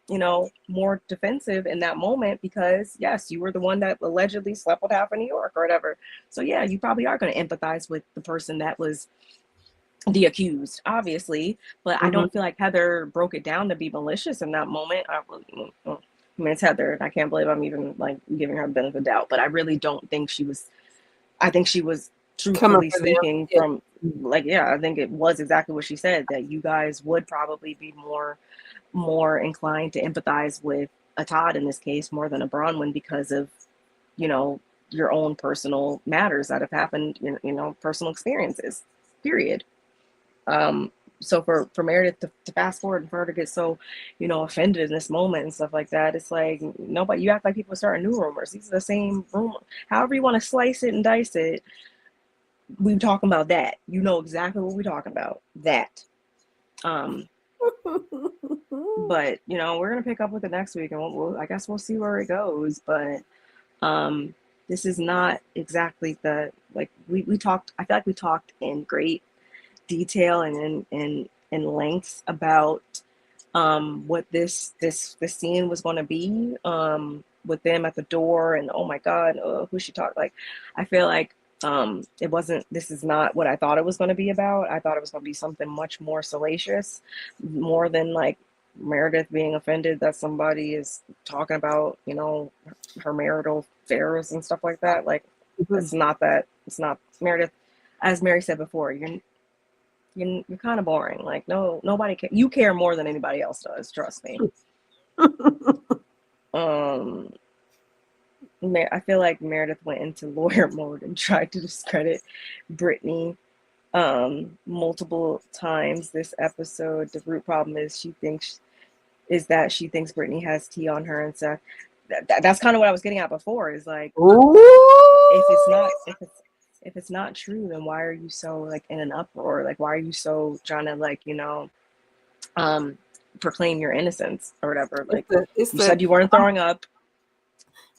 more defensive in that moment because yes, you were the one that allegedly slept with half of New York or whatever. So yeah, you probably are going to empathize with the person that was the accused, obviously. But I don't feel like Heather broke it down to be malicious in that moment. I mean, it's Heather. I can't believe I'm even like giving her the benefit of the doubt, but I really don't think she was. I think she was Coming truthfully for them. speaking Yeah. from like yeah, I think it was exactly what she said that you guys would probably be more inclined to empathize with a Todd in this case more than a Bronwyn because of you know your own personal matters that have happened, personal experiences. Period. Um, so for Meredith to fast forward and for her to get so, offended in this moment and stuff like that, it's like nobody. You act like people starting new rumors. These are the same rumors. However you want to slice it and dice it, we talking about that. You know exactly what we're talking about. That. Um, but we're gonna pick up with it next week, and I guess we'll see where it goes. But um, this is not exactly the like we talked. I feel like we talked in great detail and in length about what this scene was going to be with them at the door and oh my god, who she talked like. I feel like it wasn't. This is not what I thought it was going to be about. I thought it was going to be something much more salacious, more than like Meredith being offended that somebody is talking about her marital affairs and stuff like that. Like it's not that. It's not Meredith. As Mary said before, you're kind of boring. Like no, nobody you care more than anybody else does. Trust me. Um, I feel like Meredith went into lawyer mode and tried to discredit Brittany multiple times this episode. The root problem is that she thinks Brittany has tea on her and stuff. That's kind of what I was getting at before. Is like if it's not if it's not true, then why are you so like in an uproar? Like why are you so trying to like um proclaim your innocence or whatever. Like It's you the said, you weren't throwing up.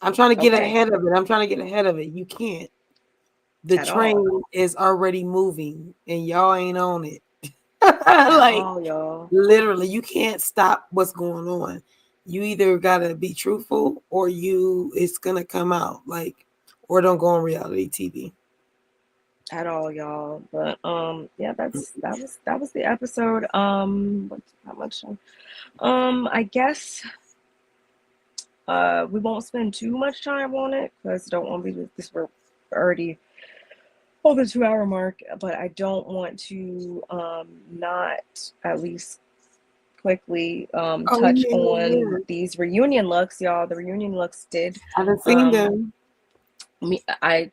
I'm trying to get Okay, ahead of it. I'm trying to get ahead of it. You can't. The at all, train is already moving and y'all ain't on it. at Like all, y'all. literally, you can't stop what's going on. You either gotta be truthful or it's gonna come out. Like, or don't go on reality TV. At all, y'all. But yeah, that was the episode. How much? I guess we won't spend too much time on it because I don't want to be this. We're already over the 2 hour mark, but I don't want to not at least quickly Oh touch yeah. on these reunion looks, y'all. The reunion looks did I haven't seen um them. me I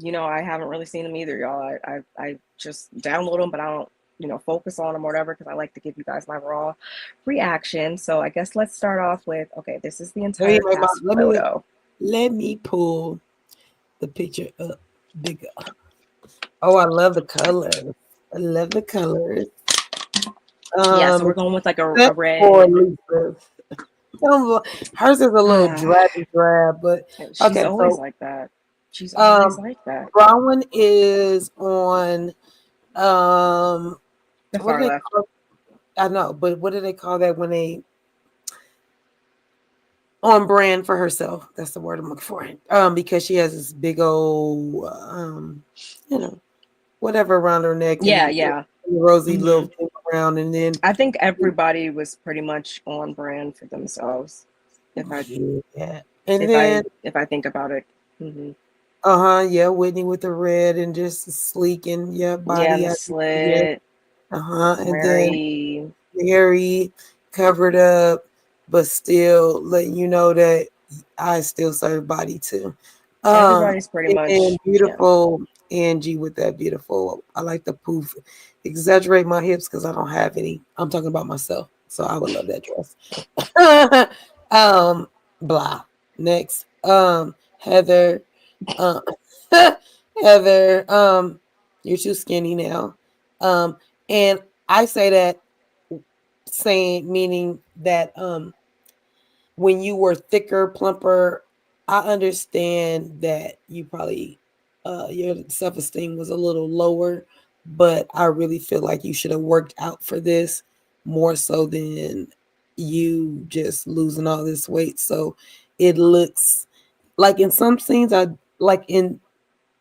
I haven't really seen them either, y'all. I just download them, but I don't focus on them or whatever because I like to give you guys my raw reaction. So I guess let's start off with, okay, this is the Let me, entire cast let me photo. let me pull the picture up bigger. Oh, I love the colors. I love the colors. Yeah, so we're going with like a Except for red. Lisa. Hers is a little drab, but She's okay. always So, like that. She's always like that. Bronwyn is on The what do far they left. call? I know, but what do they call that when they on brand for herself? That's the word I'm looking for. Because she has this big old whatever around her neck Yeah, and yeah. rosy little Mm-hmm. thing around, and then I think everybody was pretty much on brand for themselves. If I yeah, and then if I think about it. Mm-hmm. yeah, Whitney with the red and just sleek and Yeah, and body. the slit. And then Very. very covered up, but still letting you know that I still serve body too. Everybody's pretty And then much, yeah. beautiful Angie with that beautiful. I like the poof. Exaggerate my hips because I don't have any. I'm talking about myself, so I would love that dress. Blah. Next, Heather. Uh, Heather, you're too skinny now. And I say that meaning that when you were thicker, plumper, I understand that you probably your self-esteem was a little lower, but I really feel like you should have worked out for this more so than you just losing all this weight. So it looks like in some scenes, in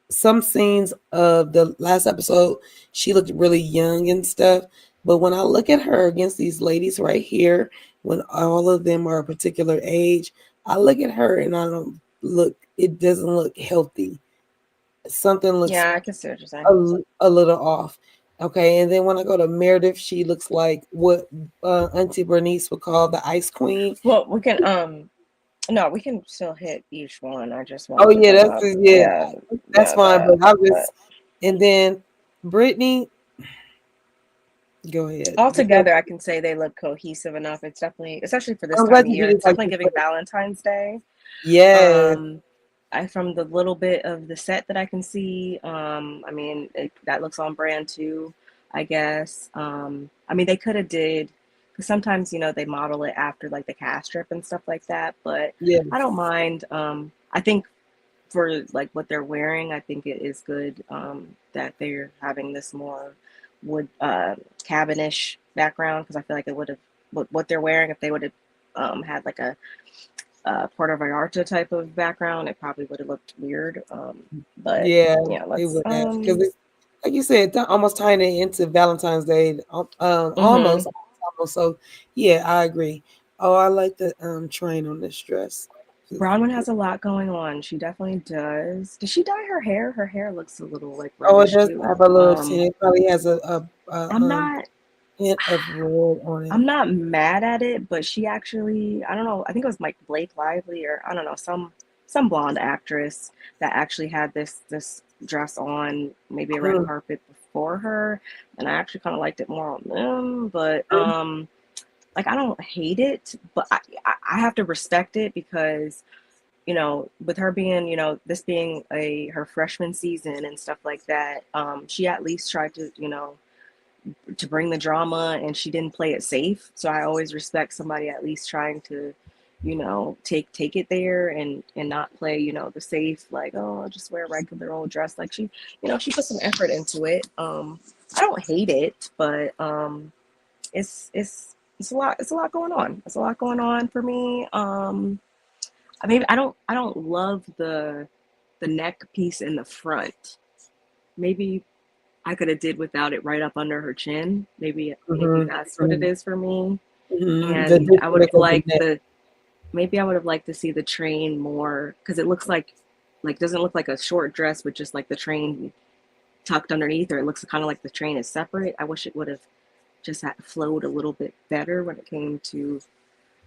some scenes of the last episode, she looked really young and stuff. But when I look at her against these ladies right here, when all of them are a particular age, I look at her and it doesn't look healthy. Something looks Yeah, I can see what you're saying. a little off. Okay. And then when I go to Meredith, she looks like what Auntie Bernice would call the ice queen. Well, we can no, we can still hit each one. I just Oh wanted to yeah, bring up, yeah, that's yeah, fine. But I but was, and then Brittany, go ahead. Because altogether, I can say they look cohesive enough. It's definitely, especially for this I'm time glad of you year, did it it's like definitely this. giving Valentine's Day. Yes. Um, from the little bit of the set that I can see, I mean, that looks on brand too, I guess. I mean, they could have did, because sometimes, they model it after like the cast strip and stuff like that, but Yes. I don't mind. I think for like what they're wearing, I think it is good that they're having this more wood cabinish background, because I feel like it would have, what they're wearing, if they would have had like a Puerto Vallarta type of background, it probably would have looked weird. But Yeah, yeah, it let's would have because like you said, almost tying it into Valentine's Day. mhm. Almost. So yeah, I agree. Oh, I like the train on this dress. Bronwyn has a lot going on. She definitely does. Did she dye her hair? Her hair looks a little like Oh, it reddish does too. have a little tint. It probably has a I'm not hint of red on it. I'm not mad at it, but she actually, I don't know, I think it was like Blake Lively, or I don't know, some blonde actress that actually had this dress on maybe a red Mm. carpet before her, and I actually kind of liked it more on them. But like, I don't hate it, but I have to respect it because with her being, this being her freshman season and stuff like that, she at least tried to, to bring the drama, and she didn't play it safe. So I always respect somebody at least trying to, take it there and not play, the safe, like, oh, I'll just wear a regular old dress. Like she put some effort into it. I don't hate it, but it's a lot going on. It's a lot going on for me. I don't love the neck piece in the front. Maybe I could have did without it right up under her chin. Maybe that's what it is for me. The And I would have disconnect of the liked neck. maybe I would have liked to see the train more, because it looks like doesn't look like a short dress with just like the train tucked underneath, or it looks kind of like the train is separate. I wish it would have just flowed a little bit better when it came to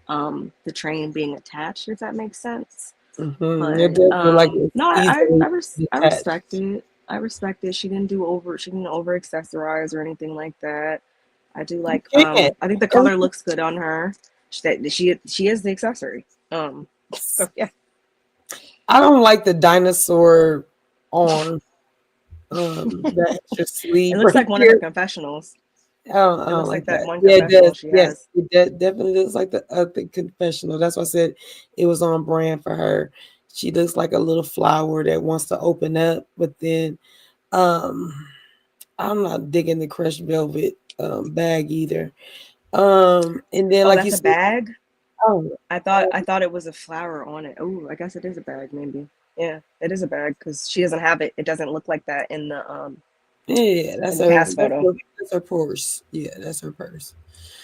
the train being attached, if that makes sense. It But does look like it's no, easily I respect detached. it. I respect it. She didn't over accessorize or anything like that. I do like Yeah. I think the color looks good on her. She is the accessory. So yeah. I don't like the dinosaur arm. That extra It sleeve looks right like one of her here. confessionals. I It don't looks like like that that. one Yeah, it confessional does. she Yes, has. definitely looks like the confessional. That's why I said it was on brand for her. She looks like a little flower that wants to open up, but then um, I'm not digging the crushed velvet bag either. And then Oh, like you that's a said, bag? oh, I thought it was a flower on it. Oh, I guess it is a bag, maybe. Yeah, it is a bag because she doesn't have it. It doesn't look like that yeah, in the cast photo. that's her purse. Yeah, that's her purse.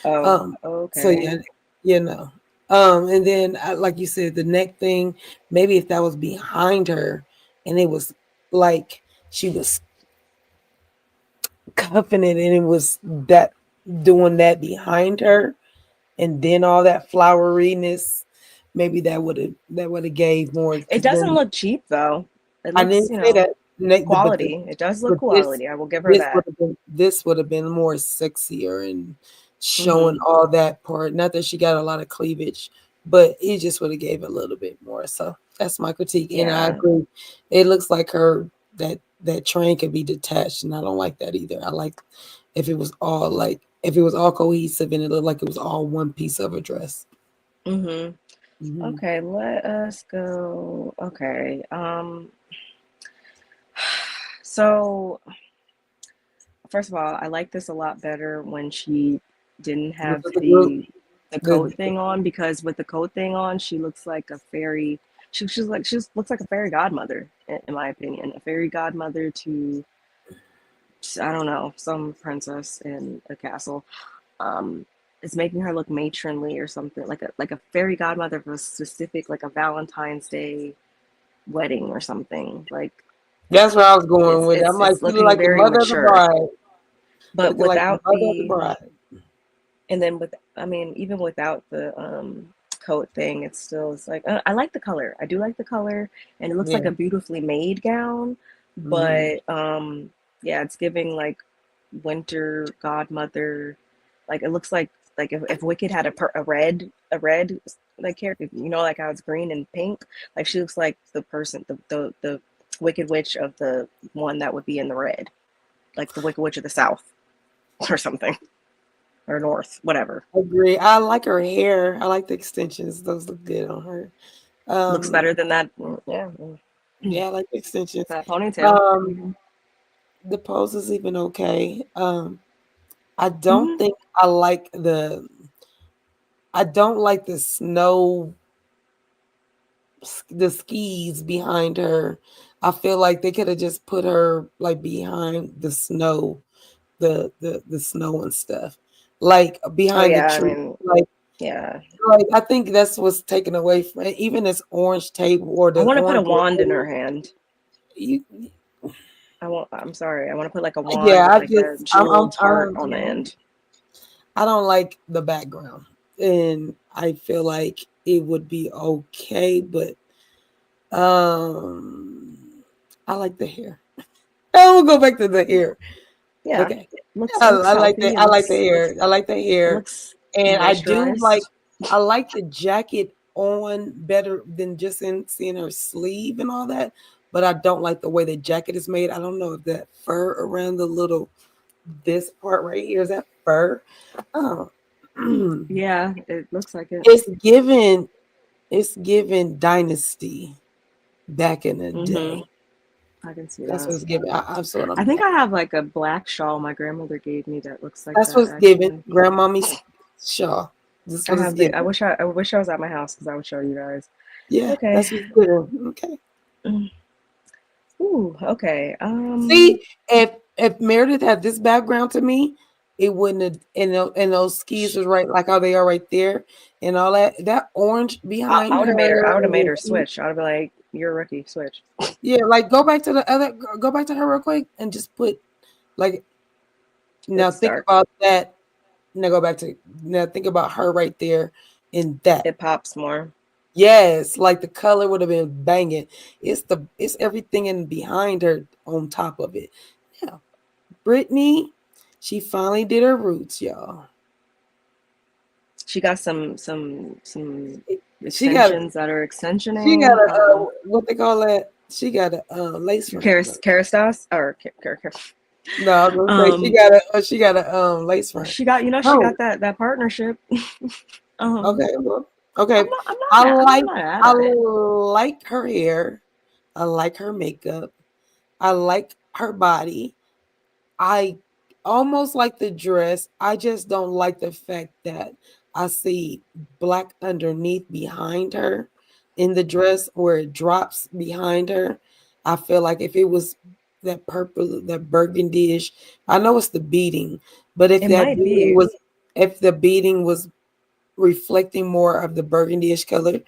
Oh, Um, so okay. yeah, you know. And then like you said, the neck thing, maybe if that was behind her and it was like she was cuffing it and it was that doing that behind her and then all that floweriness, maybe that would have gave more It because doesn't then look cheap though. It I looks, didn't say that. But quality. It does look but this quality. I will give her this would that. have been more sexier and showing Hmm. all that part. Not that she got a lot of cleavage, but it just would have gave a little bit more. So that's my critique, and I Yeah. agree. It looks like her that train could be detached, and I don't like that either. I like if it was all cohesive and it looked like it was all one piece of a dress. Hmm. Mhm. Okay, let us go. Okay. So first of all, I like this a lot better when she didn't Look have at the group. the coat The, thing on, because with the coat thing on, she looks like a fairy. She looks like a fairy godmother, in my opinion, a fairy godmother to, I don't know, some princess in a castle. Um, it's making her look matronly or something, like a fairy godmother for a specific, like a Valentine's Day wedding or something. Like that's where I was going with it. I'm like, it's you look looking like the very mother of the mature, bride. but Looking like the without mother of the the bride. and then with I mean even without the coat thing, it's like I like the color. I do like the color, and it looks Yeah. like a beautifully made gown, Hmm. but yeah, it's giving like winter godmother. Like it looks like if Wicked had a red like character, like how it's green and pink, like she looks like the person, the Wicked Witch of the one that would be in the red, like the Wicked Witch of the South or something, or North, whatever. Agree. I like her hair. I like the extensions. Those look good on her. Looks Um, better than that. Yeah, yeah, I like the extensions. that ponytail. Um, Hmm. the pose is even okay. I don't Hmm. think I don't like the snow the skis behind her. I feel like they could have just put her like behind the snow, the snow and stuff. Like Oh behind the yeah, I tree. mean, yeah. Like I think that's what's taken away from it. Even this orange table or I the want to put a orange wand in her hand. you, I'm sorry. I want to put like a wand yeah, with like a I'm jeweled heart on the end. I don't like the background. And I feel like it would be okay, but I like the hair. I will go back to the hair. Yeah, Okay. it looks I like healthy. the I like the hair. I like the It hair. looks And moisturized. I like the jacket on better than just in seeing her sleeve and all that. But I don't like the way the jacket is made. I don't know if that fur around the little this part right here. Is that fur? Oh. Yeah, it looks like it. It's given dynasty back in the Mm-hmm. day. I can see That's that. what's given. I'm sort I of think I have like a black shawl my grandmother gave me that looks like that's that what's given. actually. Grandmommy's shawl. This is I what it's have the. given. I wish I was at my house because I would show you guys. Yeah, Okay. that's what's given. Okay. Mm. Ooh. Okay. See, if Meredith had this background to me, it wouldn't have. And those skis was right, like how they are right there, and all that. That orange I behind would have made her. I her. would have And made the her feet. switch. I would be like, "You're a rookie. Switch." Yeah, like go back to the other. Go back to her real quick and just put like. Now It's think dark. about that. Now go back to now. Think about her right there in that. It pops more. Yes, like the color would have been banging. It's everything in behind her on top of it. Yeah, Brittany, she finally did her roots, y'all. She got some She got extensions that are she got extensioning. a what they call that? She got a lace front. Kerastas or No, I was gonna say um she got a lace front. she got she Oh, got that partnership. um okay, well, okay. I'm not I mad. I'm like not mad I at it. like her hair. I like her makeup. I like her body. I almost like the dress. I just don't like the fact that I see black underneath behind her in the dress where it drops behind her. I feel like if it was that purple, that burgundyish, I know it's the beading, but It might be. if the beading was reflecting more of the burgundyish color,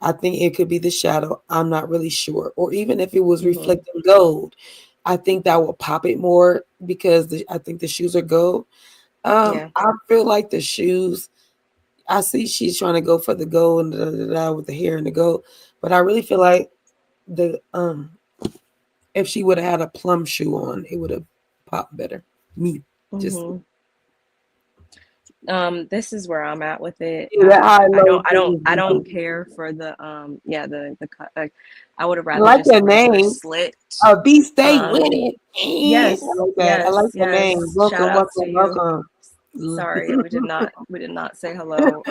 I think it could be the shadow. I'm not really sure. Or even if it was Hmm. reflecting gold, I think that will pop it more because I think the shoes are gold. Yeah. I feel like the shoes, I see she's trying to go for the gold and with the hair and the gold, but I really feel like the if she would have had a plum shoe on, it would have popped better. Me, just Hmm. This is where I'm at with it. yeah, that high low thing I is don't goofy. care for the yeah, the cut. Like, I would have I rather like just your a regular name. slit. Be stay with Um, it. I yes, like that. I like yes, the name. yes. Shout Welcome, outs to welcome, you. welcome. Sorry, we did not say hello.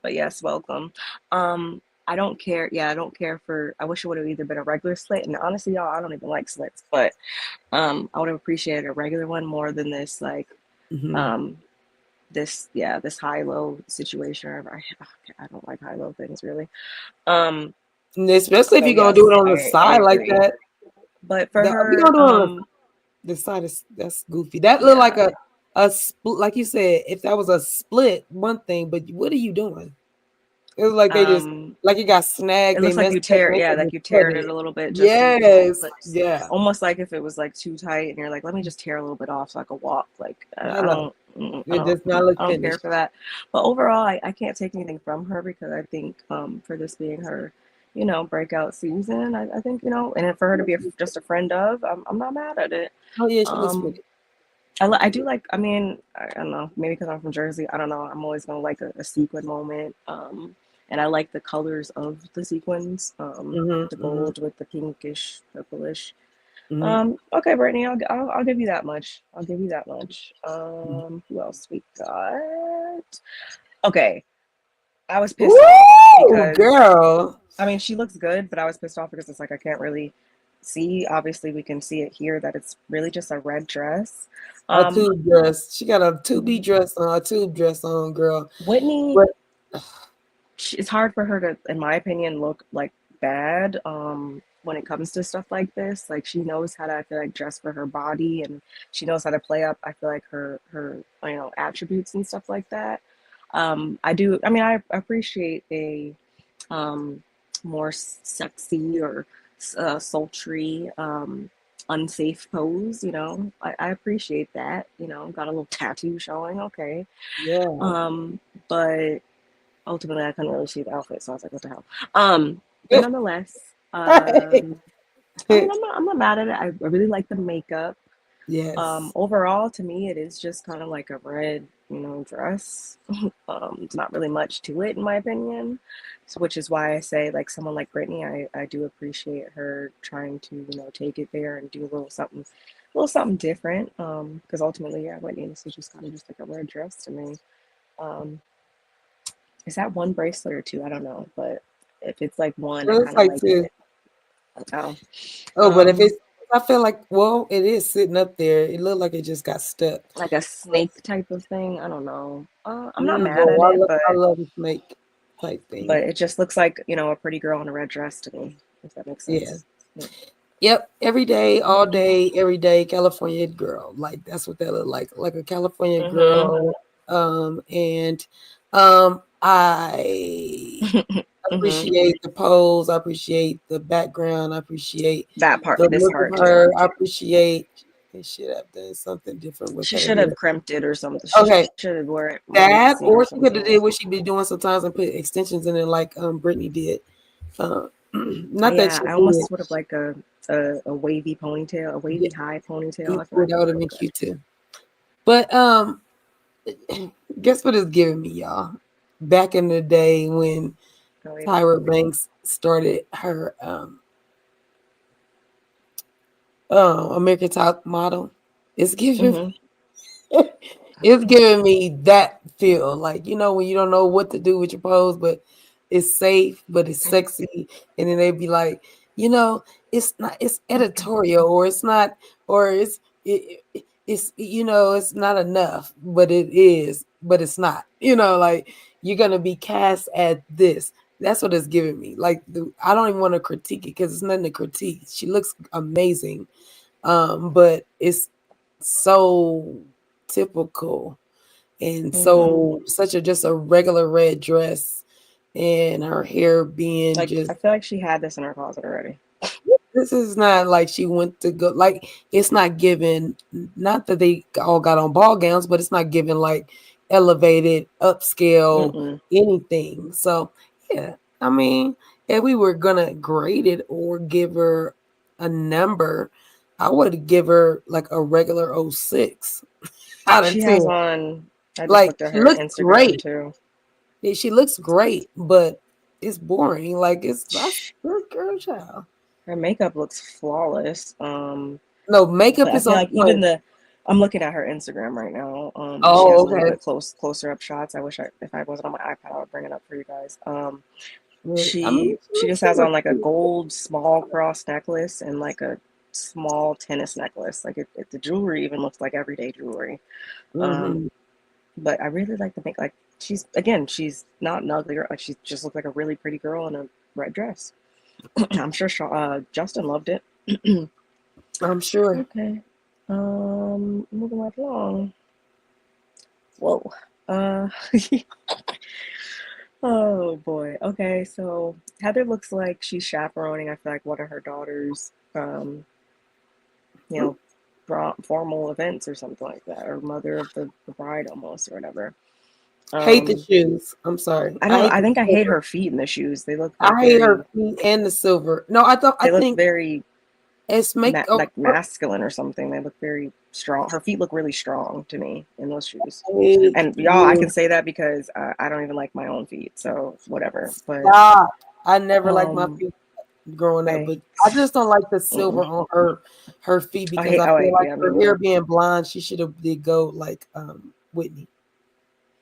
But yes, welcome. I don't care. Yeah, I don't care for. I wish it would have either been a regular slit, and honestly, y'all, I don't even like slits, but I would have appreciated a regular one more than this. Like, Mhm. um, this high low situation. I don't like high low things really. Um, And especially if so you're gonna do it yes, on the I side like agree. that. But for If you're gonna her, do it on the side is that's goofy. That look like yeah, a split, like you said. If that was a split, one thing. But what are you doing? It was like they just um, like it got snagged. it They looks like messed you up tear, and they yeah, could like just you cut teared it it. a little bit just so you can like Yes, put, yeah. almost like if it was like too tight and you're like, let me just tear a little bit off so I can walk. Like Hello. It does not look I don't care finished. for that. But overall, I can't take anything from her because I think for this being her, breakout season, I think and for her to be just a friend of, I'm not mad at it. Oh yeah, she looks Um, pretty. I do like. I mean, I don't know. Maybe because I'm from Jersey. I don't know. I'm always gonna like a sequin moment. And I like the colors of the sequins. The Mm-hmm, gold with the pinkish, purplish. mm-hmm, Okay, Brittany. I'll give you that much. I'll give you that much. mm-hmm. Who else we got? Okay, I was pissed off Ooh, because girl. I mean she looks good, but I was pissed off because it's like I can't really see. Obviously, we can see it here that it's really just a red dress. A Um, tube dress. She got a 2B dress on, a tube dress on, girl. Whitney, But it's hard for her to, in my opinion, look like bad when it comes to stuff like this. Like she knows how to, I feel like, dress for her body, and she knows how to play up, I feel like, her attributes and stuff like that. I do. I mean, I appreciate a um, more sexy or sultry, unsafe pose. I appreciate that. Got a little tattoo showing. Okay, yeah. but ultimately I couldn't really see the outfit, so I was like, what the hell? But nonetheless, I mean, I'm not mad at it. I really like the makeup. Yes. Overall, to me, it is just kind of like a red, dress. It's not really much to it, in my opinion. So, which is why I say, like, someone like Brittany, I do appreciate her trying to, take it there and do a little something little something different. Because ultimately, yeah, Whitney, this is just kind of just like a red dress to me. Um, is that one bracelet or two? I don't know, but if it's like one, I Looks kind of like like two. it. Oh, Oh, but if um, it's, I feel like, well, it is sitting up there. It looked like it just got stuck. like a But, snake type of thing. I don't know. I'm not mad well, at it, I love a snake type thing. but it just looks like a pretty girl in a red dress to me. If that makes Yeah. sense. Yeah. Yep. Every day, all day, every day, California girl. Like that's what that look like a California Mhm. girl. And I Mhm. appreciate the pose. I appreciate the background. I appreciate That part, the this look of part too. her. I appreciate they should have done something different with She her should hair. have crimped it or something. She Okay. should have wore it more That messy or or she could have something. did what she be doing sometimes and put extensions in it like Brittany did. Not that Yeah, she I did. almost would have like a wavy ponytail, a Yeah, wavy high ponytail. I feel that like it would would have have been looked good. cute too. But guess what it's giving me, y'all? Back in the day when Oh, yeah. Tyra Banks started her American Top Model, it's giving Mhm. it's giving me that feel. Like, when you don't know what to do with your pose, but it's safe, but it's sexy. And then they'd be like, it's not, it's editorial, or it's not, or it's not enough, but it is, but it's not, like you're going to be cast at this. That's what it's giving me. Like, I don't even want to critique it because it's nothing to critique. She looks amazing. But it's so typical and Mhm. so such a just a regular red dress and her hair being Like just I feel like she had this in her closet already. this is not like she went to go like it's not given, not that they all got on ball gowns, but it's not given like elevated upscale Mm-mm. anything. So yeah, I mean, if we were gonna grade it or give her a number, I would give her like a regular 06 out of She 10. has on. I just Like looked at she her looks Instagram great. too. Yeah, she looks great, but it's boring. Like that's Sh- good girl child. Her makeup looks flawless. No, But makeup I is feel on like even point. the I'm looking at her Instagram right now. She has Oh, a little okay. bit closer up shots. I wish if I wasn't on my iPad, I would bring it up for you guys. I mean, She just she has on looks like a cute. gold small cross necklace and like a small tennis necklace. Like the jewelry even looks like everyday jewelry. Um, Mm-hmm. but I really like to make like she's not an ugly girl. Like she just looked like a really pretty girl in a red dress. I'm sure Justin loved it. I'm sure. Okay. Moving right along. Whoa. Uh, oh boy. Okay, so Heather looks like she's chaperoning, I feel like, one of her daughter's, you know, formal events or something like that, or mother of the bride almost, or whatever. Hate the Um, shoes. I'm sorry. I I don't know. hate I the think I hate silver. her feet in the shoes. I hate her feet and the silver. No, I They look think very it's make oh, like masculine or something. They look very strong. Her feet look really strong to me in those shoes. hate And y'all, I you. can say that because I don't even like my own feet, so whatever. But Stop. I never liked my um, feet growing up, I but I just don't like the silver mm-mm. on her feet I because hate. I Oh feel wait, like yeah, me her hair neither. being blonde, she should have did go like Whitney.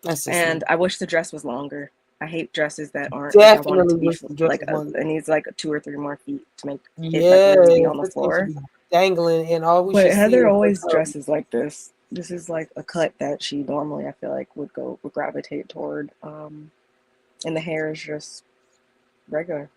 That's just And me. I wish the dress was longer. I hate dresses that aren't like I want it Definitely to be wish the dress like was longer. it needs like two or three more feet to make it like really be Yes, on the this thing should floor. be dangling, and all we But should see Heather is like always dresses like this. This is like a cut that she normally I feel like would gravitate toward. And the hair is just regular.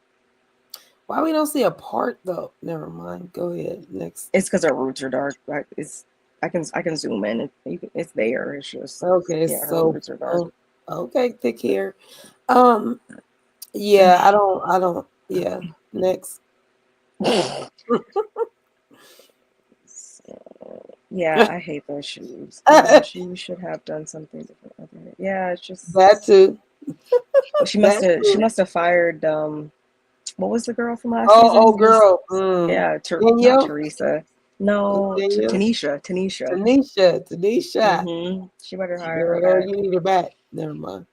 why we don't see a part though. Never mind. Go ahead. Next. It's because her roots are dark. Like it's I can zoom in. It's there. It's just Okay, yeah, her so roots are dark. okay, thick hair. Um, yeah, I don't. Yeah, next. So, yeah, I hate those shoes. She should have done something different. Yeah, it's just That too. That she too. must have fired what was the girl from last Oh season? Just girl. yeah, not Danielle. Teresa. No, Danielle. Tanisha. Tanisha. Tanisha. She better hire her Girl, back. you need her back. Never mind.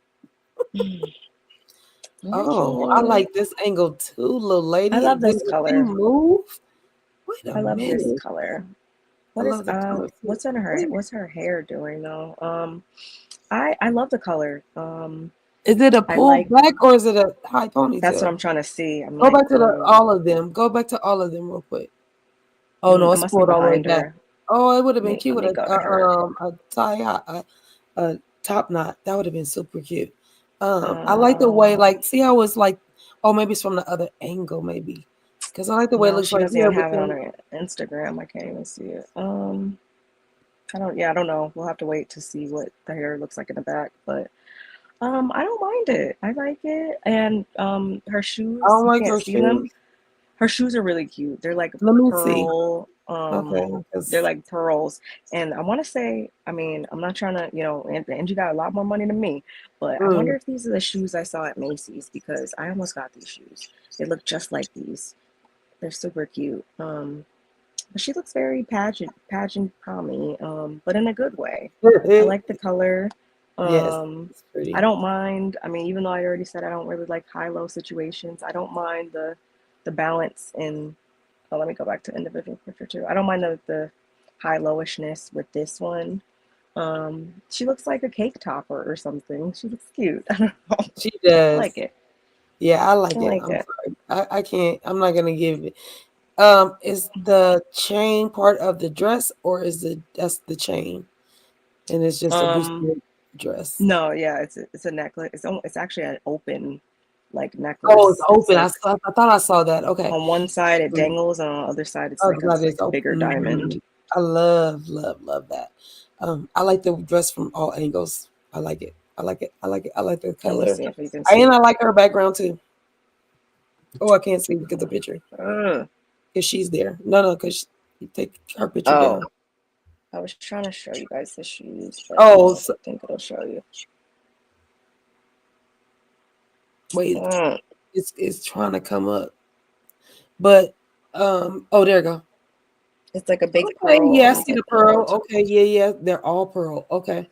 Oh, I Okay. like this angle too, little I lady. love Did this the thing color. move? Wait a I love this minute. color. I love the color too. what's her hair doing though? I love the color. Is it a I pull like back or is it a high that's what ponytail? I'm trying to see. I'm Go like, back to all of them. Go back to all of them real quick. Oh no, it it's must be pulled all the way behind back. her. Oh, it would have been cute Let with me go to her. a tie, a top knot. That would have been super cute. I like the way, Um, like, see how it's like, oh, maybe it's from the other angle, maybe, because I like the way it no, looks she right doesn't here. even But have it on then, her Instagram. I can't even see it. I don't know. We'll have to wait to see what the hair looks like in the back, but I don't mind it. I like it. And her I shoes, don't you like can't her see them. shoes. Her shoes are really cute. They're like Let me see. pearl, Okay, they're 'cause, like pearls. And I want to say, I mean, I'm not trying to, Angie got a lot more money than me, but I wonder mm, if these are the shoes I saw at Macy's because I almost got these shoes. They look just like these. They're super cute. But she looks very pageant pommy, but in a good way. I like the color. yes, Um, it's I pretty. don't mind. I mean, even though I already said I don't really like high-low situations, I don't mind the balance in. Oh, let me go back to individual picture too. I don't mind the high-lowishness with this one. She looks like a cake topper or something. She looks cute. I don't know. She I does. like it. Yeah, I I like it. like I'm it. sorry. I can't. I'm not gonna give it. Is the chain part of the dress, or is it that's the chain, and it's just a Um, boosted dress? no, yeah, it's a necklace. It's actually an open like Oh, it's necklace. It's open. like I thought I saw that. Okay. on one side it Mm. dangles, and on the other side it's Oh, like God, it's a bigger open. diamond. Mhm. I love that. I like the dress from all angles. I like it. I like it. I like it. I like the Let me color, see if you can and see. I like her background too. Oh, I can't see because the picture. Ugh. Because she's there. No, because you take her picture Oh, down. I was trying to show you guys the shoes, but I don't Oh, know if I think it'll show you. wait, Mm. it's trying to come up. But oh, there you go. It's like a big Okay, pearl, yeah, I almost see like the pearl. pearled. Okay, yeah, they're all pearl. Okay,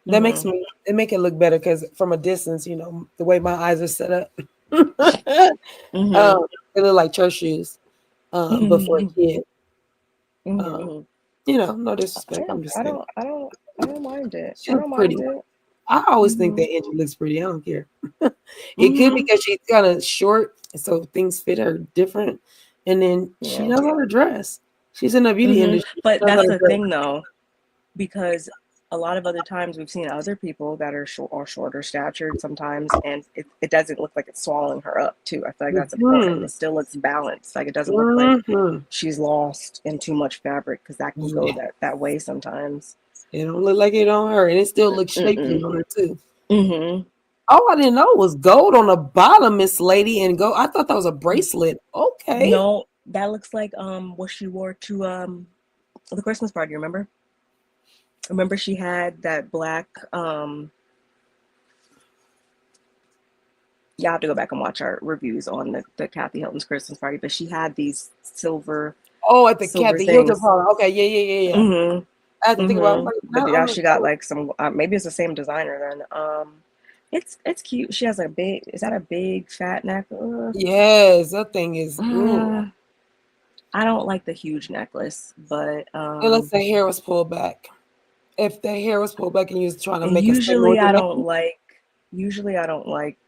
that makes Hmm. me it make it look better because from a distance, the way my eyes are set up, Hmm. they look like church shoes. But for a Hmm. kid, um, Hmm. no disrespect. I'm just saying I don't mind it. she I looks don't mind pretty. it. I always think Hmm. that Angie looks pretty. I don't care. It could be Hmm. because she's kind of short, so things fit her different. And then she Yeah. knows how to dress. She's in the beauty Hmm. industry. She But knows how that's to the dress. thing, though, because a lot of other times we've seen other people that are shorter statured sometimes, and it doesn't look like it's swallowing her up too. I feel like that's important. Hmm. It still looks balanced. Like it doesn't look like Hmm. she's lost in too much fabric because that can go Yeah. that way sometimes. It don't look like it on her, and it still looks shapely Mm-mm. on her too. Mm-hmm. Oh, I didn't know it was gold on the bottom, Miss Lady, and gold. I thought that was a bracelet. Okay. No, that looks like what she wore to the Christmas party, remember? Remember she had that black you have to go back and watch our reviews on the Kathy Hilton's Christmas party, but she had these Oh, at the cat, silver the Hilton things. parlor. Okay, yeah. Mm-hmm. I had to think about. I was Mm-hmm. like, But no, now I'm she got like, like some maybe it's the same designer then. It's cute. She has a big is that a big fat neck? yes, that thing is. Uh, I don't like the huge necklace, but Unless the hair was pulled back. If the hair was pulled back and you was trying to and make a statement with the necklace, usually I don't like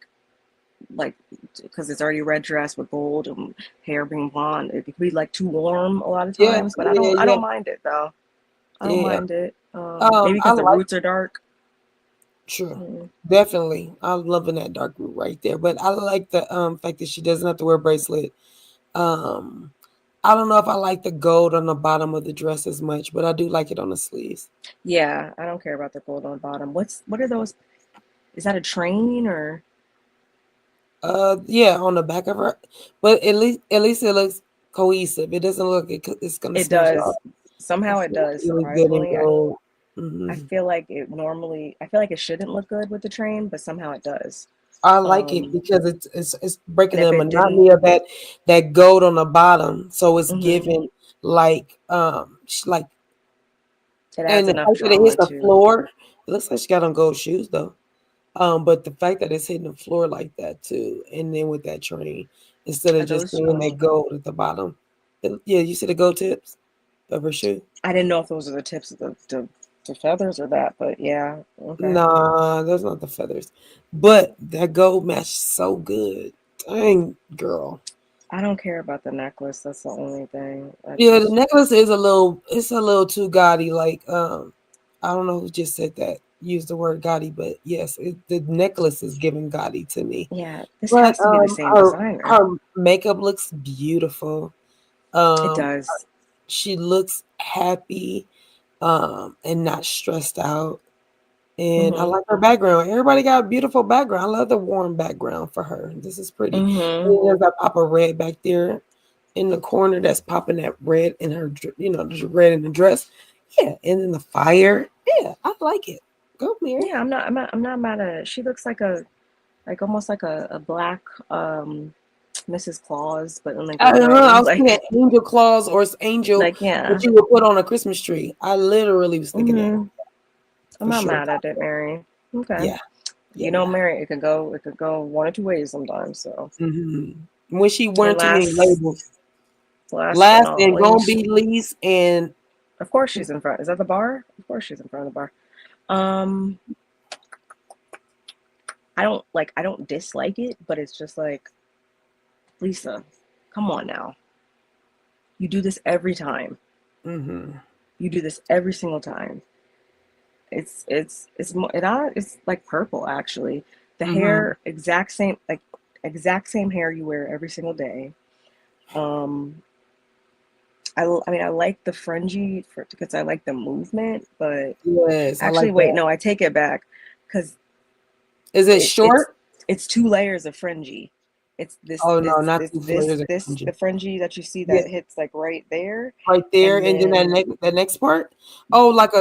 because it's already red dress with gold and hair being blonde. It could be like too warm a lot of yeah, times, but I yeah, don't mind it though. I don't yeah. mind it. Maybe I because the like roots are dark. true, Mm. definitely. I'm loving that dark root right there. But I like the fact that she doesn't have to wear a bracelet. Um, I don't know if I like the gold on the bottom of the dress as much, but I do like it on the sleeves. Yeah, I don't care about the gold on the bottom. What are those? Is that a train or Yeah, on the back of her, but at least it looks cohesive. It doesn't look it's gonna it snatch it off. does? Somehow it does, It looks good in surprisingly. gold. I Hmm. feel like I feel like it shouldn't look good with the train, but somehow it does. I like it Um, because it's breaking and if the it didn't, monotony of that gold on the bottom. So it's mhm, giving like like it adds and the enough fact that it hits drama the too. floor, it looks like she got on gold shoes though. But the fact that it's hitting the floor like that too, and then with that train, instead of Are just those seeing that gold at the bottom. Yeah, you see the gold tips? of her shoe. I didn't know if those are the tips of the feathers or that, but yeah, okay. Nah, those not the feathers. But that gold match so good. Dang, girl. I don't care about the necklace. That's the only thing. I Yeah, the just necklace is it's a little too gaudy. Like, I don't know who just said that, used the word gaudy, but yes, the necklace is giving gaudy to me. yeah. This But has to be the same her designer. makeup looks beautiful. It Um, does. she looks happy, and not stressed out. And I Mhm. like her background. Everybody got a beautiful background. I love the warm background for her. This is pretty. Mhm. And there's that pop of red back there in the corner that's popping that red in her, the red in the dress. Yeah, and then the fire. Yeah, I like it. Go, Mary. Yeah, I'm not mad at it. She looks like almost like a black Mrs. Claus, but in like a I gray. was thinking angel claws or angel Like yeah. that you would put on a Christmas tree. I literally was thinking that Mhm. I'm for not sure. mad at it, Mary. Okay. Yeah, You yeah, know, yeah. Mary, it could go one or two ways sometimes. So, When she and weren't too many labels. last but Last not and gonna least, be least, and of course she's in front. Is that the bar? Of course she's in front of the bar. Um, I don't dislike it, but it's just like, Lisa, come on now. You do this every time. You do this every single time. It's like purple actually. The hair exact same hair you wear every single day. Um, I mean I like the fringy because I like the movement, but yes, I actually like wait, that. no, I take it back because Is it it, it's short? it's two layers of fringy. It's Oh no, not two layers of this cringy. the fringy that you see Yeah, that hits like right there, right there, and and then then that next part. Oh, like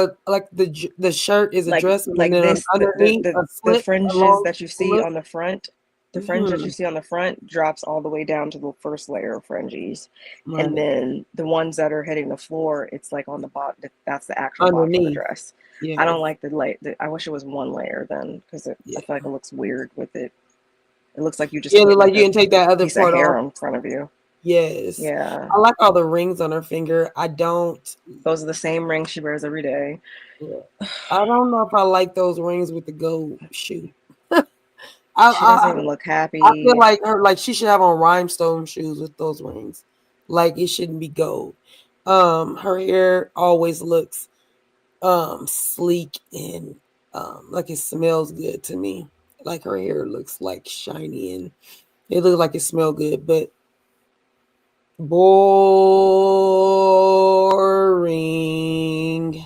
the shirt is a dress, and then underneath a the slit, a fringes long that you see slit. on the front, the fringe that you Mm-hmm. see on the front drops all the way down to the first layer of fringes, and Right then the ones that are hitting the floor, it's like on the bottom. That's the actual bottom of the underneath. dress. I Yes, don't like I wish it was one layer then, because I yeah, feel like it looks weird with it. It looks like you just yeah. put Like like you can take a that other piece of part off. hair in front of you. Yes, Yeah, I like all the rings on her finger. I don't. those are the same rings she wears every day. Yeah. I don't know if I like those rings with the gold shoe. She doesn't I even look I feel happy. like her like she should have on rhinestone shoes with those rings. Like it shouldn't be gold. Her hair always looks sleek and like it smells good to me. Like her hair looks like shiny and it looks like it smells good, but boring.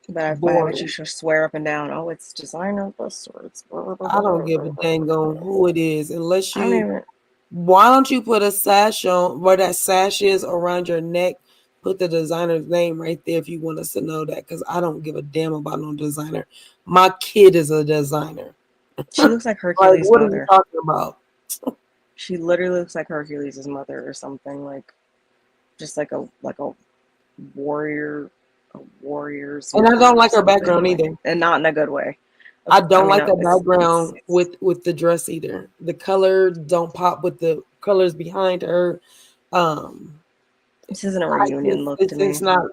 But I bet you Boring. she'll swear up and down, oh, it's designer this or it's blah, blah, I blah, don't blah, give a blah, blah, dang on blah. who it is unless I don't you. even. Why don't you put a sash on where that sash is around your neck? Put the designer's name right there if you want us to know that, because I don't give a damn about no designer. My kid is a designer. She looks like Like, Hercules' what are you mother. talking about? She literally looks like Hercules' mother or something, like just like warrior, a warrior's And I mother don't or like her something, background like, either. and not in a good way. I I don't mean, like the it's background with the dress either. The color don't pop with the colors behind her. Um, this isn't a reunion look to me. it's not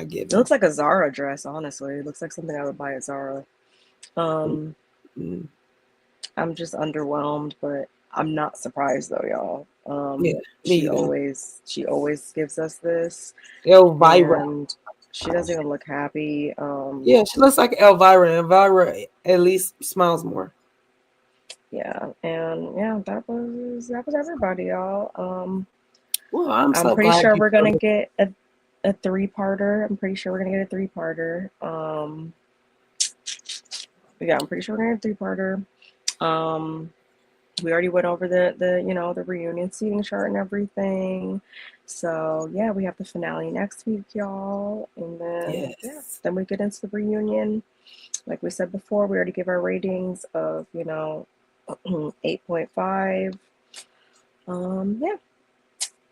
It giving. looks like a Zara dress, honestly. It looks like something I would buy at Zara. Um, Mm-hmm. I'm just underwhelmed, but I'm not surprised though, y'all. Yeah, me either. She always gives us this, Elvira. and she doesn't even look happy. Yeah, she looks like Elvira. Elvira at least smiles more. Yeah, and yeah, that was everybody, y'all. Well, I'm I'm so pretty glad sure you we're feel gonna it. get a three-parter. I'm pretty sure we're gonna get a three-parter. Yeah, I'm pretty sure we're gonna get a three-parter. Um, we already went over the reunion seating chart and everything. So yeah, we have the finale next week, y'all, and then yeah, Yes. then we get into the reunion. Like we said before, we already give our ratings of 8.5. Yeah,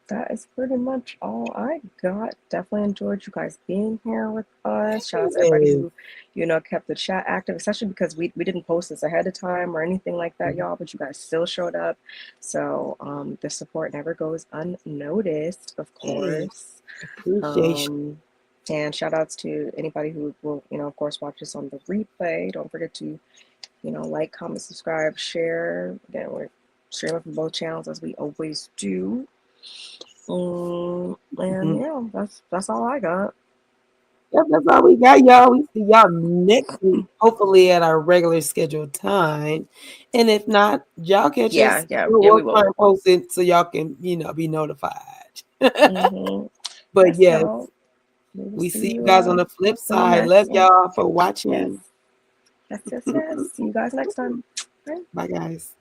that is pretty much all I got. Definitely enjoyed you guys being here with us. Shout out to everybody who, kept the chat active, especially because we didn't post this ahead of time or anything like that, y'all, but you guys still showed up. So the support never goes unnoticed, of course. Appreciation. And shout outs to anybody who will, of course, watch this on the replay. Don't forget to, like, comment, subscribe, share. Again, we're streaming from both channels as we always do. And yeah, that's all I got. Yep, that's all we got, y'all. We see y'all next week, hopefully at our regular scheduled time. And if not, y'all catch us. We We'll try and post it so y'all can, be notified. But yes, we see you guys on the flip side. Love y'all for watching. Yes. See you guys next time. Bye, guys.